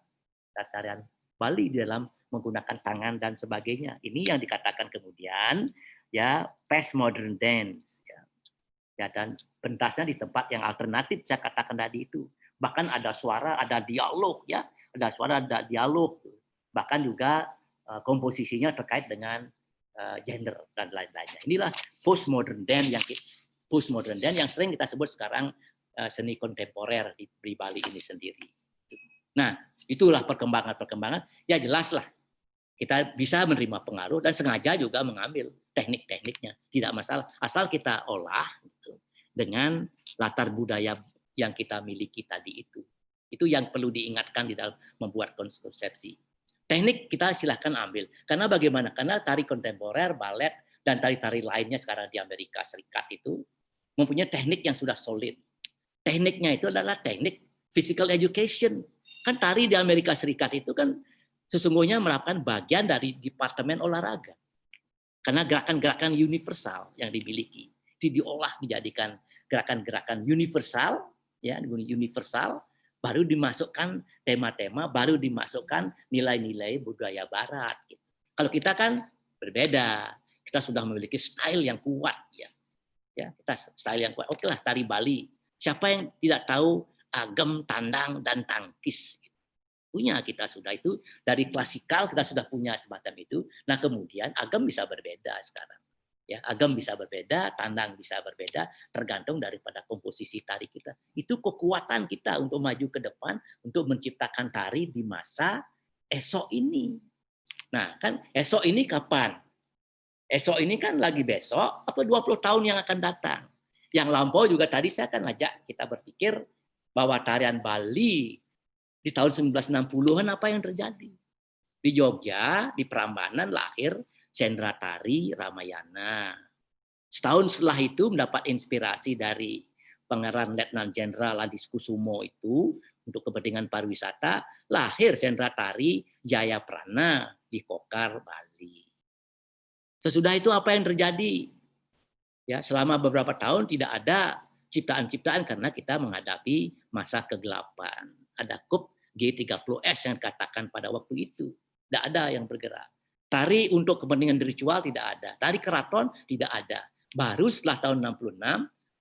tarian Bali di dalam menggunakan tangan dan sebagainya. Ini yang dikatakan kemudian ya postmodern dance. Ya, dan pentasnya di tempat yang alternatif saya katakan tadi itu. Bahkan ada suara, ada dialog ya, ada suara, ada dialog. Bahkan juga komposisinya terkait dengan gender dan lain-lainnya. Inilah postmodern dance yang sering kita sebut sekarang seni kontemporer di Bali ini sendiri. Nah, itulah perkembangan-perkembangan. Ya jelaslah kita bisa menerima pengaruh dan sengaja juga mengambil teknik-tekniknya. Tidak masalah, asal kita olah gitu, dengan latar budaya yang kita miliki tadi itu. Itu yang perlu diingatkan di dalam membuat konsepsi. Teknik kita silahkan ambil. Karena bagaimana? Karena tari kontemporer, balet, dan tari-tari lainnya sekarang di Amerika Serikat itu mempunyai teknik yang sudah solid. Tekniknya itu adalah teknik physical education. Kan tari di Amerika Serikat itu kan sesungguhnya merupakan bagian dari departemen olahraga. Karena gerakan-gerakan universal yang dimiliki itu diolah menjadikan gerakan-gerakan universal, ya, universal, baru dimasukkan tema-tema, baru dimasukkan nilai-nilai budaya Barat. Gitu. Kalau kita kan berbeda, kita sudah memiliki style yang kuat, ya, kita style yang kuat. Oke lah, tari Bali. Siapa yang tidak tahu agam, tandang, dan tangkis? Punya kita sudah itu dari klasikal kita sudah punya semacam itu. Nah kemudian agam bisa berbeda sekarang. Ya, agam bisa berbeda, tandang bisa berbeda, tergantung daripada komposisi tari kita. Itu kekuatan kita untuk maju ke depan, untuk menciptakan tari di masa esok ini. Nah kan esok ini kapan? Esok ini kan lagi besok, apa 20 tahun yang akan datang. Yang lampau juga tadi saya akan ngajak kita berpikir bahwa tarian Bali di tahun 1960-an apa yang terjadi? Di Jogja, di Prambanan lahir Sendra Tari Ramayana. Setahun setelah itu mendapat inspirasi dari Pangeran Letnan Jenderal Ladis Kusumo itu untuk kepentingan pariwisata, lahir Sendra Tari Jayaprana di Kokar, Bali. Sesudah itu apa yang terjadi? Ya, selama beberapa tahun tidak ada ciptaan-ciptaan karena kita menghadapi masa kegelapan. Ada KUP G30S yang katakan pada waktu itu. Tidak ada yang bergerak. Tari untuk kepentingan ritual tidak ada. Tari keraton tidak ada. Baru setelah tahun 66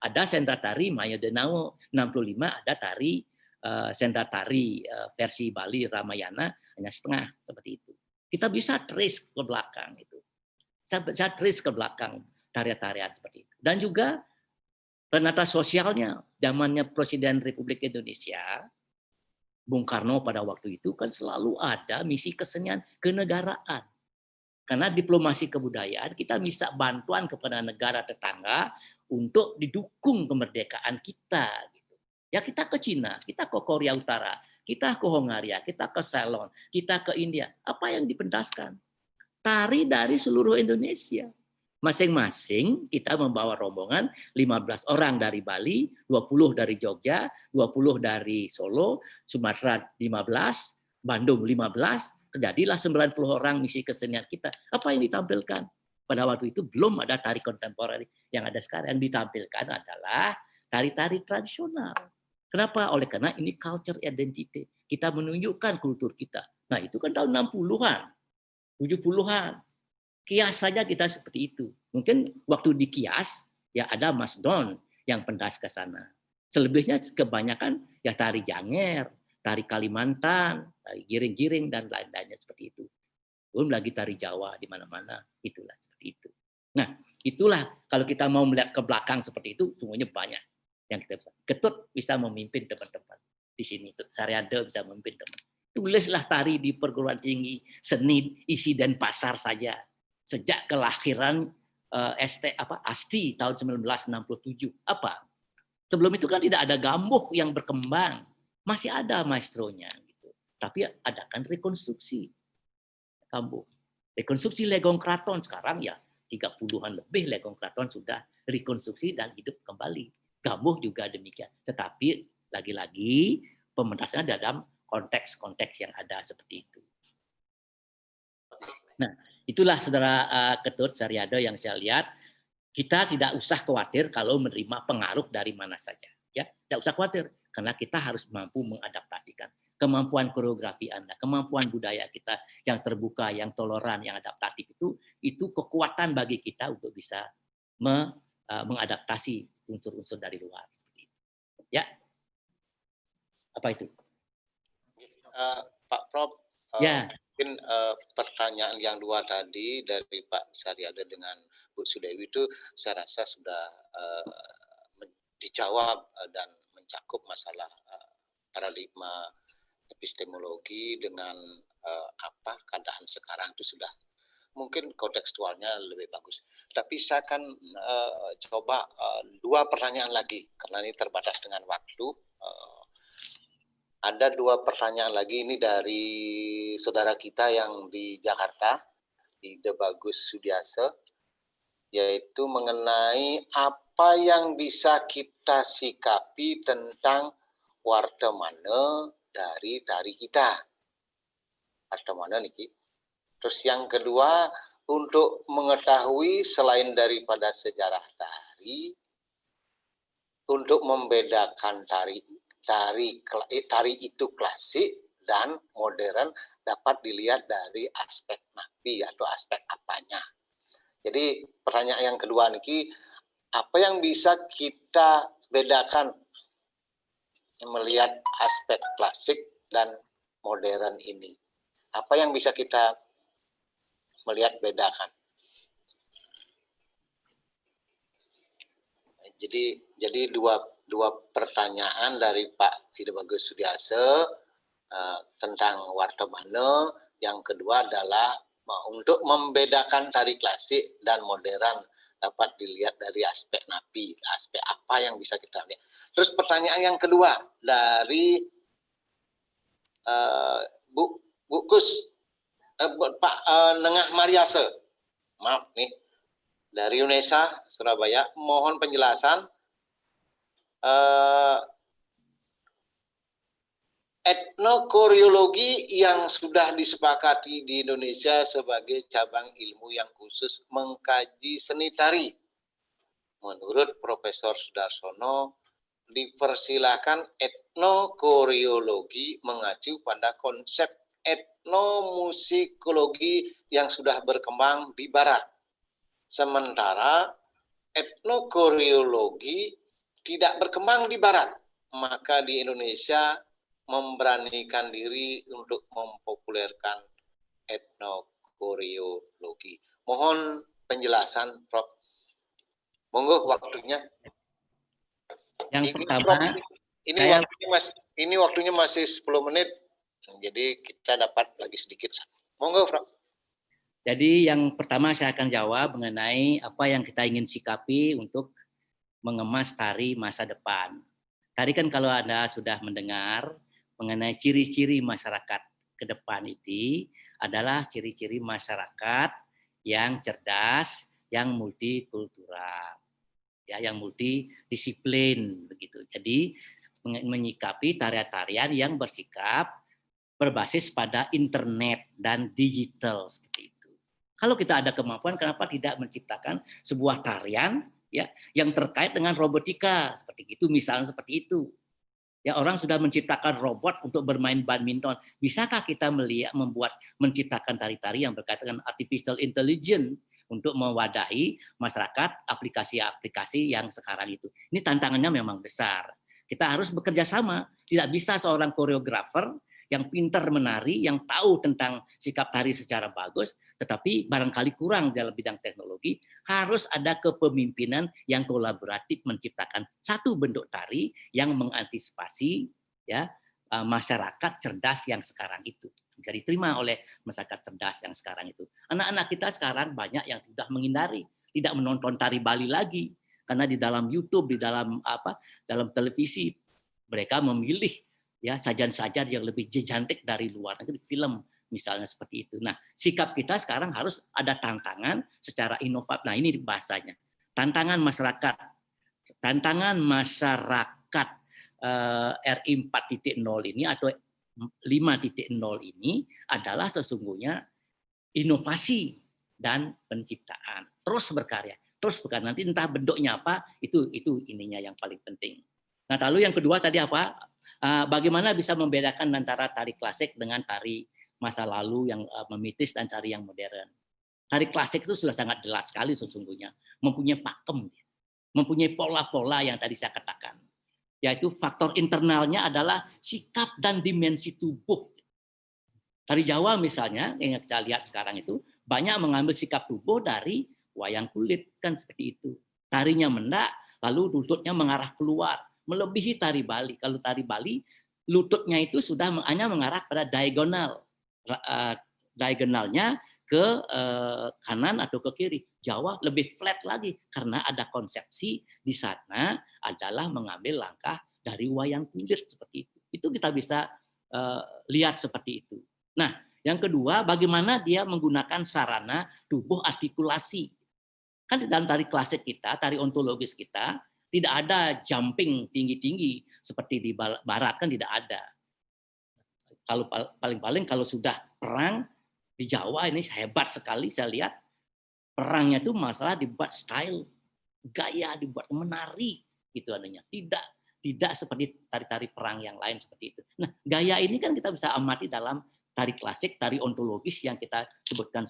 ada Sendra Tari Maya Denau. 65 ada tari Sendra Tari versi Bali Ramayana hanya setengah seperti itu. Kita bisa trace ke belakang itu. Bisa trace ke belakang tarian-tarian seperti itu. Dan juga penata sosialnya zamannya Presiden Republik Indonesia Bung Karno pada waktu itu kan selalu ada misi kesenian kenegaraan. Karena diplomasi kebudayaan kita bisa bantuan kepada negara tetangga untuk didukung kemerdekaan kita. Ya kita ke Cina, kita ke Korea Utara, kita ke Hongaria, kita ke Ceylon, kita ke India. Apa yang dipentaskan? Tari dari seluruh Indonesia. Masing-masing kita membawa rombongan 15 orang dari Bali, 20 dari Jogja, 20 dari Solo, Sumatera 15, Bandung 15, terjadilah 90 orang misi kesenian kita. Apa yang ditampilkan? Pada waktu itu belum ada tari kontemporer yang ada sekarang. Yang ditampilkan adalah tari-tari tradisional. Kenapa? Oleh karena ini culture identity. Kita menunjukkan kultur kita. Nah itu kan tahun 60-an, 70-an. Kias saja kita seperti itu. Mungkin waktu di Kias ya ada Mas Don yang pentas ke sana. Selebihnya kebanyakan ya tari Janger, tari Kalimantan, tari giring-giring dan lain-lainnya seperti itu. Belum lagi tari Jawa di mana-mana, itulah seperti itu. Nah, itulah kalau kita mau melihat ke belakang seperti itu, semuanya banyak yang kita bisa. Ketut bisa memimpin teman-teman di sini. Saryada bisa memimpin teman. Tulislah tari di perguruan tinggi seni isi dan pasar saja. Sejak kelahiran ASTI tahun 1967. Apa? Sebelum itu kan tidak ada gambuh yang berkembang. Masih ada maestronya. Gitu. Tapi adakan rekonstruksi gambuh. Rekonstruksi Legong Kraton sekarang ya 30-an lebih Legong Kraton sudah rekonstruksi dan hidup kembali. Gambuh juga demikian. Tetapi lagi-lagi pementasannya dalam konteks-konteks yang ada seperti itu. Nah, itulah saudara Ketut Saryado yang saya lihat, kita tidak usah khawatir kalau menerima pengaruh dari mana saja. Ya, Tidak usah khawatir, karena kita harus mampu mengadaptasikan. Kemampuan koreografi Anda, kemampuan budaya kita yang terbuka, yang toleran, yang adaptatif itu kekuatan bagi kita untuk bisa mengadaptasi unsur-unsur dari luar. Ya, apa itu? Pak Prof, Ya. mungkin pertanyaan yang dua tadi dari Pak Saryada dengan Bu Sudewi itu saya rasa sudah dijawab dan mencakup masalah paradigma epistemologi dengan apa keadaan sekarang itu sudah mungkin kontekstualnya lebih bagus. Tapi saya akan coba dua pertanyaan lagi karena ini terbatas dengan waktu. Ada dua pertanyaan lagi ini dari saudara kita yang di Jakarta, di De Bagus Sudiase, yaitu mengenai apa yang bisa kita sikapi tentang Wartamana dari tari kita. Wartamana niki. Terus yang kedua, untuk mengetahui selain daripada sejarah tari, untuk membedakan tari itu klasik dan modern dapat dilihat dari aspek napi atau aspek apanya. Jadi pertanyaan yang kedua niki, apa yang bisa kita bedakan melihat aspek klasik dan modern ini? Apa yang bisa kita melihat bedakan? Jadi dua pertanyaan dari Pak De Bagus Sudiase tentang Wartamana. Yang kedua adalah untuk membedakan tari klasik dan modern dapat dilihat dari aspek napi, aspek apa yang bisa kita lihat. Terus pertanyaan yang kedua dari Bu Kus, Pak Nengah Mariase, maaf nih, dari UNESA Surabaya, mohon penjelasan etnokoreologi yang sudah disepakati di Indonesia sebagai cabang ilmu yang khusus mengkaji seni tari. Menurut Profesor Sudarsono, dipersilakan etnokoreologi mengacu pada konsep etnomusikologi yang sudah berkembang di Barat. Sementara etnokoreologi tidak berkembang di Barat, maka di Indonesia memberanikan diri untuk mempopulerkan etnokoreologi. Mohon penjelasan, Prof. Monggo waktunya. Yang pertama, ini waktunya masih 10 menit, jadi kita dapat lagi sedikit. Monggo, Prof. Jadi yang pertama saya akan jawab mengenai apa yang kita ingin sikapi untuk mengemas tari masa depan. Tadi kan kalau Anda sudah mendengar mengenai ciri-ciri masyarakat ke depan itu adalah ciri-ciri masyarakat yang cerdas, yang multikultural, ya, yang multidisiplin begitu. Jadi menyikapi tarian-tarian yang bersikap berbasis pada internet dan digital seperti itu. Kalau kita ada kemampuan, kenapa tidak menciptakan sebuah tarian ya yang terkait dengan robotika seperti itu, misalnya seperti itu. Ya, orang sudah menciptakan robot untuk bermain badminton. Bisakah kita menciptakan tari-tari yang berkaitan dengan artificial intelligence untuk mewadahi masyarakat aplikasi-aplikasi yang sekarang itu? Ini tantangannya memang besar. Kita harus bekerja sama. Tidak bisa seorang koreografer yang pintar menari, yang tahu tentang sikap tari secara bagus, tetapi barangkali kurang dalam bidang teknologi, harus ada kepemimpinan yang kolaboratif menciptakan satu bentuk tari yang mengantisipasi ya masyarakat cerdas yang sekarang itu. Bisa diterima oleh masyarakat cerdas yang sekarang itu. Anak-anak kita sekarang banyak yang sudah menghindari, tidak menonton tari Bali lagi, karena di dalam YouTube, di dalam dalam televisi mereka memilih ya sajian-sajian yang lebih cantik dari luar negeri, film misalnya seperti itu. Nah, sikap kita sekarang harus ada tantangan secara inovatif. Nah, ini bahasanya. Tantangan masyarakat RI 4.0 ini atau 5.0 ini adalah sesungguhnya inovasi dan penciptaan. Terus berkarya. Nanti entah bentuknya apa, itu ininya yang paling penting. Nah, lalu yang kedua tadi apa? Bagaimana bisa membedakan antara tari klasik dengan tari masa lalu yang memitis dan tari yang modern. Tari klasik itu sudah sangat jelas sekali sesungguhnya, mempunyai pakem, mempunyai pola-pola yang tadi saya katakan. Yaitu faktor internalnya adalah sikap dan dimensi tubuh. Tari Jawa misalnya, yang kita lihat sekarang itu, banyak mengambil sikap tubuh dari wayang kulit, kan seperti itu. Tarinya mendak, lalu lututnya mengarah keluar, melebihi tari Bali. Kalau tari Bali, lututnya itu sudah hanya mengarah pada diagonal. Diagonalnya ke kanan atau ke kiri. Jawa lebih flat lagi karena ada konsepsi di sana adalah mengambil langkah dari wayang kulit seperti itu. Itu kita bisa lihat seperti itu. Nah, yang kedua, bagaimana dia menggunakan sarana tubuh artikulasi. Kan di dalam tari klasik kita, tari ontologis kita, tidak ada jumping tinggi-tinggi seperti di barat, kan tidak ada. Kalau paling-paling kalau sudah perang di Jawa ini hebat sekali saya lihat, perangnya itu masalah dibuat style, gaya, dibuat menari gitu adanya. Tidak seperti tari-tari perang yang lain seperti itu. Nah, gaya ini kan kita bisa amati dalam tari klasik, tari ontologis yang kita sebutkan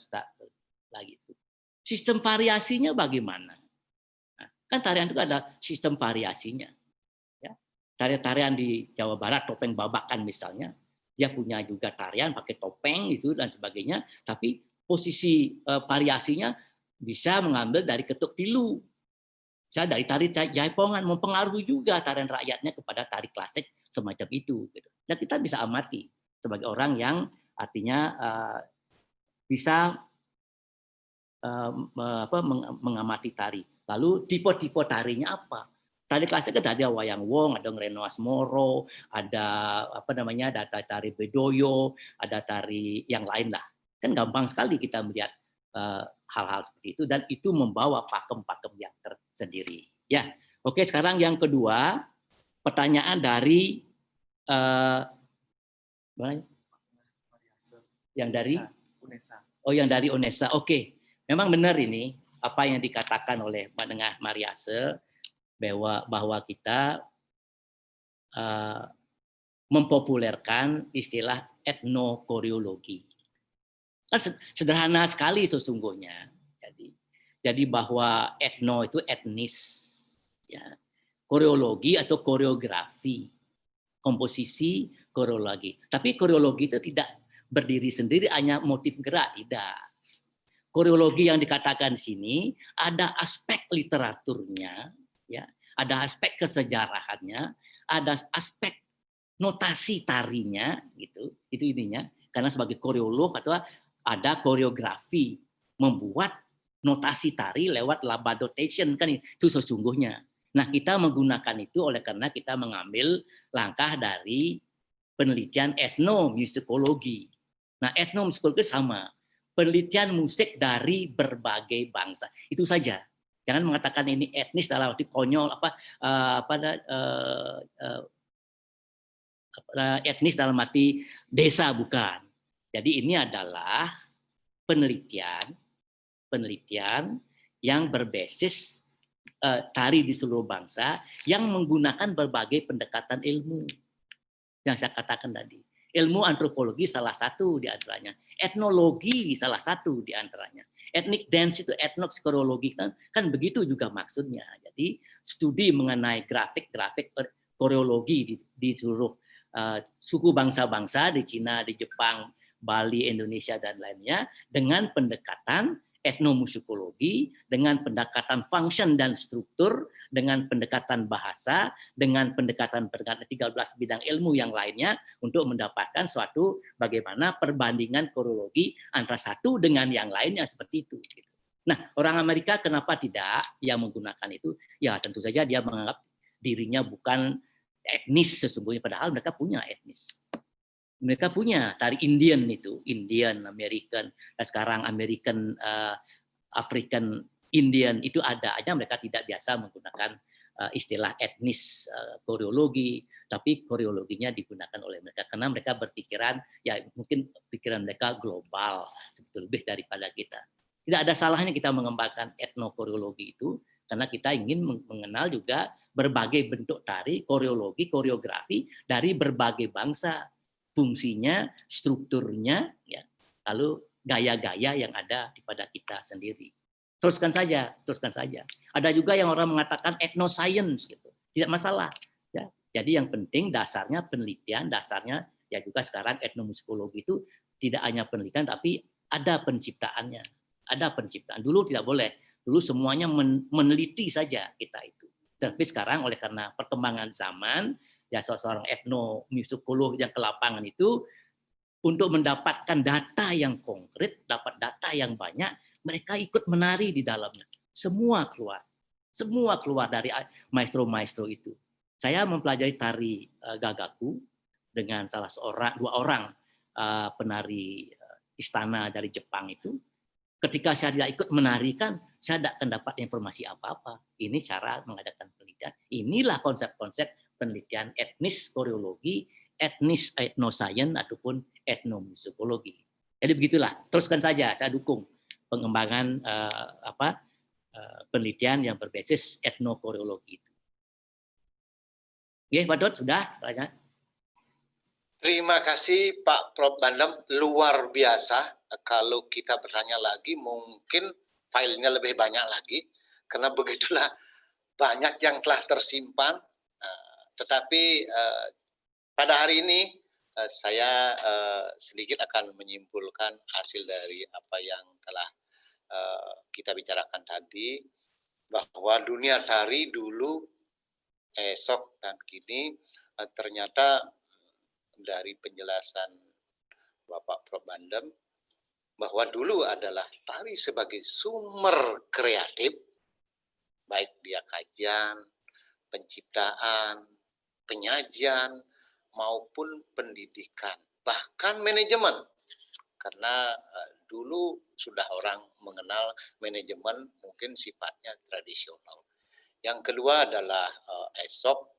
lagi itu. Sistem variasinya bagaimana? Nah, kan tarian itu ada sistem variasinya. Ya. Tarian-tarian di Jawa Barat, topeng babakan misalnya, dia punya juga tarian pakai topeng itu dan sebagainya, tapi posisi variasinya bisa mengambil dari ketuk tilu, bisa dari tari jaipongan, mempengaruhi juga tarian rakyatnya kepada tari klasik semacam itu. Dan kita bisa amati sebagai orang yang artinya bisa mengamati tari. Lalu tipe-tipe tarinya apa? Tari klasik kan ada wayang wong, ada Renoas Moro, ada ada tari bedoyo, ada tari yang lain lah. Kan gampang sekali kita melihat hal-hal seperti itu dan itu membawa pakem-pakem yang tersendiri. Ya, oke. Sekarang yang kedua, pertanyaan dari yang dari yang dari UNESA. Oke, memang benar ini apa yang dikatakan oleh Mbak Nengah Mariase, bahwa kita mempopulerkan istilah etnokoreologi. Kan sederhana sekali sesungguhnya. Jadi bahwa etno itu etnis, ya. Koreologi atau koreografi, komposisi koreologi. Tapi koreologi itu tidak berdiri sendiri hanya motif gerak, tidak. Koreologi yang dikatakan di sini ada aspek literaturnya, ya, ada aspek kesejarahannya, ada aspek notasi tarinya, gitu, itu intinya. Karena sebagai koreolog atau ada koreografi membuat notasi tari lewat laba notation, kan itu sesungguhnya. Nah, kita menggunakan itu oleh karena kita mengambil langkah dari penelitian etnomusikologi. Nah, etnomusikologi sama. Penelitian musik dari berbagai bangsa itu saja. Jangan mengatakan ini etnis dalam arti konyol etnis dalam arti desa, bukan. Jadi ini adalah penelitian yang berbasis tari di seluruh bangsa yang menggunakan berbagai pendekatan ilmu yang saya katakan tadi. Ilmu antropologi salah satu di antaranya, etnologi salah satu di antaranya. Ethnic dance itu etnokoreologi kan begitu juga maksudnya. Jadi studi mengenai grafik koreologi di seluruh suku bangsa-bangsa di Cina, di Jepang, Bali, Indonesia dan lainnya dengan pendekatan etnomusikologi, dengan pendekatan function dan struktur, dengan pendekatan bahasa, dengan pendekatan 13 bidang ilmu yang lainnya untuk mendapatkan suatu bagaimana perbandingan koreologi antara satu dengan yang lainnya seperti itu. Nah, orang Amerika kenapa tidak yang menggunakan itu? Ya tentu saja dia menganggap dirinya bukan etnis sesungguhnya, padahal mereka punya etnis. Mereka punya tari Indian itu, Indian, American, dan sekarang American, African, Indian itu ada aja. Mereka tidak biasa menggunakan istilah etnis koreologi, tapi koreologinya digunakan oleh mereka karena mereka berpikiran ya mungkin pikiran mereka global, lebih daripada kita. Tidak ada salahnya kita mengembangkan etnokoreologi itu Karena kita ingin mengenal juga berbagai bentuk tari, koreologi, koreografi dari berbagai bangsa, fungsinya, strukturnya, ya, lalu gaya-gaya yang ada pada kita sendiri. Teruskan saja, teruskan saja. Ada juga yang orang mengatakan ethnoscience, gitu. Tidak masalah. Ya. Jadi yang penting dasarnya penelitian, dasarnya ya juga sekarang etnomusikologi itu tidak hanya penelitian, tapi ada penciptaannya. Ada penciptaan. Dulu tidak boleh. Dulu semuanya meneliti saja kita itu. Tapi sekarang oleh karena perkembangan zaman, ya seorang etnomusikolog yang ke lapangan itu, untuk mendapatkan data yang konkret, dapat data yang banyak, mereka ikut menari di dalamnya. Semua keluar dari maestro-maestro itu. Saya mempelajari tari Gagaku dengan dua orang penari istana dari Jepang itu. Ketika saya tidak ikut menarikan, saya tidak akan dapat informasi apa-apa. Ini cara mengadakan penelitian. Inilah konsep-konsep penelitian etnis koreologi, etnis etnoscience ataupun etnomusikologi. Jadi begitulah. Teruskan saja. Saya dukung pengembangan penelitian yang berbasis etnokoreologi itu. Oke, Pak Dot, sudah? Terima kasih Pak Prof. Bandem, luar biasa. Kalau kita bertanya lagi, mungkin filenya lebih banyak lagi, karena begitulah banyak yang telah tersimpan. Tetapi pada hari ini saya sedikit akan menyimpulkan hasil dari apa yang telah kita bicarakan tadi, bahwa dunia tari dulu, esok, dan kini ternyata dari penjelasan Bapak Prof. Bandem, bahwa dulu adalah tari sebagai sumber kreatif, baik dia kajian, penciptaan, penyajian, maupun pendidikan, bahkan manajemen. Karena dulu sudah orang mengenal manajemen mungkin sifatnya tradisional. Yang kedua adalah esok,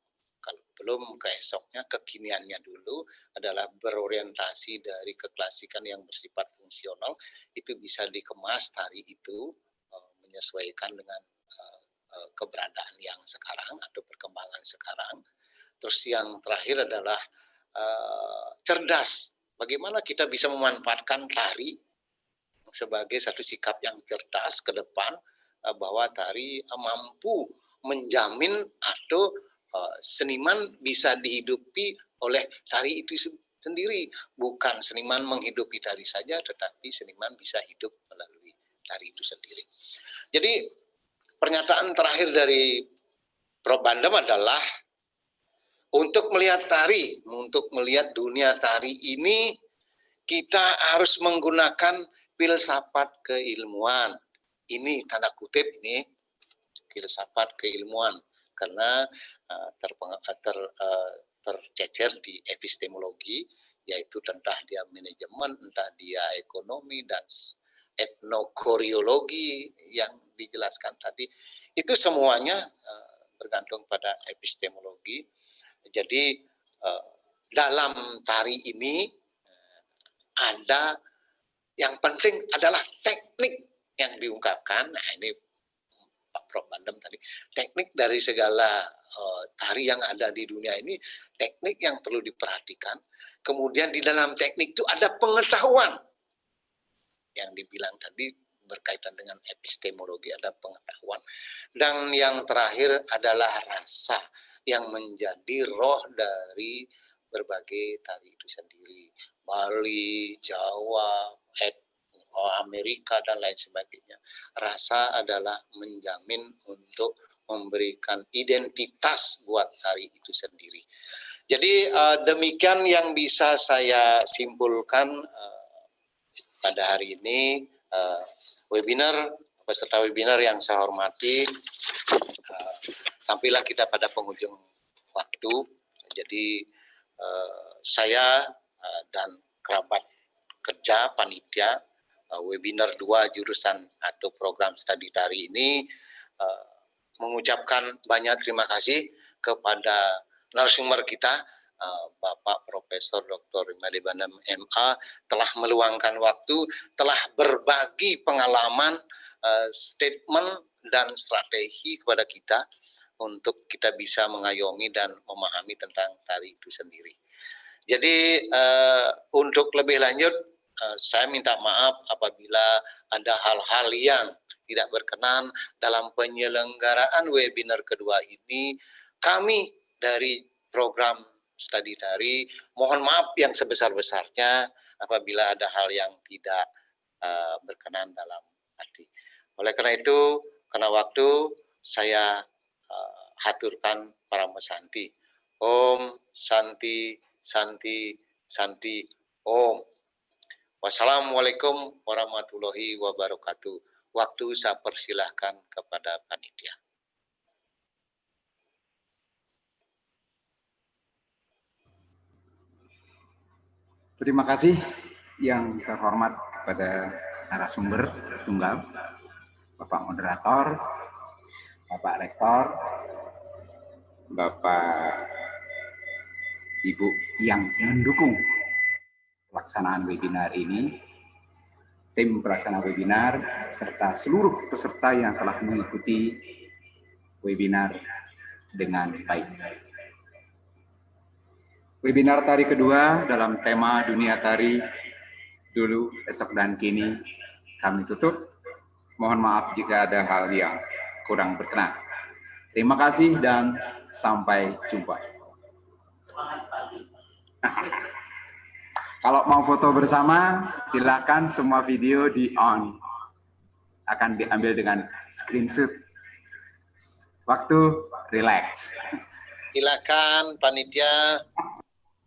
kalau belum ke esoknya, kekiniannya dulu adalah berorientasi dari keklasikan yang bersifat fungsional, itu bisa dikemas tari itu menyesuaikan dengan keberadaan yang sekarang atau perkembangan sekarang. Terus yang terakhir adalah cerdas. Bagaimana kita bisa memanfaatkan tari sebagai satu sikap yang cerdas ke depan, bahwa tari mampu menjamin atau seniman bisa dihidupi oleh tari itu sendiri. Bukan seniman menghidupi tari saja, tetapi seniman bisa hidup melalui tari itu sendiri. Jadi pernyataan terakhir dari Prof. Bandem adalah untuk melihat tari, untuk melihat dunia tari ini, kita harus menggunakan filsafat keilmuan. Ini tanda kutip ini, filsafat keilmuan. Karena tercecer di epistemologi, yaitu entah dia manajemen, entah dia ekonomi, dan etnokoreologi yang dijelaskan tadi, itu semuanya bergantung pada epistemologi. Jadi dalam tari ini ada yang penting adalah teknik yang diungkapkan. Nah, ini Pak Prof. Bandem tadi, teknik dari segala tari yang ada di dunia ini, teknik yang perlu diperhatikan. Kemudian di dalam teknik itu ada pengetahuan yang dibilang tadi berkaitan dengan epistemologi, ada pengetahuan. Dan yang terakhir adalah rasa yang menjadi roh dari berbagai tari itu sendiri. Bali, Jawa, Amerika, dan lain sebagainya. Rasa adalah menjamin untuk memberikan identitas buat tari itu sendiri. Jadi demikian yang bisa saya simpulkan pada hari ini. Webinar, peserta webinar yang saya hormati, sampailah kita pada penghujung waktu. Jadi saya dan kerabat kerja panitia webinar 2 jurusan atau program studi tari ini mengucapkan banyak terima kasih kepada narasumber kita, Bapak Profesor Dr. Imade Bandem MA, telah meluangkan waktu, telah berbagi pengalaman, statement, dan strategi kepada kita untuk kita bisa mengayomi dan memahami tentang tari itu sendiri. Jadi untuk lebih lanjut, saya minta maaf apabila ada hal-hal yang tidak berkenan dalam penyelenggaraan webinar kedua ini. Kami dari program Studi Tari mohon maaf yang sebesar-besarnya apabila ada hal yang tidak berkenan dalam hati. Oleh karena itu, karena waktu, saya haturkan para mesanti. Om Santi Santi Santi Om. Wassalamualaikum warahmatullahi wabarakatuh. Waktu saya persilahkan kepada panitia. Terima kasih yang terhormat kepada narasumber tunggal, Bapak Moderator, Bapak Rektor, Bapak Ibu yang mendukung pelaksanaan webinar ini, tim pelaksana webinar, serta seluruh peserta yang telah mengikuti webinar dengan baik. Webinar tari kedua dalam tema Dunia Tari Dulu, Esok, dan Kini kami tutup. Mohon maaf jika ada hal yang kurang berkenan. Terima kasih dan sampai jumpa. Kalau mau foto bersama, silakan semua video di on. Akan diambil dengan screenshot. Waktu relax. Silakan panitia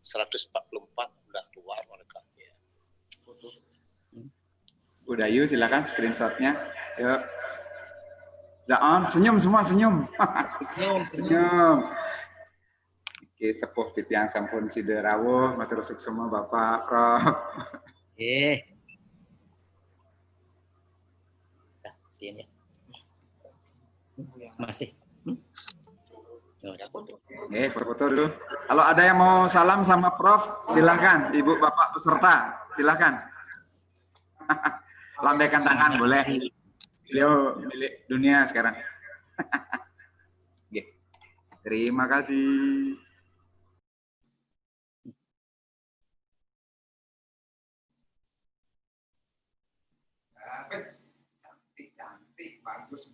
144 udah keluar mereka. Udah yuk, silakan screenshotnya. Yuk. Udah on, senyum semua, senyum. Senyum. Oke, sepuh titiang sampun siderawuh, matur suksema Bapak Prof. Masih. Foto dulu. Kalau ada yang mau salam sama Prof, silahkan. Ibu Bapak peserta, silahkan. Lambaikan tangan, boleh. Beliau milik dunia sekarang. Terima kasih. Cantik, bagus,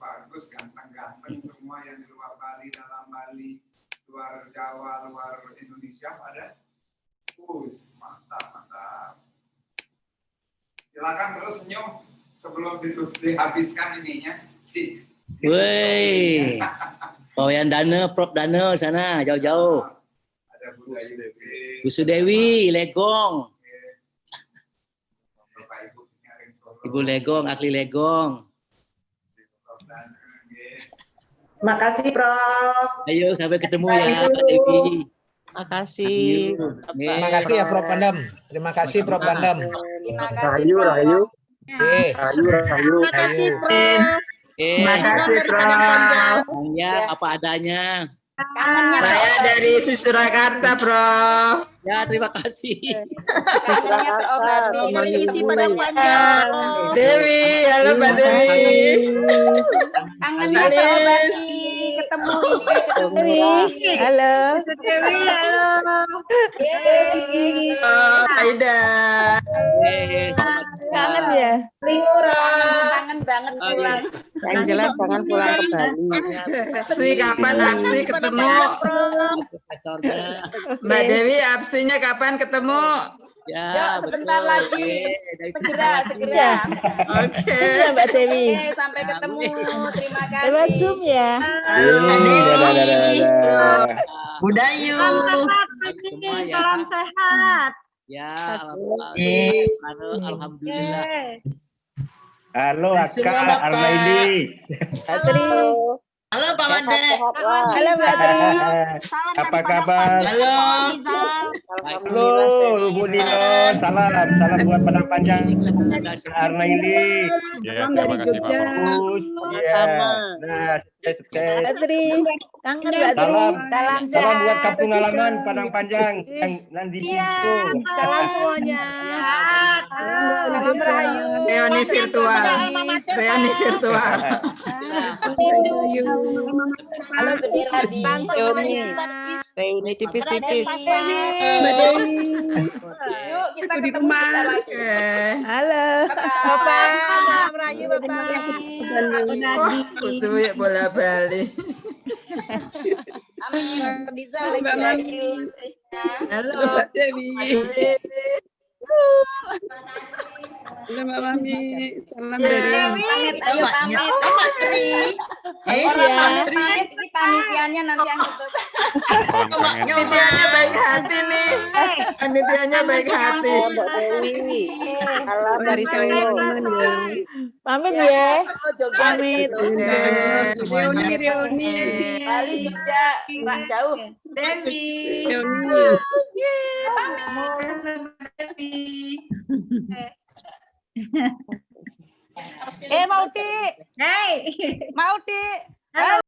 ganteng semua yang di luar Bali, dalam Bali, luar Jawa, luar Indonesia ada. Mantap. Silakan terus senyum sebelum dihabiskan ininya. Woi, Pawayan Dana, Prof Dana sana jauh-jauh. Ada Bu Sudewi, Legong. Ibu Legong, Akli Legong. Makasih, Prof. Ayo sampai ketemu ya, Pak Dewi. Makasih. Terima kasih ya Prof Bandem. Terima kasih Prof Bandem. Rahayu. Terima kasih, Prof. Terima kasih, Prof. Ya, apa adanya. Saya dari Surakarta, Prof. Ya, terima kasih. Dewi, halo Mbak Dewi. Kangennya Mbak ketemu Dewi. Halo. Dewi, halo. Aida. Kangen ya? Limuran. Kangen banget pulang. Yang jelas kangen pulang ke Bali. Absi, kapan Absi ketemu? Mbak Dewi, absinya kapan ketemu? Ya, sebentar betul. lagi. Segera. Oke. Mbak Dewi. Sampai ketemu. Terima kasih. Lewat Zoom ya. Halo, Budayu. Salam sehat. Ya, alhamdulillah. Halo Aka, Arlaini. Halo. Halo Pak Wade. Halo Mbak Tri. Apa kabar? Halo. Halo Bu Nino, salam buat padang panjang Arlaini. Salam dari Jogja. Sama. Nah, Sukses. Atri. Kangen Mbak Atri. Salam buat kampung halaman Padang Panjang yang nanti situ. Salam semuanya. Salam Rahayu. Reuni virtual. Reuni virtual. Halo Gede Ladi. Reuni tipis-tipis. Yuk kita ketemu kita lagi. Halo. Bapak, salam Rahayu Bapak. Kudu ya bola balik. Amin. Bisa Mbak Mami. Halo Mbak Dewi. Halo Mbak Mami. Salam dari Pamit, ayo pamit. Pamit, ini panitianya nanti yang tutup. Panitianya baik hati nih. Panitianya baik hati. Mbak Dewi. Salam dari Solo. Pamit ya. Pamit. Reuni. Bali juga nggak jauh. Dewi. Mauti. Mauti.